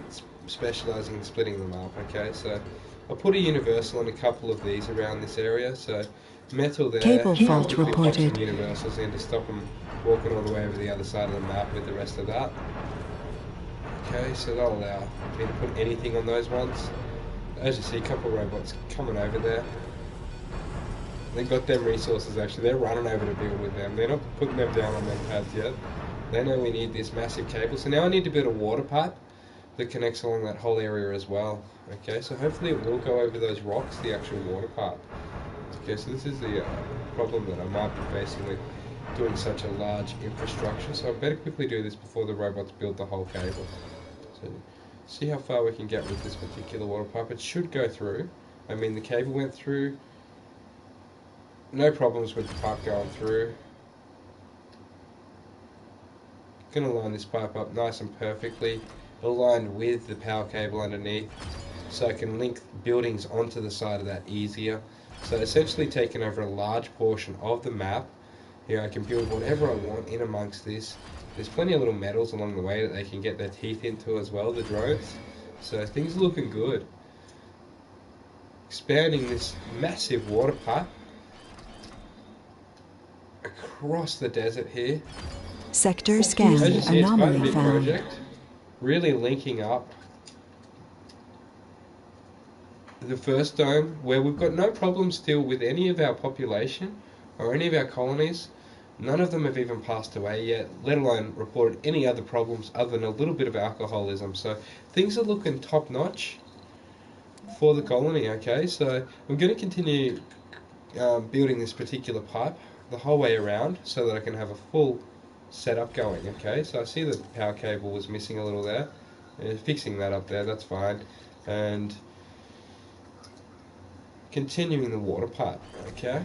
specialising in splitting them up, okay, so I'll put a universal and a couple of these around this area, so metal there. Cable fault reported. Some universals in to stop them walking all the way over the other side of the map with the rest of that. Okay, so that'll allow me to put anything on those ones. As you see, a couple of robots coming over there. They've got them resources actually. They're running over to build with them. They're not putting them down on them pads yet. They know we need this massive cable. So now I need to build a water pipe that connects along that whole area as well. Okay, so hopefully it will go over those rocks, the actual water pipe. Okay, so this is the problem that I might be facing with doing such a large infrastructure. So I better quickly do this before the robots build the whole cable. So see how far we can get with this particular water pipe. It should go through. I mean, the cable went through. No problems with the pipe going through. Gonna line this pipe up nice and perfectly, aligned with the power cable underneath, so I can link buildings onto the side of that easier. So essentially taking over a large portion of the map. Here I can build whatever I want in amongst this. There's plenty of little metals along the way that they can get their teeth into as well, the drones. So things are looking good. expanding this massive water pipe across the desert here. Sector As you scanned. see, it's quite a Anomaly big found. project. Really linking up the first dome, where we've got no problems still with any of our population or any of our colonies. None of them have even passed away yet, let alone reported any other problems other than a little bit of alcoholism. So things are looking top notch for the colony. Okay, so I'm going to continue building this particular pipe the whole way around so that I can have a full setup going. Okay, so I see that the power cable was missing a little there. Fixing that up there, that's fine. And continuing the water pipe. Okay.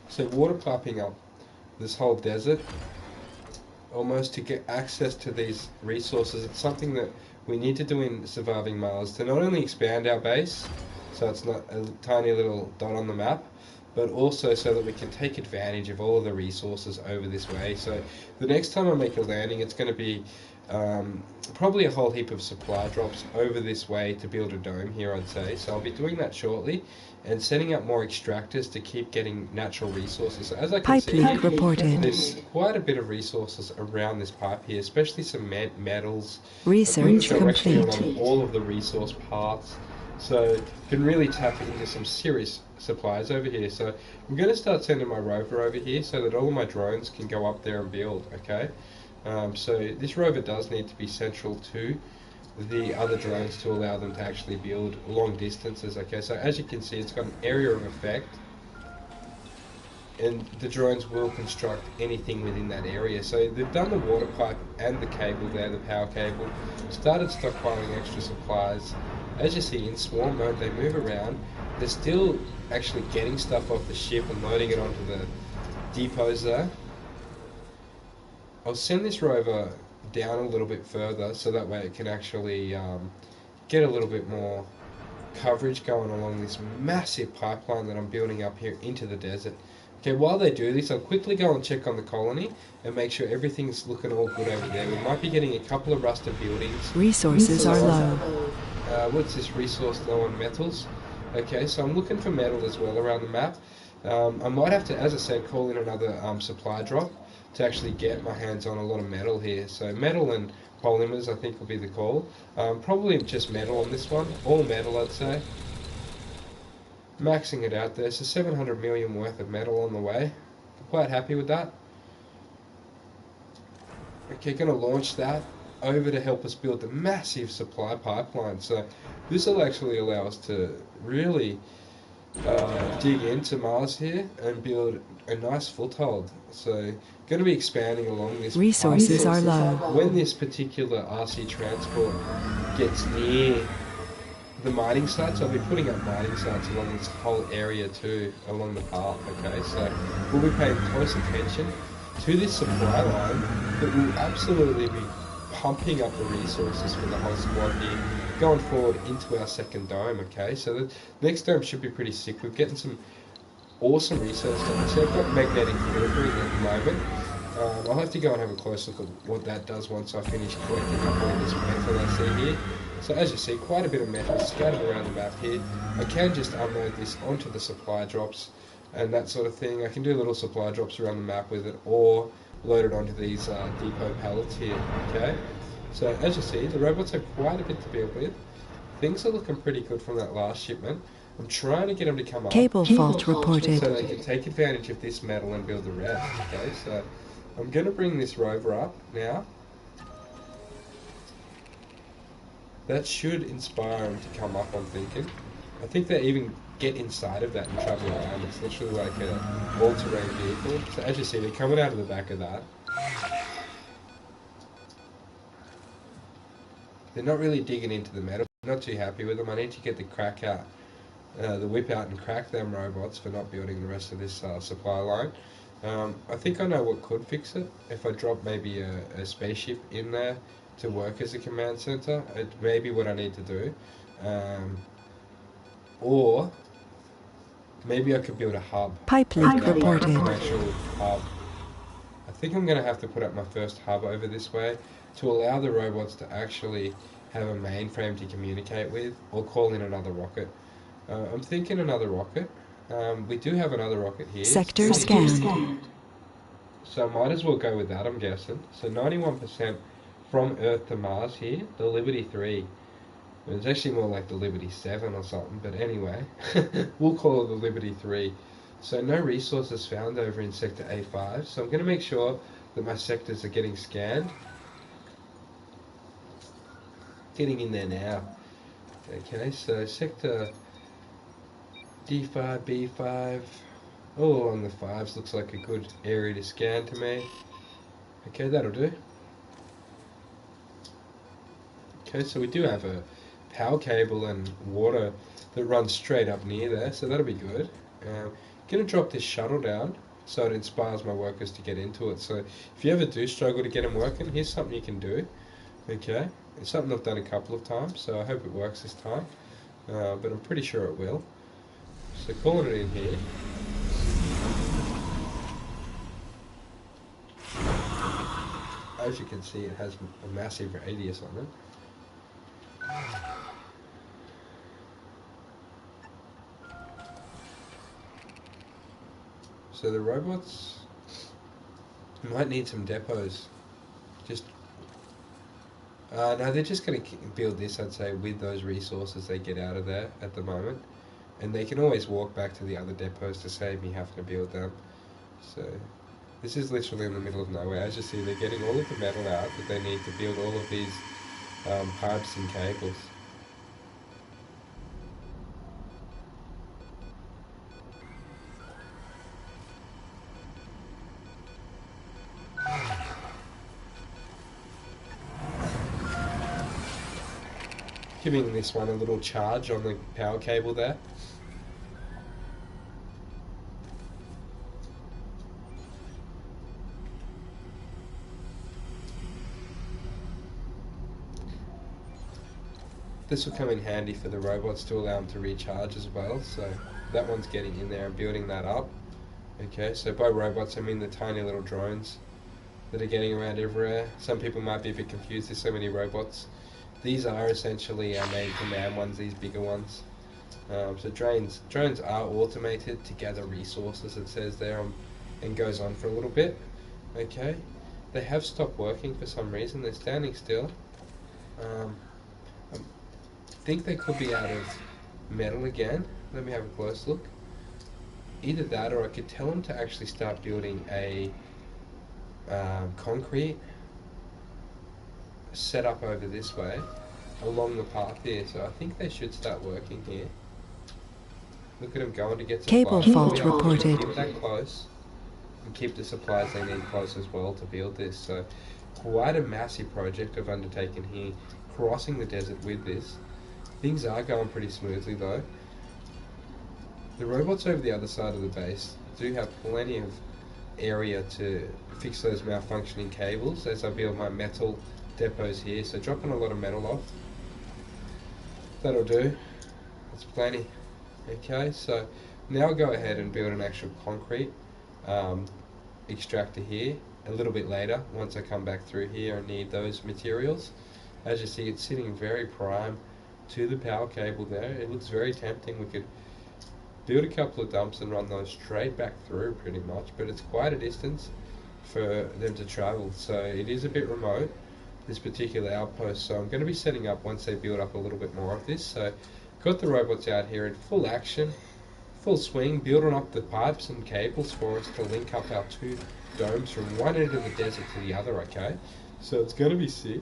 So water piping up this whole desert almost to get access to these resources. It's something that we need to do in Surviving Mars to not only expand our base, so it's not a tiny little dot on the map, but also so that we can take advantage of all of the resources over this way. So the next time I make a landing, it's going to be probably a whole heap of supply drops over this way to build a dome here, I'd say. So I'll be doing that shortly and setting up more extractors to keep getting natural resources. So as I can Pipe see, leak reported. there's quite a bit of resources around this pipe here, especially some metals. Research Are actually complete. along all of the resource paths. So you can really tap into some serious supplies over here. So I'm going to start sending my rover over here so that all of my drones can go up there and build, okay? So this rover does need to be central to the other drones to allow them to actually build long distances, okay? So as you can see, it's got an area of effect, and the drones will construct anything within that area. So they've done the water pipe and the cable there, the power cable, started stockpiling extra supplies. As you see, in swarm mode, they move around. They're still actually getting stuff off the ship and loading it onto the depots there. I'll send this rover down a little bit further so that way it can actually get a little bit more coverage going along this massive pipeline that I'm building up here into the desert. Okay, while they do this, I'll quickly go and check on the colony and make sure everything's looking all good over there. We might be getting a couple of rusted buildings. Resources are low. What's this resource low on metals? Okay, so I'm looking for metal as well around the map. I might have to, as I said, call in another supply drop to actually get my hands on a lot of metal here. So metal and polymers I think will be the call. Probably just metal on this one. All metal, I'd say. Maxing it out there. So 700 million worth of metal on the way. Quite happy with that. Okay, going to launch that over to help us build the massive supply pipeline. So this will actually allow us to really dig into Mars here and build a nice foothold. So going to be expanding along this Resources are low. When this particular RC transport gets near the mining sites, I'll be putting up mining sites along this whole area too, along the path, okay? So we'll be paying close attention to this supply line that will absolutely be pumping up the resources for the whole squad here going forward into our second dome, okay? So the next dome should be pretty sick. We're getting some awesome research done. So I've got magnetic filtering at the moment. I'll have to go and have a close look at what that does once I finish collecting up all this metal I see here. So as you see, quite a bit of metal scattered around the map here. I can just unload this onto the supply drops and that sort of thing. I can do little supply drops around the map with it, or load it onto these depot pallets here, okay? So as you see, the robots have quite a bit to build with. Things are looking pretty good from that last shipment. I'm trying to get them to come up. Cable fault reported. So they can take advantage of this metal and build the rest, okay? So I'm going to bring this rover up now. That should inspire them to come up, I'm thinking. I think they even get inside of that and travel around. It's literally like a all-terrain vehicle. So as you see, they're coming out of the back of that. They're not really digging into the metal. I'm not too happy with them. I need to get the crack out, the whip out and crack them robots for not building the rest of this supply line. I think I know what could fix it. If I drop maybe a spaceship in there to work as a command center, it may be what I need to do. Or maybe I could build a hub. Pipe leak reported. An actual hub. I think I'm going to have to put up my first hub over this way to allow the robots to actually have a mainframe to communicate with, or call in another rocket. I'm thinking another rocket. We do have another rocket here. Sector scanned. So I might as well go with that, I'm guessing. So 91% from Earth to Mars here, the Liberty 3. It's actually more like the Liberty 7 or something, but anyway, we'll call it the Liberty 3. So no resources found over in Sector A5, so I'm going to make sure that my sectors are getting scanned. Getting in there now. Okay, so Sector D5, B5, all along the 5s looks like a good area to scan to me. Okay, that'll do. Okay, so we do have a power cable and water that runs straight up near there, so that'll be good. Gonna drop this shuttle down so it inspires my workers to get into it. So if you ever do struggle to get them working, here's something you can do. Okay, it's something I've done a couple of times, so I hope it works this time, but I'm pretty sure it will. So calling it in here. As you can see, it has a massive radius on it. So the robots might need some depots. No, they're just going to build this, I'd say, with those resources they get out of there at the moment. And they can always walk back to the other depots to save me having to build them. So this is literally in the middle of nowhere. As you see, they're getting all of the metal out that they need to build all of these pipes and cables. Giving this one a little charge on the power cable there. This will come in handy for the robots to allow them to recharge as well, so that one's getting in there and building that up. Okay, so by robots I mean the tiny little drones that are getting around everywhere. Some people might be a bit confused, there's so many robots. These are essentially our main command ones, these bigger ones. So drones are automated to gather resources, it says there, and goes on for a little bit. Okay, they have stopped working for some reason, they're standing still. I think they could be out of metal again. Let me have a close look. Either that, or I could tell them to actually start building a concrete set up over this way along the path here, so I think they should start working here. Look at them going to get supplies. Cable fault reported. Keep that close and keep the supplies they need close as well to build this. So quite a massive project I've undertaken here, crossing the desert with this. Things are going pretty smoothly though. The robots over the other side of the base do have plenty of area to fix those malfunctioning cables as I build my metal depots here, so dropping a lot of metal off. That'll do. That's plenty. Okay, so now I'll go ahead and build an actual concrete extractor here a little bit later once I come back through here and need those materials. As you see, it's sitting very prime to the power cable there. It looks very tempting. We could build a couple of dumps and run those straight back through pretty much, but it's quite a distance for them to travel, so it is a bit remote, this particular outpost. So I'm going to be setting up once they build up a little bit more of this. So got the robots out here in full action, full swing, building up the pipes and cables for us to link up our two domes from one end of the desert to the other. Okay, so it's going to be sick.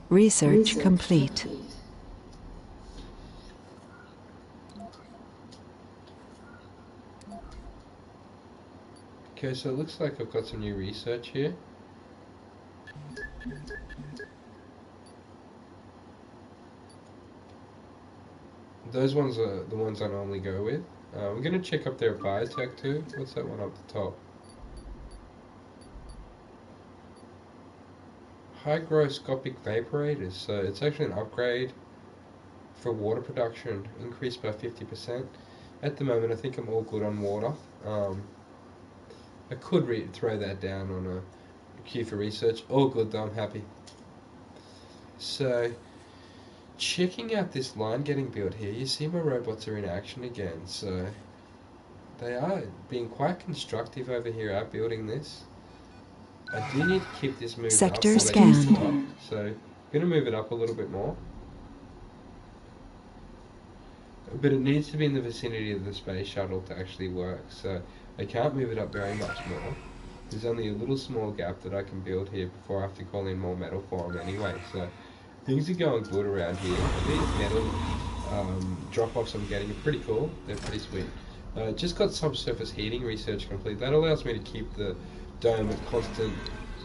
Research complete. Okay, so it looks like I've got some new research here. Those ones are the ones I normally go with. I'm going to check up their biotech too. What's that one up the top? hygroscopic vaporators. So it's actually an upgrade for water production, increased by 50%. At the moment, I think I'm all good on water. I could throw that down on a queue for research. All good though, I'm happy. So, checking out this line getting built here, you see my robots are in action again. So, they are being quite constructive over here at building this. I do need to keep this moved Sector up. scanned. So, I'm going to move it up a little bit more. But it needs to be in the vicinity of the space shuttle to actually work, so I can't move it up very much more. There's only a little small gap that I can build here before I have to call in more metal for them anyway, so things are going good around here. These metal drop-offs I'm getting are pretty cool, they're pretty sweet. Just got subsurface heating research complete. That allows me to keep the dome at constant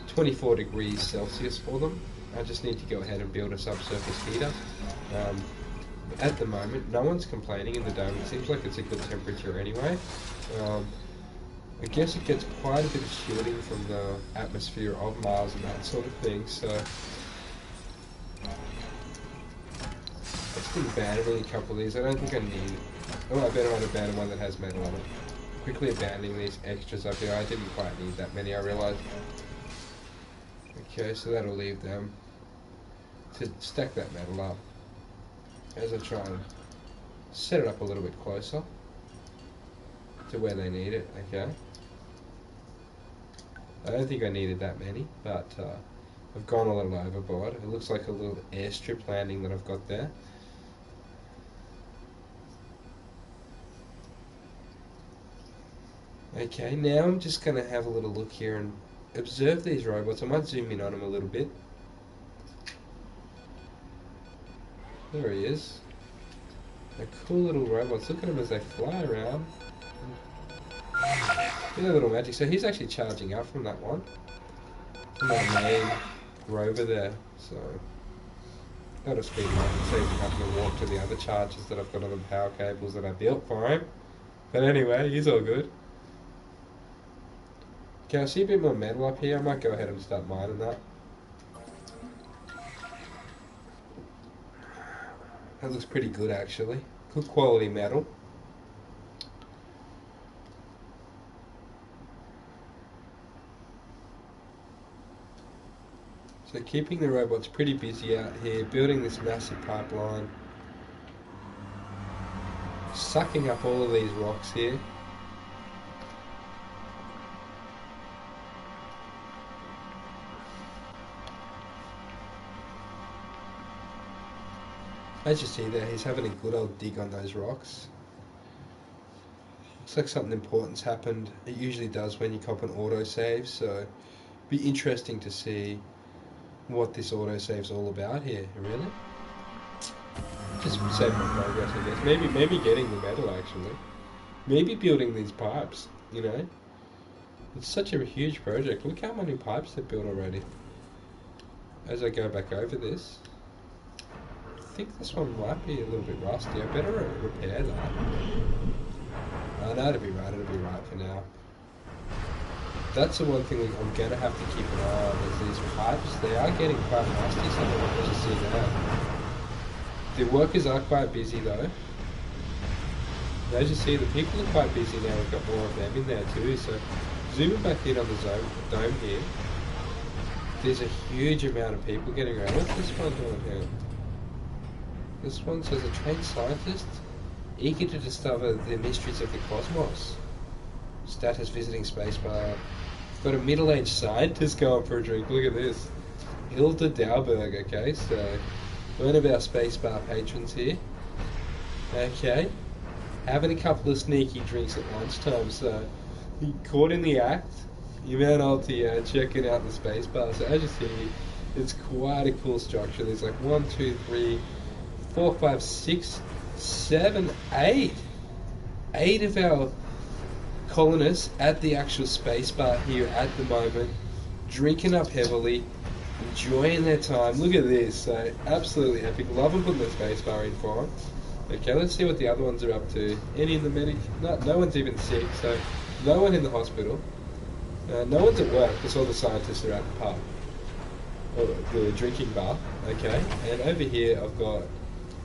24 degrees Celsius for them. I just need to go ahead and build a subsurface heater. At the moment, no one's complaining in the dome. It seems like it's a good temperature anyway. I guess it gets quite a bit of shielding from the atmosphere of Mars and that sort of thing, so I've been abandoning a couple of these. I don't think I need it. Oh, I better not abandon one that has metal on it. Quickly abandoning these extras up here. I didn't quite need that many, I realised. Okay, so that'll leave them to stack that metal up as I try and set it up a little bit closer to where they need it. Okay, I don't think I needed that many, but I've gone a little overboard. It looks like a little airstrip landing that I've got there. Okay, now I'm just going to have a little look here and observe these robots. I might zoom in on them a little bit. There he is. They're cool little robots. Look at them as they fly around. Do a little magic. So he's actually charging up from that one. From my main rover there. So that'll speed him up and save him having to walk to the other charges that I've got on the power cables that I built for him. But anyway, he's all good. Okay, I see a bit more metal up here. I might go ahead and start mining that. That looks pretty good actually. Good quality metal. So keeping the robots pretty busy out here, building this massive pipeline. Sucking up all of these rocks here. As you see there, he's having a good old dig on those rocks. Looks like something important's happened. It usually does when you cop an autosave, so be interesting to see what this autosave's all about here, really. Just save my progress, I guess. Maybe getting the metal, actually. Maybe building these pipes, you know. It's such a huge project. Look how many pipes they've built already. As I go back over this, I think this one might be a little bit rusty. I better repair that. No, it'll be right for now. That's the one thing I'm going to have to keep an eye on, is these pipes. They are getting quite rusty, some of them, as you see there. The workers are quite busy though. And as you see, the people are quite busy now. We've got more of them in there too, so zooming back in on the dome here, there's a huge amount of people getting around. What's this one doing here? This one says a trained scientist eager to discover the mysteries of the cosmos. Status visiting spacebar. Got a middle-aged scientist going for a drink. Look at this. Hilda Dauberg, okay, so one of our spacebar patrons here. Okay. Having a couple of sneaky drinks at lunchtime, so he caught in the act. You went out to checking out the spacebar. So as you see, it's quite a cool structure. There's like 1, 2, 3, 4, 5, 6, 7, 8. 8 of our colonists at the actual spacebar here at the moment, drinking up heavily, enjoying their time. Look at this, so absolutely epic. Love them putting the spacebar in for them. Okay, let's see what the other ones are up to. Any in the medic? No one's even sick, so no one in the hospital. No one's at work because all the scientists are at the pub. the drinking bar, okay, and over here I've got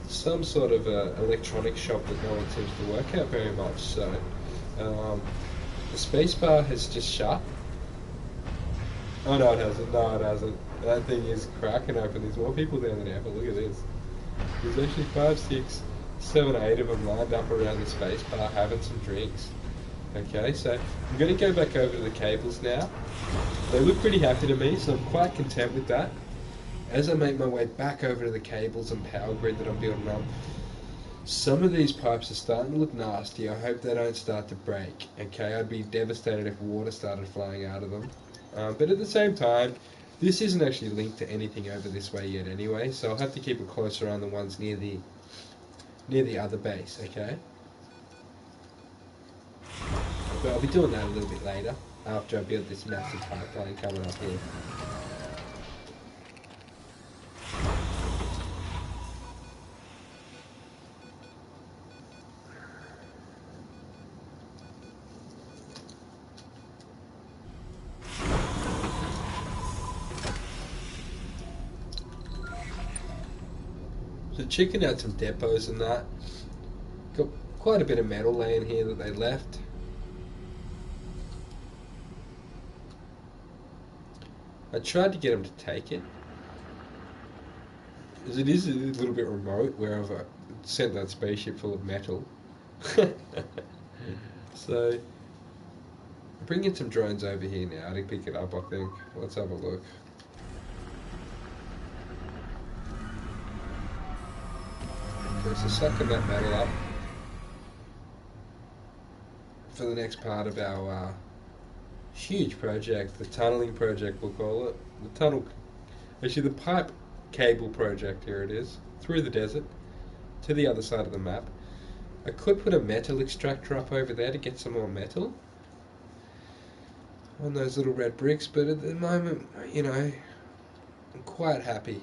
some sort of electronic shop that no one seems to work out very much. So the space bar has just shut. Oh no, it hasn't. No, it hasn't. That thing is cracking open. There's more people down there, but look at this. There's actually 5, 6, 7, 8 of them lined up around the space bar having some drinks. Okay, so I'm going to go back over to the cables now. They look pretty happy to me, so I'm quite content with that. As I make my way back over to the cables and power grid that I'm building up, some of these pipes are starting to look nasty. I hope they don't start to break. Okay, I'd be devastated if water started flowing out of them. But at the same time, this isn't actually linked to anything over this way yet anyway, so I'll have to keep a closer eye on the ones near the other base, okay? But I'll be doing that a little bit later, after I build this massive pipeline coming up here. So checking out some depots and that. Got quite a bit of metal laying here that they left. I tried to get them to take it, as it is a little bit remote where I've sent that spaceship full of metal. So I'm bringing some drones over here now to pick it up, I think. Let's have a look. Okay, so sucking that metal up for the next part of our huge project, the tunneling project we'll call it. Actually the pipe cable project, here it is, through the desert to the other side of the map. I could put a metal extractor up over there to get some more metal on those little red bricks, but at the moment, you know, I'm quite happy.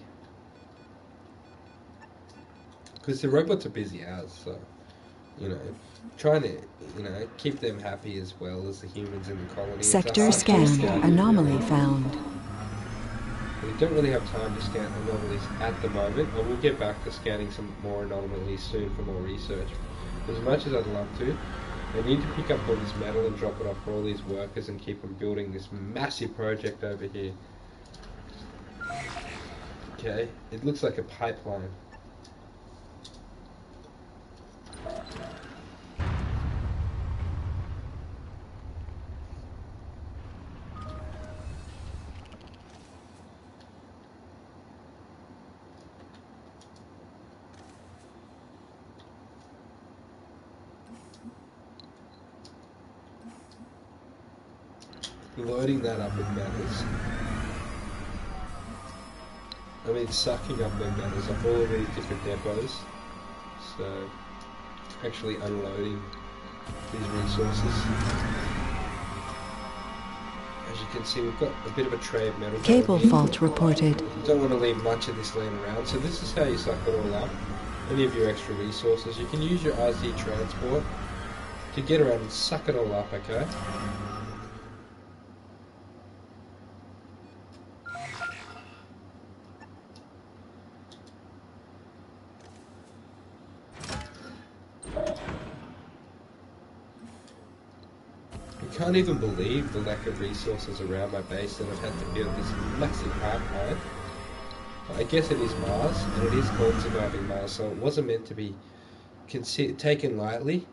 Because the robots are busy as, so, you know, trying to, you know, keep them happy as well as the humans in the colony. Sector scanned. Anomaly found. We don't really have time to scan anomalies at the moment. I will get back to scanning some more anomalies soon for more research. As much as I'd love to, I need to pick up all this metal and drop it off for all these workers and keep them building this massive project over here. Okay, it looks like a pipeline. Loading that up with metals. I mean, sucking up their metals off all of these different depots. So, actually unloading these resources. As you can see, we've got a bit of a tray of metal. Cable fault reported. Don't want to leave much of this laying around, so this is how you suck it all up. Any of your extra resources. You can use your RC transport to get around and suck it all up, okay? I can't even believe the lack of resources around my base that I've had to build this massive pipeline. I guess it is Mars, and it is called Surviving Mars, so it wasn't meant to be taken lightly.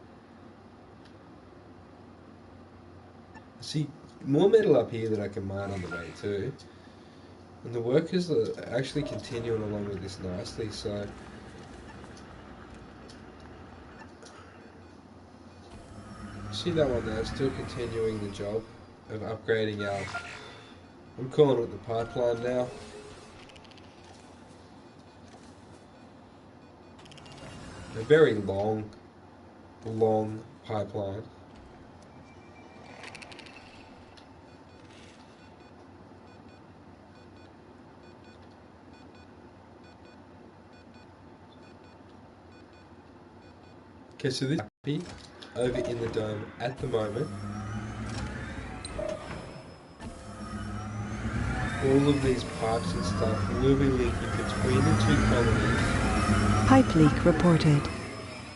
See, more metal up here that I can mine on the way too. And the workers are actually continuing along with this nicely, so... See that one there, still continuing the job of upgrading our, I'm calling it the pipeline now. A very long pipeline. Okay, so this is over in the dome at the moment. all of these pipes and stuff will be linking between the two colonies Pipe leak reported.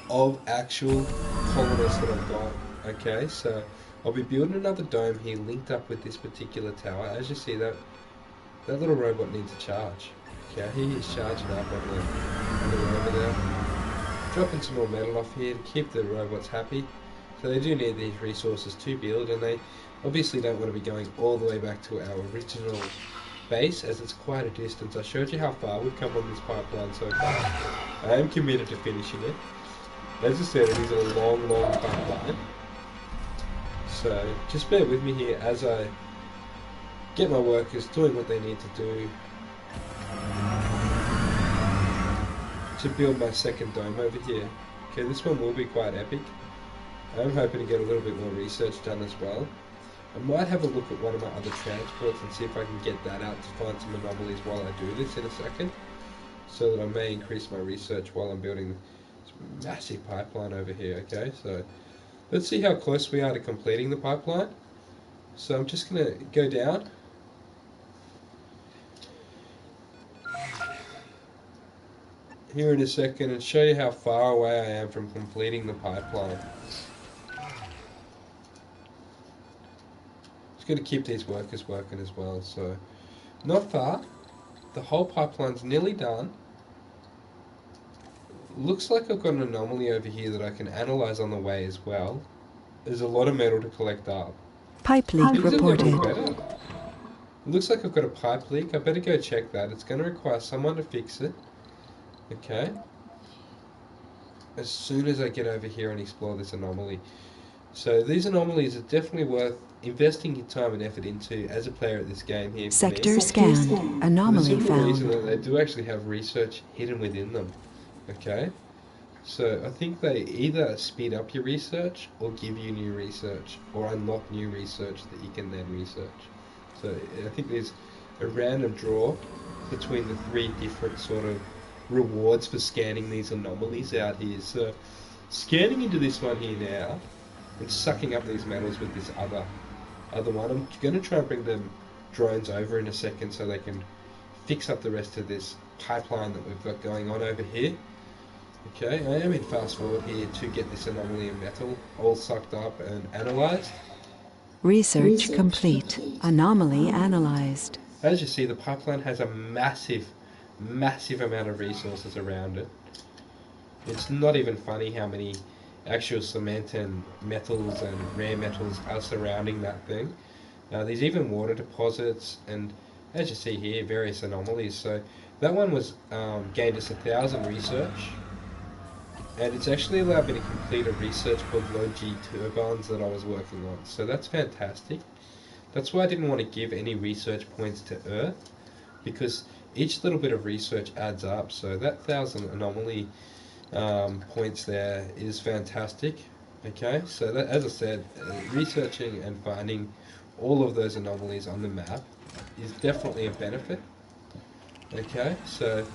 of actual colonists that I've got. Okay, so I'll be building another dome here linked up with this particular tower. As you see, that little robot needs a charge. Okay, he is charging up on the rover there. Dropping some more metal off here to keep the robots happy. So they do need these resources to build, and they obviously don't want to be going all the way back to our original base, as it's quite a distance. I showed you how far we've come on this pipeline so far. I am committed to finishing it. As I said, it is a long, long pipeline. So just bear with me here as I get my workers doing what they need to do to build my second dome over here. Okay, this one will be quite epic. I'm hoping to get a little bit more research done as well. I might have a look at one of my other transports and see if I can get that out to find some anomalies while I do this in a second, so that I may increase my research while I'm building this massive pipeline over here. Okay, so let's see how close we are to completing the pipeline. So I'm just going to go down. Here in a second and show you how far away I am from completing the pipeline. Just going to keep these workers working as well, so not far. The whole pipeline's nearly done. Looks like I've got an anomaly over here that I can analyze on the way as well. There's a lot of metal to collect up. Pipe leak Things are looking reported. better. It looks like I've got a pipe leak. I better go check that. It's going to require someone to fix it. Okay. As soon as I get over here and explore this anomaly. So these anomalies are definitely worth investing your time and effort into as a player at this game here. For me. Sector scanned. Anomaly For the simple reason found. that they do actually have research hidden within them. Okay. So I think they either speed up your research or give you new research or unlock new research that you can then research. So I think there's a random draw between the three different sort of rewards for scanning these anomalies out here. So scanning into this one here now and sucking up these metals with this other one. I'm going to try and bring them drones over in a second so they can fix up the rest of this pipeline that we've got going on over here. Okay, I am in fast forward here to get this anomaly of metal all sucked up and analysed. Research complete. Anomaly analyzed. As you see, the pipeline has a massive amount of resources around it. It's not even funny how many actual cement and metals and rare metals are surrounding that thing. There's even water deposits and, as you see here, various anomalies. So that one was gained us 1,000 research, and it's actually allowed me to complete a research called low G turbines that I was working on. So that's fantastic. That's why I didn't want to give any research points to Earth, because each little bit of research adds up. So that 1,000 anomaly points there is fantastic. Okay, so that, as I said, researching and finding all of those anomalies on the map is definitely a benefit. Okay, so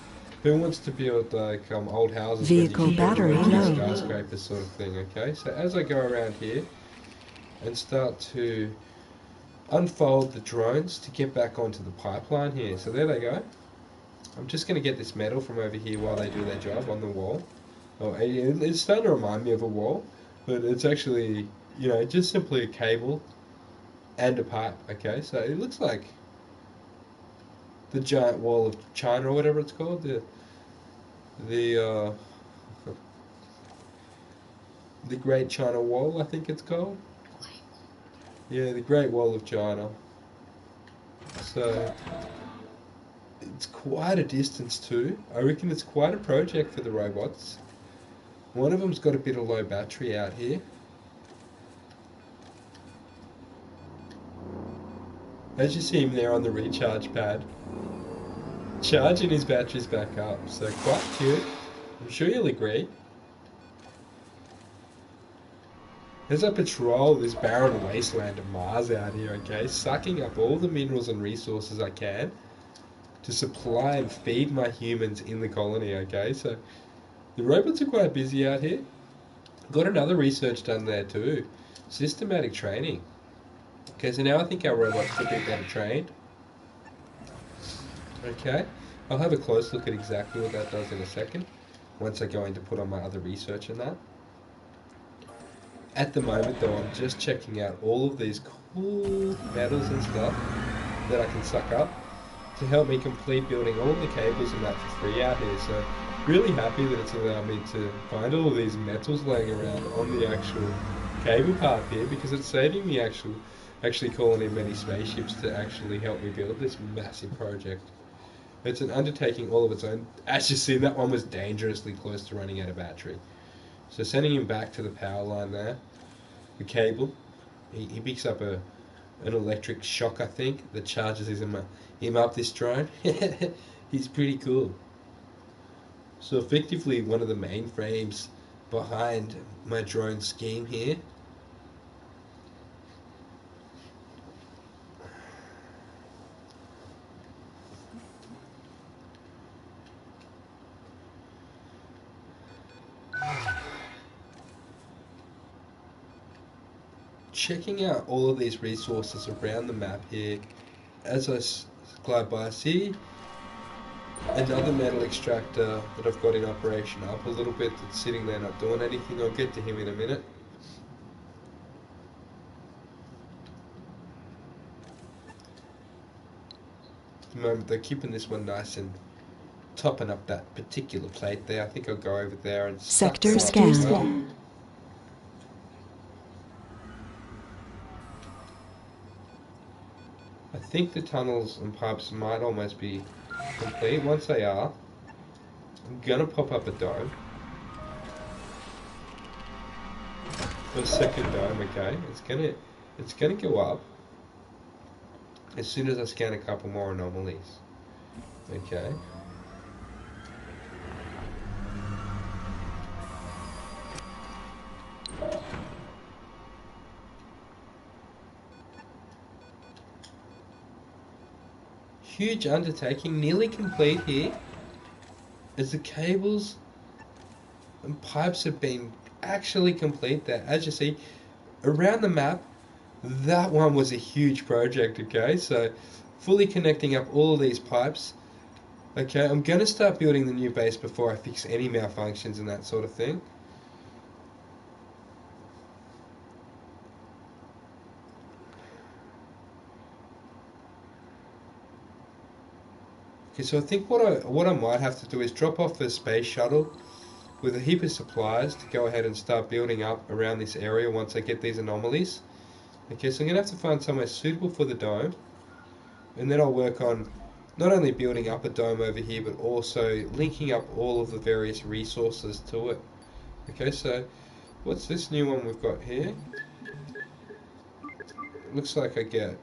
who wants to build like old houses? Vehicle battery low. Skyscrapers sort of thing. Okay, so as I go around here and start to unfold the drones to get back onto the pipeline here. So there they go. I'm just going to get this metal from over here while they do their job on the wall. Oh, it's starting to remind me of a wall, but it's actually, you know, just simply a cable and a pipe. Okay, so it looks like the giant wall of China or whatever it's called. The Great China Wall, I think it's called. Yeah, the Great Wall of China. So it's quite a distance too. I reckon it's quite a project for the robots. One of them's got a bit of low battery out here. As you see him there on the recharge pad, charging his batteries back up. So quite cute. I'm sure you'll agree. As I patrol this barren wasteland of Mars out here, okay, sucking up all the minerals and resources I can to supply and feed my humans in the colony, okay? So the robots are quite busy out here. Got another research done there too. Systematic training. Okay, so now I think our robots are a bit better trained. Okay, I'll have a close look at exactly what that does in a second, once I go in to put on my other research in that. At the moment though, I'm just checking out all of these cool metals and stuff that I can suck up to help me complete building all the cables and that for free out here. So really happy that it's allowed me to find all of these metals laying around on the actual cable path here, because it's saving me actually calling in many spaceships to actually help me build this massive project. It's an undertaking all of its own. As you see, that one was dangerously close to running out of battery. So sending him back to the power line there, the cable, he picks up an electric shock, I think, that charges him up this drone. He's pretty cool. So effectively one of the main frames behind my drone scheme here. Checking out all of these resources around the map here, as I glide by, I see another metal extractor that I've got in operation up a little bit that's sitting there not doing anything. I'll get to him in a minute. At the moment they're keeping this one nice and topping up that particular plate there. I think I'll go over there and Sector scanned. I think the tunnels and pipes might almost be complete. Once they are, I'm gonna pop up a dome. A second dome, okay. It's gonna go up as soon as I scan a couple more anomalies. Okay. Huge undertaking, nearly complete here, as the cables and pipes have been actually complete there. As you see, around the map, that one was a huge project, okay? So, fully connecting up all of these pipes. Okay, I'm going to start building the new base before I fix any malfunctions and that sort of thing. Okay, so I think what I might have to do is drop off the space shuttle with a heap of supplies to go ahead and start building up around this area once I get these anomalies. Okay, so I'm going to have to find somewhere suitable for the dome, and then I'll work on not only building up a dome over here, but also linking up all of the various resources to it. Okay, so what's this new one we've got here? Looks like I get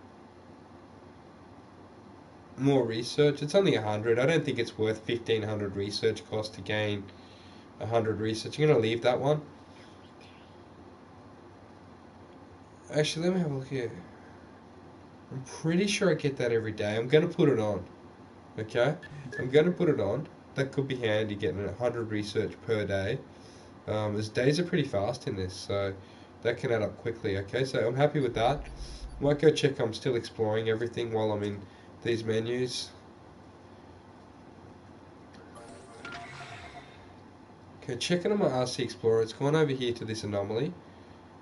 more research. It's only 100. I don't think it's worth 1500 research cost to gain 100 research. I'm going to leave that one. Actually, let me have a look here. I'm pretty sure I get that every day. I'm going to put it on. Okay? I'm going to put it on. That could be handy, getting 100 research per day. As days are pretty fast in this, so that can add up quickly. Okay, so I'm happy with that. Might go check I'm still exploring everything while I'm in these menus. Okay, checking on my RC Explorer. It's gone over here to this anomaly.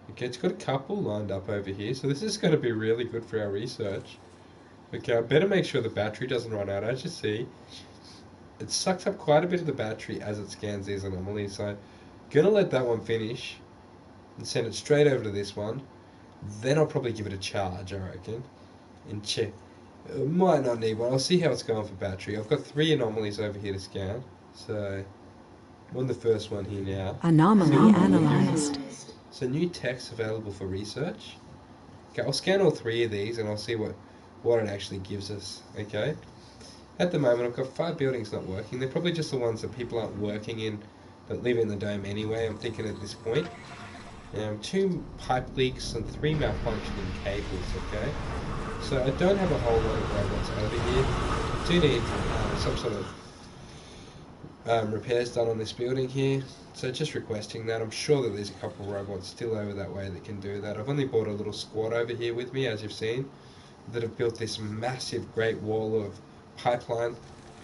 Okay, it's got a couple lined up over here, so this is going to be really good for our research. Okay, I better make sure the battery doesn't run out. As you see, it sucks up quite a bit of the battery as it scans these anomalies, so I'm going to let that one finish and send it straight over to this one. Then I'll probably give it a charge, I reckon, and check. Might not need one. I'll see how it's going for battery. I've got 3 anomalies over here to scan, so I'm on the first one here now. Anomaly analyzed. So new text available for research. Okay, I'll scan all 3 of these and I'll see what it actually gives us. Okay. At the moment I've got 5 buildings not working. They're probably just the ones that people aren't working in that live in the dome anyway, I'm thinking at this point. 2 pipe leaks and 3 malfunctioning cables, okay? So I don't have a whole lot of robots over here. I do need some sort of repairs done on this building here. So just requesting that. I'm sure that there's a couple of robots still over that way that can do that. I've only brought a little squad over here with me, as you've seen, that have built this massive great wall of pipeline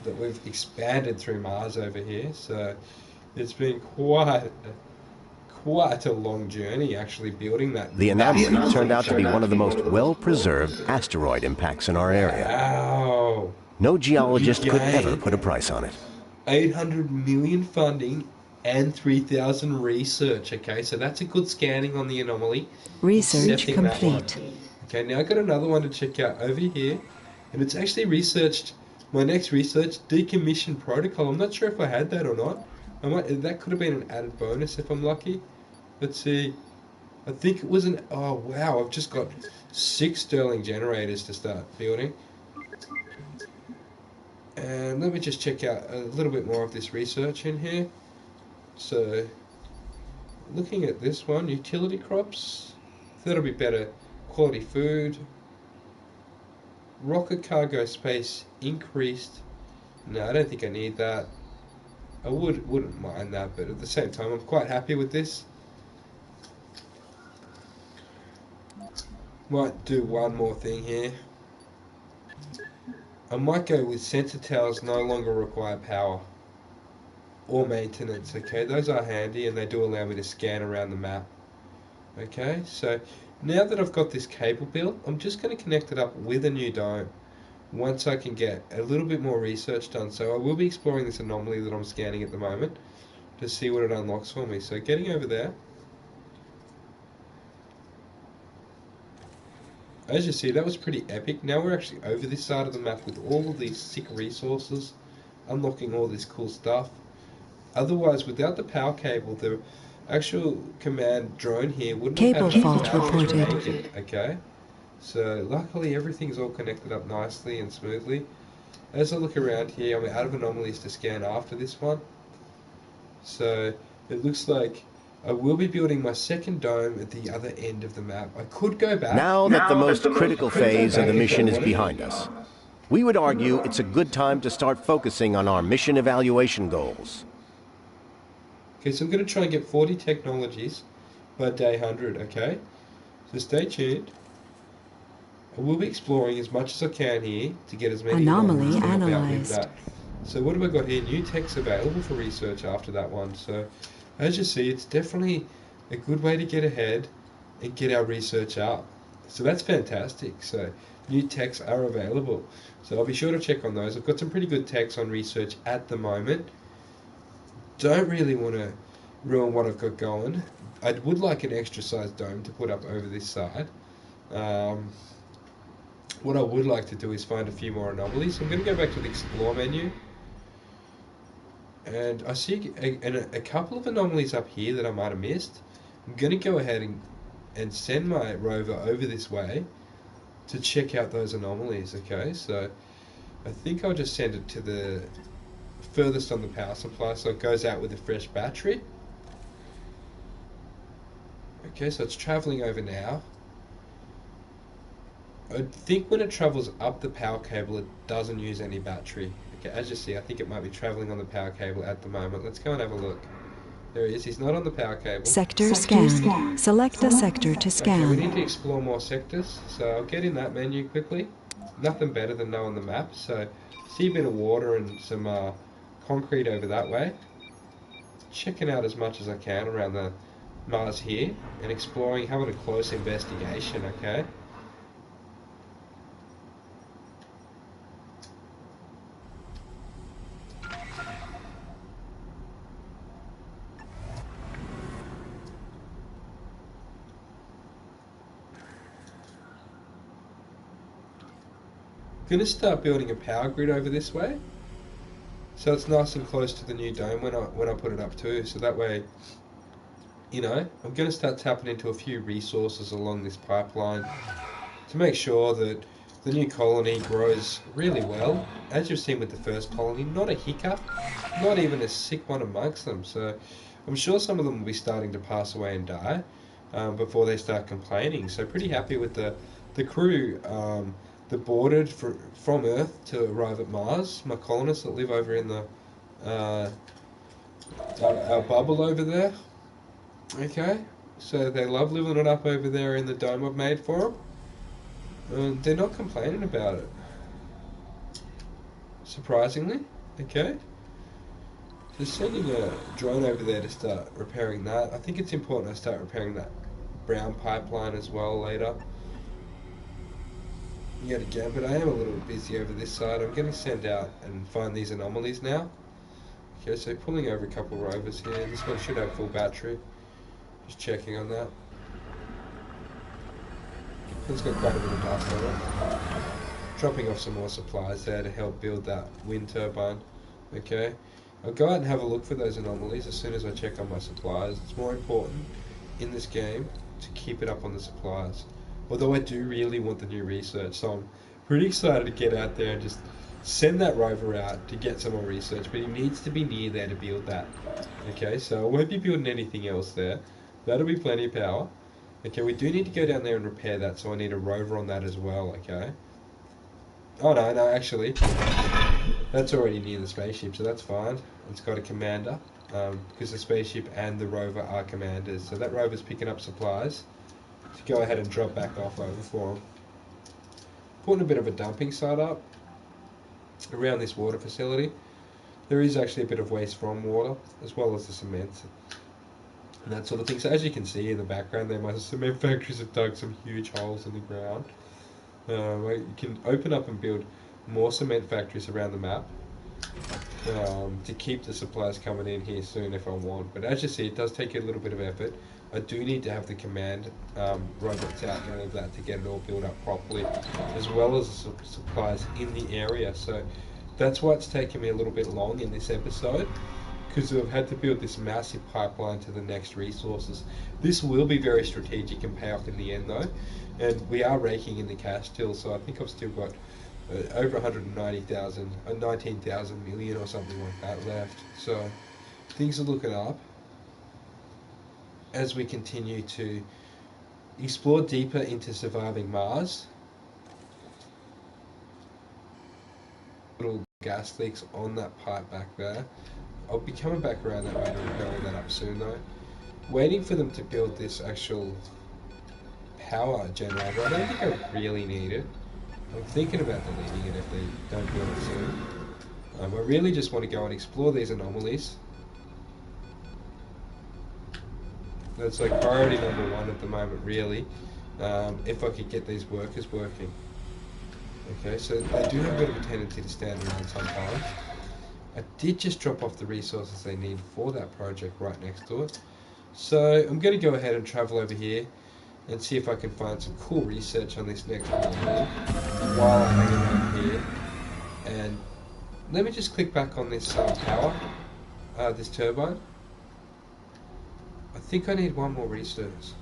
that we've expanded through Mars over here. So it's been quite a long journey actually building that. The anomaly turned out to be one of the most well-preserved asteroid impacts in our area. Wow. No geologist could ever put a price on it. 800 million funding and 3,000 research. Okay, so that's a good scanning on the anomaly. Research Accepting that one. complete. Okay, now I got another one to check out over here, and it's actually researched. My next research, decommission protocol. I'm not sure if I had that or not. That could have been an added bonus if I'm lucky. Let's see. I think it was an. Oh wow! I've just got 6 Stirling generators to start building. And let me just check out a little bit more of this research in here. So, looking at this one, utility crops. That'll be better quality food. Rocket cargo space increased. No, I don't think I need that. I wouldn't mind that, but at the same time, I'm quite happy with this. Might do one more thing here. I might go with sensor towers no longer require power or maintenance. Okay, those are handy and they do allow me to scan around the map. Okay, so now that I've got this cable built, I'm just going to connect it up with a new dome once I can get a little bit more research done. So I will be exploring this anomaly that I'm scanning at the moment to see what it unlocks for me. So getting over there. As you see, that was pretty epic. Now we're actually over this side of the map with all of these sick resources, unlocking all this cool stuff. Otherwise, without the power cable, the actual command drone here wouldn't Cable have fault power to reported. make it, okay? So luckily everything's all connected up nicely and smoothly. As I look around here, I'm out of anomalies to scan after this one. So it looks like I will be building my second dome at the other end of the map. I could go back. Now that the most critical phase of the mission is behind us, we would argue it's a good time to start focusing on our mission evaluation goals. Okay, so I'm going to try and get 40 technologies by day 100, okay? So stay tuned. I will be exploring as much as I can here to get as many Anomaly anomalies to help out with analyzed. that. So what have I got here? New tech's available for research after that one. So as you see, it's definitely a good way to get ahead and get our research up. So that's fantastic. So new techs are available. So I'll be sure to check on those. I've got some pretty good techs on research at the moment. Don't really want to ruin what I've got going. I would like an extra sized dome to put up over this side. What I would like to do is find a few more anomalies. I'm going to go back to the explore menu. And I see a couple of anomalies up here that I might have missed. I'm going to go ahead and send my rover over this way to check out those anomalies, okay? So I think I'll just send it to the furthest on the power supply so it goes out with a fresh battery. Okay, so it's travelling over now. I think when it travels up the power cable it doesn't use any battery. Okay, as you see, I think it might be travelling on the power cable at the moment. Let's go and have a look. There he is. He's not on the power cable. Sector scanned. Select a sector to Okay, we need scan. to explore more sectors, so I'll get in that menu quickly. Nothing better than knowing the map, so see a bit of water and some concrete over that way. Checking out as much as I can around the Mars here and exploring, having a close investigation, okay? Going to start building a power grid over this way, so it's nice and close to the new dome when I put it up too. So that way, you know, I'm going to start tapping into a few resources along this pipeline to make sure that the new colony grows really well. As you've seen with the first colony, not a hiccup, not even a sick one amongst them. So I'm sure some of them will be starting to pass away and die before they start complaining. So pretty happy with the crew. That boarded from Earth to arrive at Mars. My colonists that live over in the our bubble over there. Okay, so they love living it up over there in the dome I've made for them. And they're not complaining about it. surprisingly. Okay. Just sending a drone over there to start repairing that. I think it's important I start repairing that brown pipeline as well later. Yet again, but I am a little busy over this side. I'm going to send out and find these anomalies now. Okay, so pulling over a couple rovers here. This one should have full battery. Just checking on that. It's got quite a bit of dust on it. Dropping off some more supplies there to help build that wind turbine. Okay. I'll go out and have a look for those anomalies as soon as I check on my supplies. It's more important in this game to keep it up on the supplies. Although I do really want the new research, so I'm pretty excited to get out there and just send that rover out to get some more research, but he needs to be near there to build that. Okay, so I won't be building anything else there. That'll be plenty of power. Okay, we do need to go down there and repair that, so I need a rover on that as well, okay? Oh no, actually, that's already near the spaceship, so that's fine. It's got a commander, because the spaceship and the rover are commanders, so that rover's picking up supplies to go ahead and drop back off over for them. Putting a bit of a dumping site up around this water facility. There is actually a bit of waste from water, as well as the cement and that sort of thing. So as you can see in the background there, my cement factories have dug some huge holes in the ground. You can open up and build more cement factories around the map to keep the supplies coming in here soon if I want. But as you see, it does take a little bit of effort. I do need to have the command robots out and all of that to get it all built up properly, as well as the supplies in the area. So that's why it's taken me a little bit long in this episode, because I've had to build this massive pipeline to the next resources. This will be very strategic and pay off in the end though, and we are raking in the cash still, so I think I've still got over 190,000, 19,000 million or something like that left. So things are looking up as we continue to explore deeper into surviving Mars. Little gas leaks on that pipe back there. I'll be coming back around that way to repair all that up soon though. Waiting for them to build this actual power generator. I don't think I really need it. I'm thinking about deleting it if they don't build it soon. I really just want to go and explore these anomalies. That's like priority number one at the moment, really. If I could get these workers working. Okay, so they do have a bit of a tendency to stand around sometimes. I did just drop off the resources they need for that project right next to it. So I'm going to go ahead and travel over here and see if I can find some cool research on this next anomaly while I hang around here. And let me just click back on this power, this turbine. I think I need one more resource.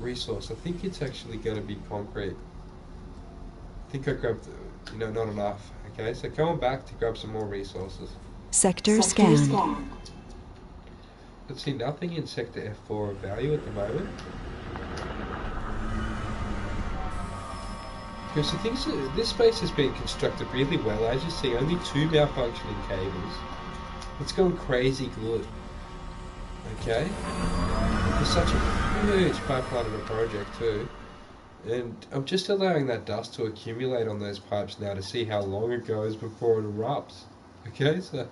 I think it's actually going to be concrete. I think I grabbed, not enough. Okay, so going back to grab some more resources. Sector scanned. Let's see, nothing in Sector F4 of value at the moment. Okay, so this space has been constructed really well. As you see, only 2 malfunctioning cables. It's going crazy good. Okay? It's such a huge pipeline of a project too. And I'm just allowing that dust to accumulate on those pipes now to see how long it goes before it erupts. Okay, so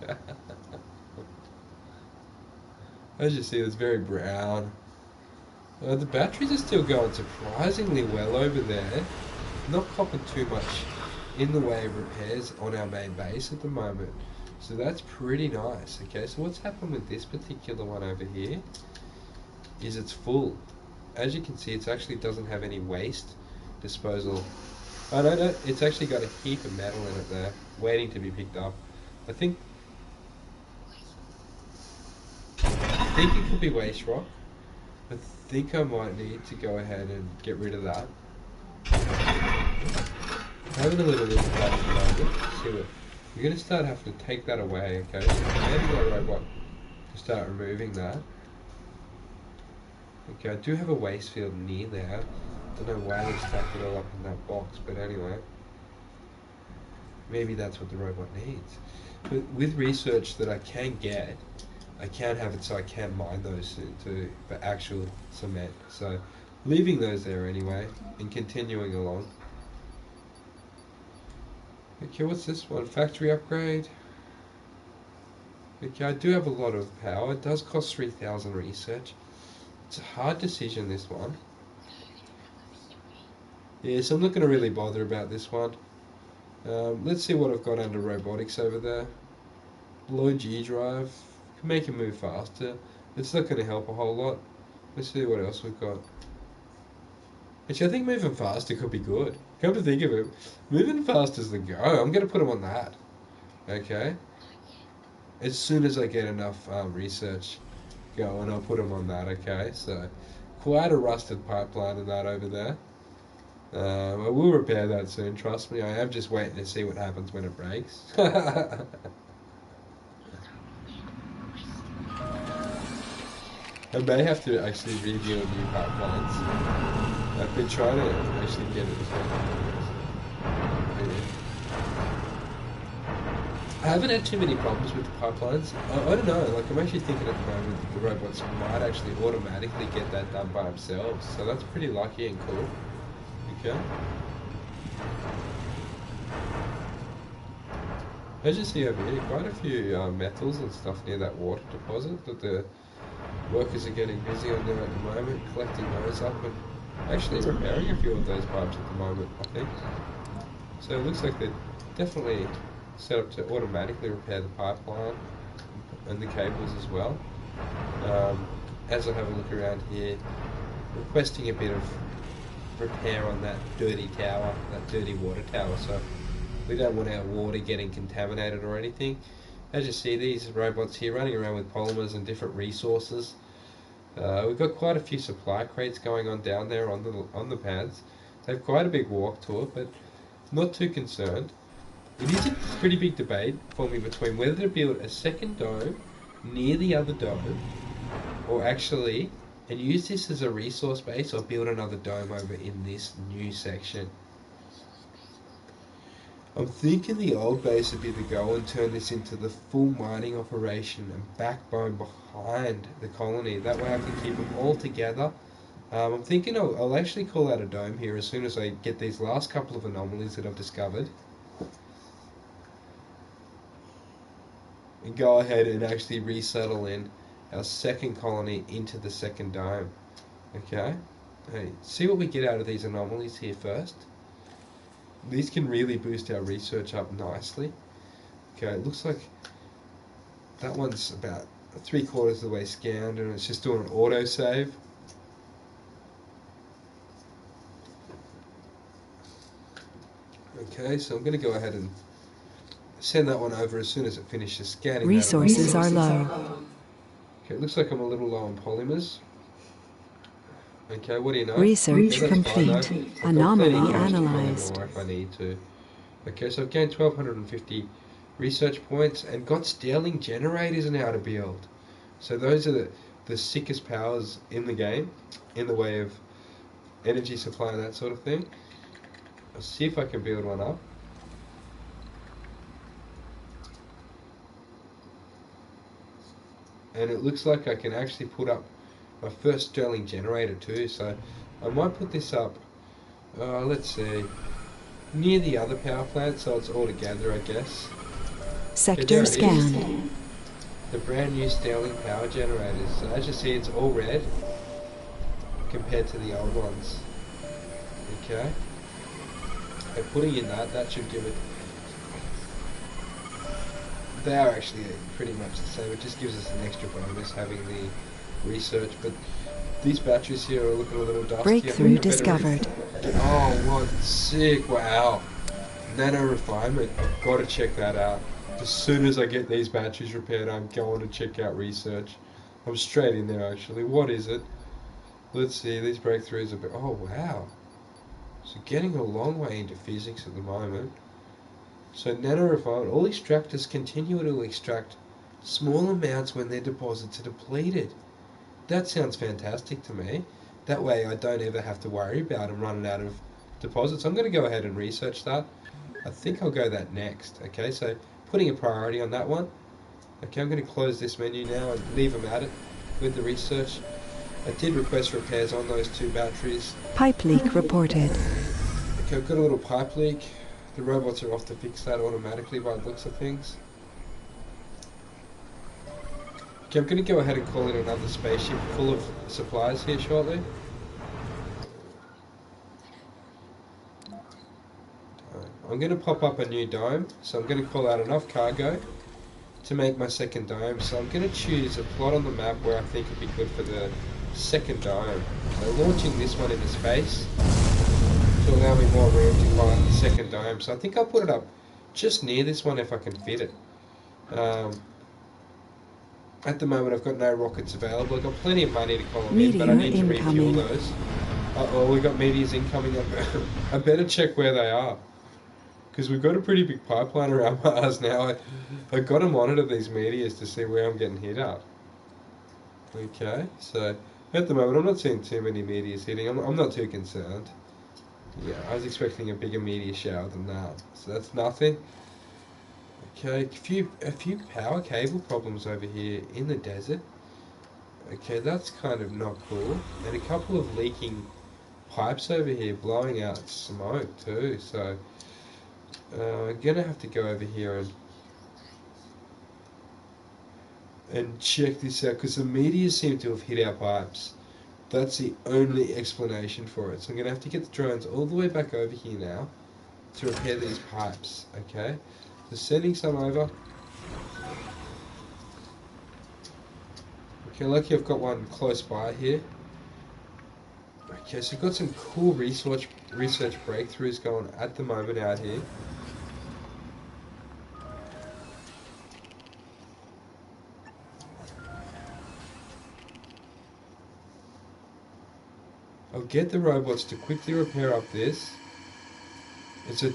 as you see, it's very brown. The batteries are still going surprisingly well over there. Not copping too much in the way of repairs on our main base at the moment. So that's pretty nice. Okay, so what's happened with this particular one over here is it's full. As you can see, it actually doesn't have any waste disposal. Oh no, it's actually got a heap of metal in it there, waiting to be picked up. I think it could be waste rock. I think I might need to go ahead and get rid of that. Having a little look at that at the moment. See what you're going to start having to take that away. Okay, so maybe my robot to start removing that. Okay, I do have a waste field near there. Don't know why they stacked it all up in that box, but anyway, maybe that's what the robot needs. But with research that I can get, I can have it so I can mine those soon too for actual cement. So leaving those there anyway and continuing along. Okay, what's this one? Factory upgrade. Okay, I do have a lot of power. It does cost 3,000 research. It's a hard decision, this one. Yeah, so I'm not going to really bother about this one. Let's see what I've got under robotics over there. Low G drive. Can make it move faster. It's not going to help a whole lot. Let's see what else we've got. Actually, I think moving faster could be good. Come to think of it, moving fast is the go. I'm going to put him on that. Okay? As soon as I get enough research going, I'll put him on that, okay? So, quite a rusted pipeline in that over there. I will repair that soon, trust me. I am just waiting to see what happens when it breaks. I may have to actually review new pipelines. I've been trying to actually get it. I haven't had too many problems with the pipelines. I don't know, like I'm actually thinking at the moment that the robots might actually automatically get that done by themselves. So that's pretty lucky and cool. Okay. As you see over here, quite a few metals and stuff near that water deposit that the workers are getting busy on there at the moment, collecting those up and actually repairing a few of those pipes at the moment, I think. So it looks like they're definitely set up to automatically repair the pipeline and the cables as well. As I have a look around here, requesting a bit of repair on that dirty tower, that dirty water tower, so we don't want our water getting contaminated or anything. As you see, these robots here running around with polymers and different resources. We've got quite a few supply crates going on down there on the pads. They have quite a big walk to it, but not too concerned. It is a pretty big debate for me between whether to build a second dome near the other dome, or actually, and use this as a resource base, or build another dome over in this new section. I'm thinking the old base would be the go and turn this into the full mining operation and backbone behind the colony. That way I can keep them all together. I'm thinking I'll actually call out a dome here as soon as I get these last couple of anomalies that I've discovered. And go ahead and actually resettle in our second colony into the second dome. Okay? Hey, see what we get out of these anomalies here first. These can really boost our research up nicely. Okay, it looks like that one's about 3/4 of the way scanned and it's just doing an autosave. Okay, so I'm going to go ahead and send that one over as soon as it finishes scanning. Resources are low. Okay, it looks like I'm a little low on polymers. Okay, what do you know? Research complete. Anomaly analyzed. More if I need to. Okay, so I've gained 1,250 research points and got Sterling generators now to build. So those are the sickest powers in the game, in the way of energy supply and that sort of thing. I'll see if I can build one up. And it looks like I can actually put up my first Sterling generator too, so I might put this up, let's see, near the other power plant so it's all together, I guess. Sector scanned. The brand new Sterling power generators. So as you see, it's all red compared to the old ones. Okay. And putting in that should give it. They are actually pretty much the same. It just gives us an extra bonus having the research, but these batteries here are looking a little dusty. Breakthrough discovered. Oh, what sick! Wow, nano refinement. I've got to check that out. As soon as I get these batteries repaired, I'm going to check out research. I'm straight in there actually. What is it? Let's see. These breakthroughs are. Oh wow. So getting a long way into physics at the moment. So nano refinement. All extractors continue to extract small amounts when their deposits are depleted. That sounds fantastic to me. That way I don't ever have to worry about them running out of deposits. I'm going to go ahead and research that. I think I'll go that next. Okay, so putting a priority on that one. Okay, I'm going to close this menu now and leave them at it with the research. I did request repairs on those two batteries. Pipe leak reported. Okay, I've got a little pipe leak. The robots are off to fix that automatically by the looks of things. Okay, I'm going to go ahead and call in another spaceship full of supplies here shortly. I'm going to pop up a new dome, so I'm going to call out enough cargo to make my second dome. So I'm going to choose a plot on the map where I think would be good for the second dome. So launching this one into space to allow me more room to fire the second dome. So I think I'll put it up just near this one if I can fit it. At the moment I've got no rockets available. I've got plenty of money to call them in, but I need to refuel those. Uh-oh, we've got meteors incoming. I better check where they are, because we've got a pretty big pipeline around Mars now. I've got to monitor these meteors to see where I'm getting hit up. Okay, so at the moment I'm not seeing too many meteors hitting. I'm not too concerned. Yeah, I was expecting a bigger meteor shower than that, so that's nothing. Okay, a few power cable problems over here in the desert. Okay, that's kind of not cool. And a couple of leaking pipes over here blowing out smoke too, so I'm gonna have to go over here and check this out, because the meteors seem to have hit our pipes. That's the only explanation for it. So I'm gonna have to get the drones all the way back over here now to repair these pipes. Okay, so sending some over. Okay, lucky I've got one close by here. Okay, so we've got some cool research breakthroughs going at the moment out here. I'll get the robots to quickly repair up this. And so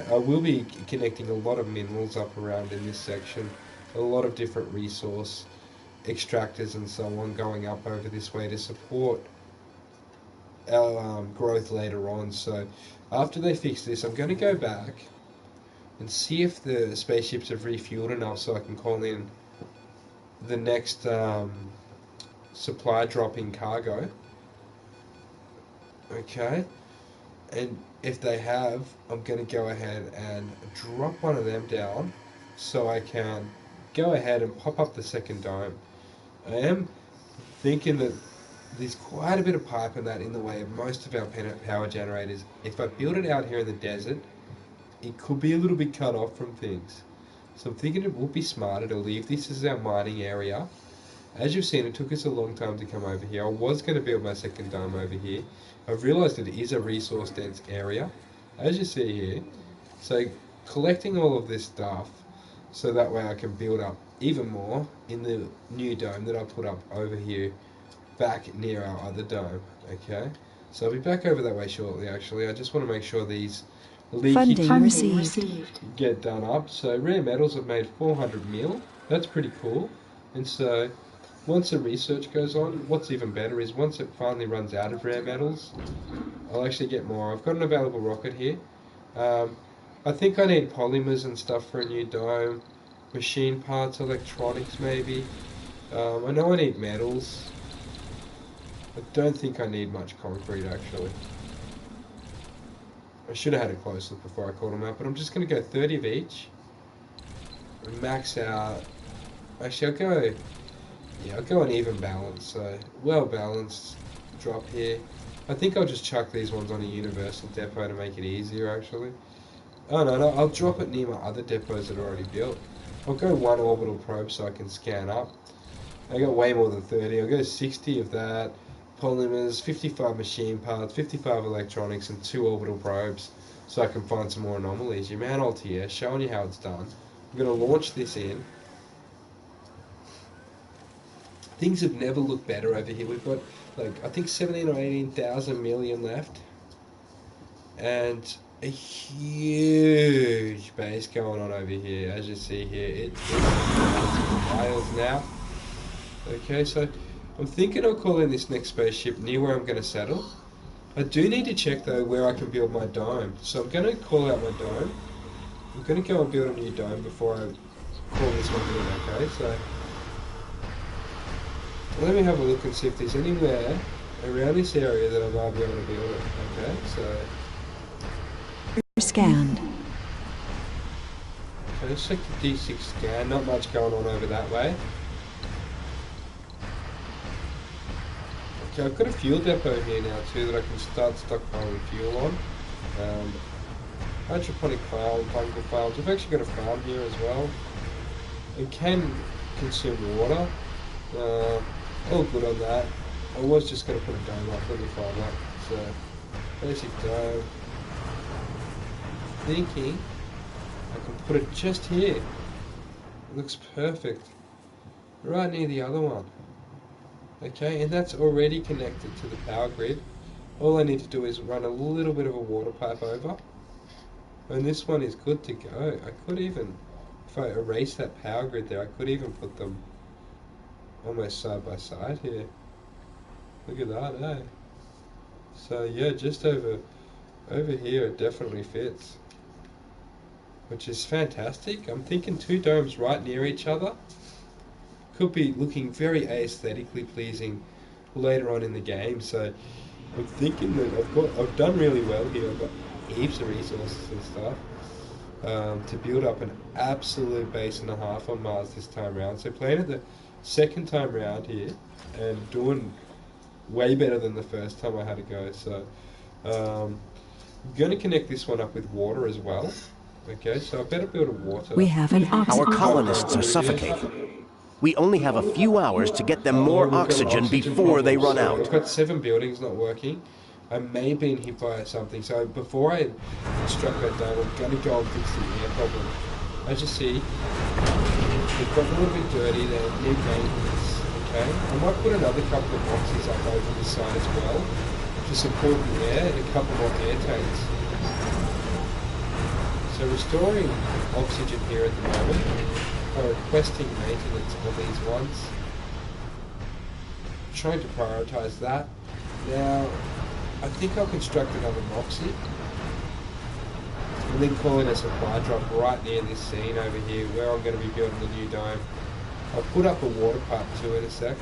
I will be connecting a lot of minerals up around in this section. A lot of different resource extractors and so on going up over this way to support our growth later on. So after they fix this, I'm going to go back and see if the spaceships have refueled enough so I can call in the next supply dropping cargo. Okay, and if they have, I'm going to go ahead and drop one of them down so I can go ahead and pop up the second dome. I am thinking that there's quite a bit of pipe and that in the way of most of our power generators. If I build it out here in the desert, it could be a little bit cut off from things. So I'm thinking it would be smarter to leave this as our mining area. As you've seen, it took us a long time to come over here. I was going to build my second dome over here. I've realised that it is a resource dense area, as you see here. So collecting all of this stuff so that way I can build up even more in the new dome that I'll put up over here back near our other dome. Okay, so I'll be back over that way shortly. Actually, I just want to make sure these leaky Funding received get done up. So rare metals have made 400 mil. That's pretty cool. And so once the research goes on, what's even better is once it finally runs out of rare metals, I'll actually get more. I've got an available rocket here. I think I need polymers and stuff for a new dome, machine parts, electronics maybe. I know I need metals. I don't think I need much concrete actually. I should have had a close look before I called them out, but I'm just going to go 30 of each and max out. Actually, I'll go an even balance, so well balanced drop here. I think I'll just chuck these ones on a universal depot to make it easier actually. Oh no, I'll drop it near my other depots that are already built. I'll go one orbital probe so I can scan up. I got way more than 30, I'll go 60 of that, polymers, 55 machine parts, 55 electronics and 2 orbital probes so I can find some more anomalies. Your man Altair, showing you how it's done. I'm going to launch this in. Things have never looked better over here. We've got, like, I think 17 or 18,000 million left. And a huge base going on over here. As you see here, it's miles now. Okay, so I'm thinking I'll call in this next spaceship near where I'm going to settle. I do need to check, though, where I can build my dome. So I'm going to call out my dome. I'm going to go and build a new dome before I call this one in, okay? So let me have a look and see if there's anywhere around this area that I might be able to build it. Okay, so scanned. Okay, Sector D6 scan, not much going on over that way. Okay, I've got a fuel depot here now too that I can start stockpiling fuel on. Hydroponic farm, fungal farms. I've actually got a farm here as well. It can consume water. All good on that. I was just going to put a dome up, let me find that. So, basic dome. Thinking I can put it just here. It looks perfect. Right near the other one. Okay, and that's already connected to the power grid. All I need to do is run a little bit of a water pipe over. And this one is good to go. I could even, if I erase that power grid there, I could even put them almost side by side here. Look at that, eh? So yeah, just over here it definitely fits. Which is fantastic. I'm thinking 2 domes right near each other could be looking very aesthetically pleasing later on in the game. So I'm thinking that I've done really well here. I've got heaps of resources and stuff to build up an absolute base and a half on Mars this time round. So playing it the second time round here and doing way better than the first time I had to go. So I'm going to connect this one up with water as well. Okay, so I better build a water. We have an Our oxygen. colonists are suffocating. We only have a few hours to get them more oxygen before they run out. I've got 7 buildings not working. I may have been hit by something, so before I construct that dome, I'm going to go and fix the air problem. As you see, they've got a little bit dirty, they need maintenance, okay? I might put another couple of boxes up over the side as well to support the air and a couple more air tanks. So restoring oxygen here at the moment, I'm requesting maintenance on these ones. Trying to prioritise that. Now, I think I'll construct another Moxie and then call in a supply drop right near this scene over here where I'm going to be building the new dome. I'll put up a water pipe too in a sec.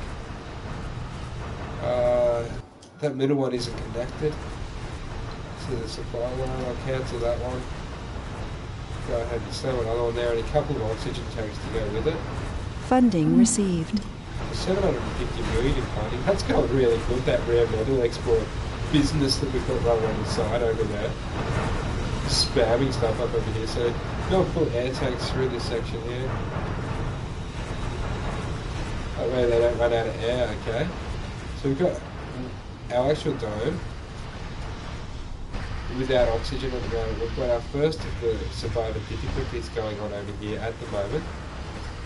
That middle one isn't connected to the supply line. I'll cancel that one. Go ahead and slam another one there and a couple of oxygen tanks to go with it. Funding received. 750 million in funding. That's going really good, that rare metal export business that we've got running on the side over there. Spamming stuff up over here. So go and put air tanks through this section here. That way they don't run out of air, okay? So we've got our actual dome without oxygen at the moment. We've got our first of the survivor difficulties going on over here at the moment.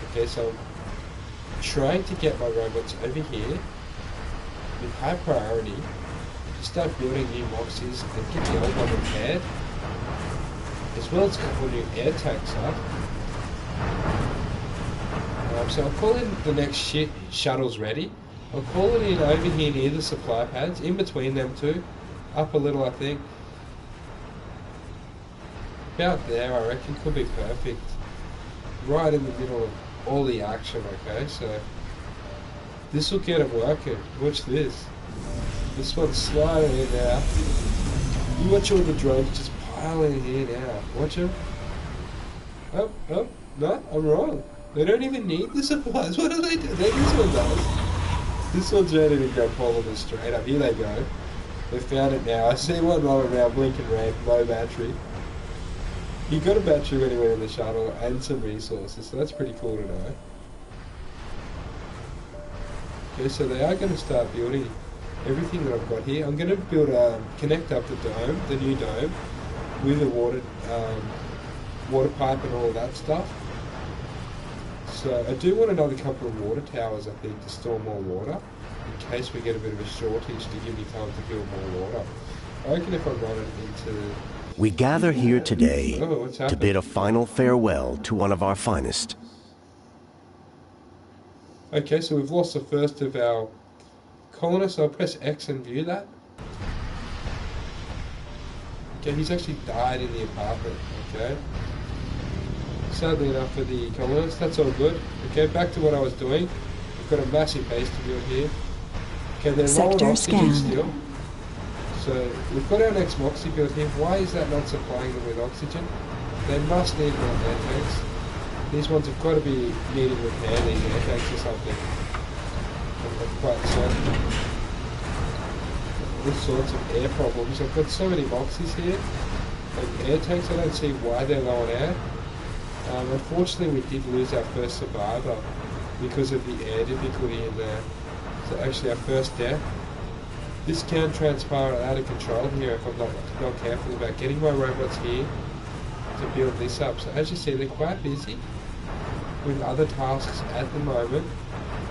Okay, so I'm trying to get my robots over here with high priority to start building new Moxies and get the old one repaired, as well as a couple new air tanks up. So I'll call in the next shuttles ready. I'll call it in over here near the supply pads, in between them two, up a little I think. About there I reckon could be perfect. Right in the middle of all the action, okay? So this will get them working. Watch this. This one's sliding in now. You watch all the drones just piling in here now. Watch them. Oh, no, I'm wrong. They don't even need the supplies. What do they do? This one does. This one's ready to go polymers straight up. Here they go. They found it now. I see one rolling around blinking red, low battery. He got a battery when he went in the shuttle and some resources, so that's pretty cool to know. Okay, so they are going to start building everything that I've got here. I'm going to build connect up the dome, the new dome, with a water pipe and all of that stuff. So I do want another couple of water towers, I think, to store more water, in case we get a bit of a shortage to give me time to build more water. I reckon if I run it into... We gather here today to bid a final farewell to one of our finest. Okay, so we've lost the first of our colonists. I'll press X and view that. Okay, he's actually died in the apartment, okay. Sadly enough for the colonists, that's all good. Okay, back to what I was doing. We've got a massive base to build here. Okay, they're rolling oxygen still. So we've got our next Moxie built here. Why is that not supplying them with oxygen? They must need more air tanks. These ones have got to be needing repair, these air tanks or something. I'm quite certain. All sorts of air problems. I've got so many boxes here. Like air tanks, I don't see why they're low on air. Unfortunately, we did lose our first survivor because of the air difficulty in there. So actually our first death. This can transpire out of control here if I'm not careful about getting my robots here to build this up. So as you see, they're quite busy with other tasks at the moment.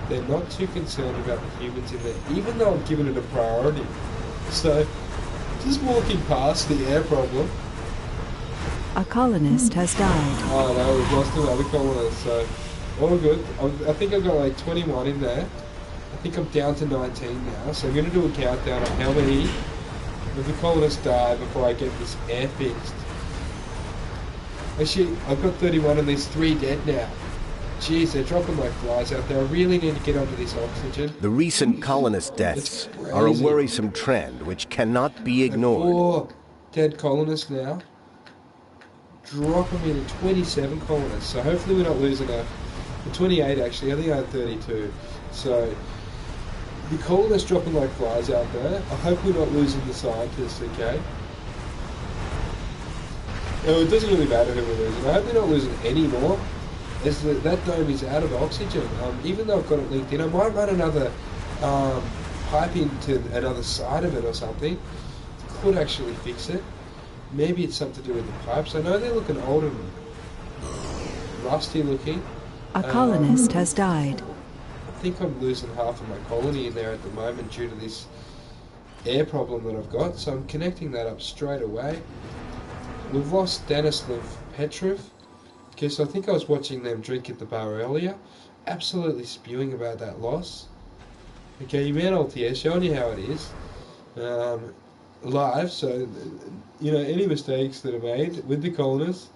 They're not too concerned about the humans in there, even though I've given it a priority. So, just walking past the air problem. A colonist has died. Oh no, we've lost another colonist, so all good. I think I've got like 21 in there. I think I'm down to 19 now, so I'm going to do a countdown of how many of the colonists die before I get this air fixed. Actually, I've got 31 and there's 3 dead now. Jeez, they're dropping like flies out there. I really need to get onto this oxygen. The recent colonist deaths are a worrisome trend which cannot be ignored. 4 dead colonists now. Dropping me to 27 colonists. So hopefully we're not losing a 28 actually. I think I had 32. So the colonists dropping like flies out there. I hope we're not losing the scientists, okay? No, it doesn't really matter who we're losing. I hope we're not losing any more. As that dome is out of oxygen. Even though I've got it linked in, I might run another pipe into another side of it or something. Could actually fix it. Maybe it's something to do with the pipes. I know they're looking old and rusty looking. A colonist has died. I think I'm losing half of my colony in there at the moment due to this air problem that I've got. So I'm connecting that up straight away. We've lost Denislav Petrov. Okay, so I think I was watching them drink at the bar earlier. Absolutely spewing about that loss. Okay, man Altier, showing you how it is. Live, so, you know, any mistakes that are made with the colonists,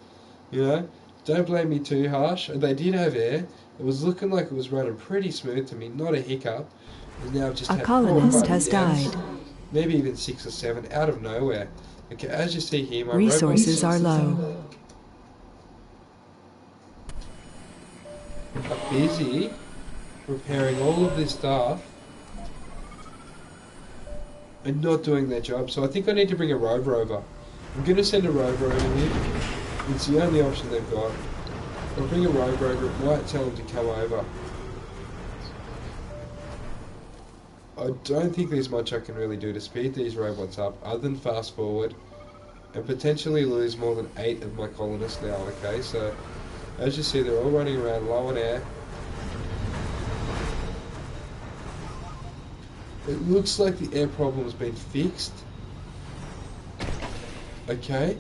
you know, don't blame me too harsh. They did have air. It was looking like it was running pretty smooth to me, not a hiccup. And now I've just had 4 or 5 colonist has deaths, died. maybe even 6 or 7 out of nowhere. Okay, as you see here, my Resources robots are low. are busy repairing all of this stuff and not doing their job. So I think I need to bring a rover over. I'm going to send a rover over here. It's the only option they've got. I'll bring a rover over. It might tell them to come over. I don't think there's much I can really do to speed these robots up other than fast forward and potentially lose more than 8 of my colonists now. Okay, so as you see, they're all running around low on air. It looks like the air problem's been fixed. Okay.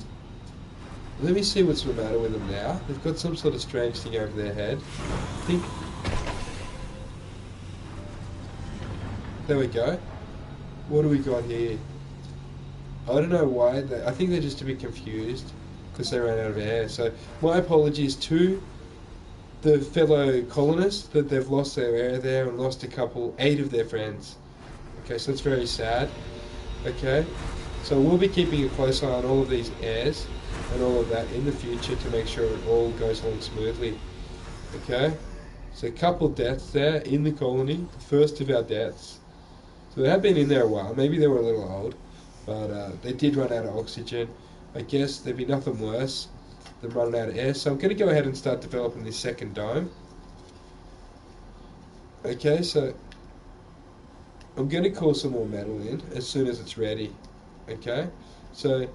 Let me see what's the matter with them now. They've got some sort of strange thing over their head. I think... There we go. What do we got here? I don't know why. I think they're just a bit confused because they ran out of air. So my apologies to the fellow colonists that they've lost their air there and lost 8 of their friends. Okay, so it's very sad. Okay, so we'll be keeping a close eye on all of these airs and all of that in the future to make sure it all goes along smoothly. Okay, so a couple deaths there in the colony, the first of our deaths. So they have been in there a while. Maybe they were a little old, but they did run out of oxygen. I guess there'd be nothing worse than running out of air. So I'm going to go ahead and start developing this second dome. Okay, so I'm going to call some more metal in as soon as it's ready. Okay, so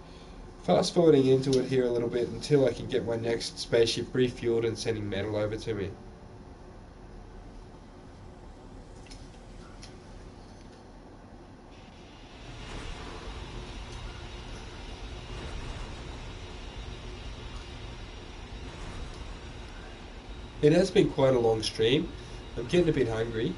fast forwarding into it here a little bit until I can get my next spaceship refueled and sending metal over to me. It has been quite a long stream. I'm getting a bit hungry.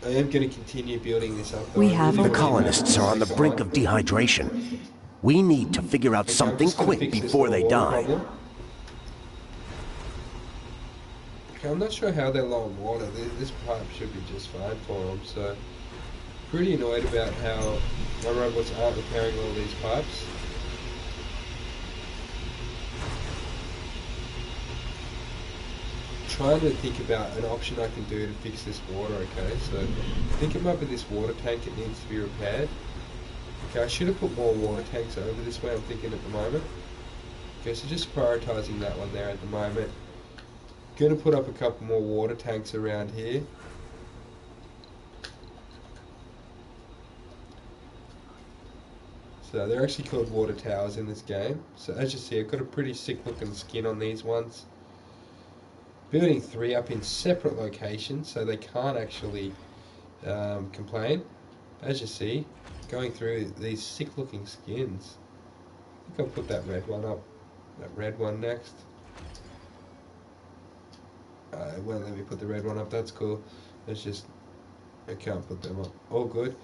I am going to continue building this up. We have The colonists are on the brink of dehydration. We need to figure out something quick before they die. Okay, I'm not sure how they're low on water. This pipe should be just fine for them. So, pretty annoyed about how my robots aren't repairing all these pipes. trying to think about an option I can do to fix this water, okay? So I think it might be this water tank that needs to be repaired. Okay, I should have put more water tanks over this way, I'm thinking at the moment. Okay, so just prioritising that one there at the moment. Going to put up a couple more water tanks around here. So they're actually called water towers in this game. So as you see, I've got a pretty sick looking skin on these ones. Building 3 up in separate locations, so they can't actually complain. As you see, going through these sick looking skins. I think I'll put that red one up. That red one next. It won't let me put the red one up, that's cool. It's just, I can't put them up. All good.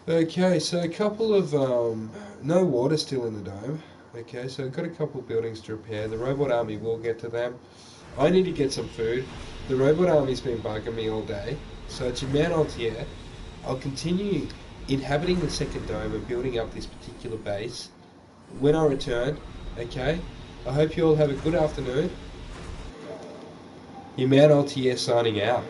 Okay, so a couple of, no water still in the dome. Okay, so I've got a couple of buildings to repair. The robot army will get to them. I need to get some food. The robot army's been bugging me all day. So it's your man Altier. I'll continue inhabiting the second dome and building up this particular base when I return. Okay, I hope you all have a good afternoon. Your man Altier signing out.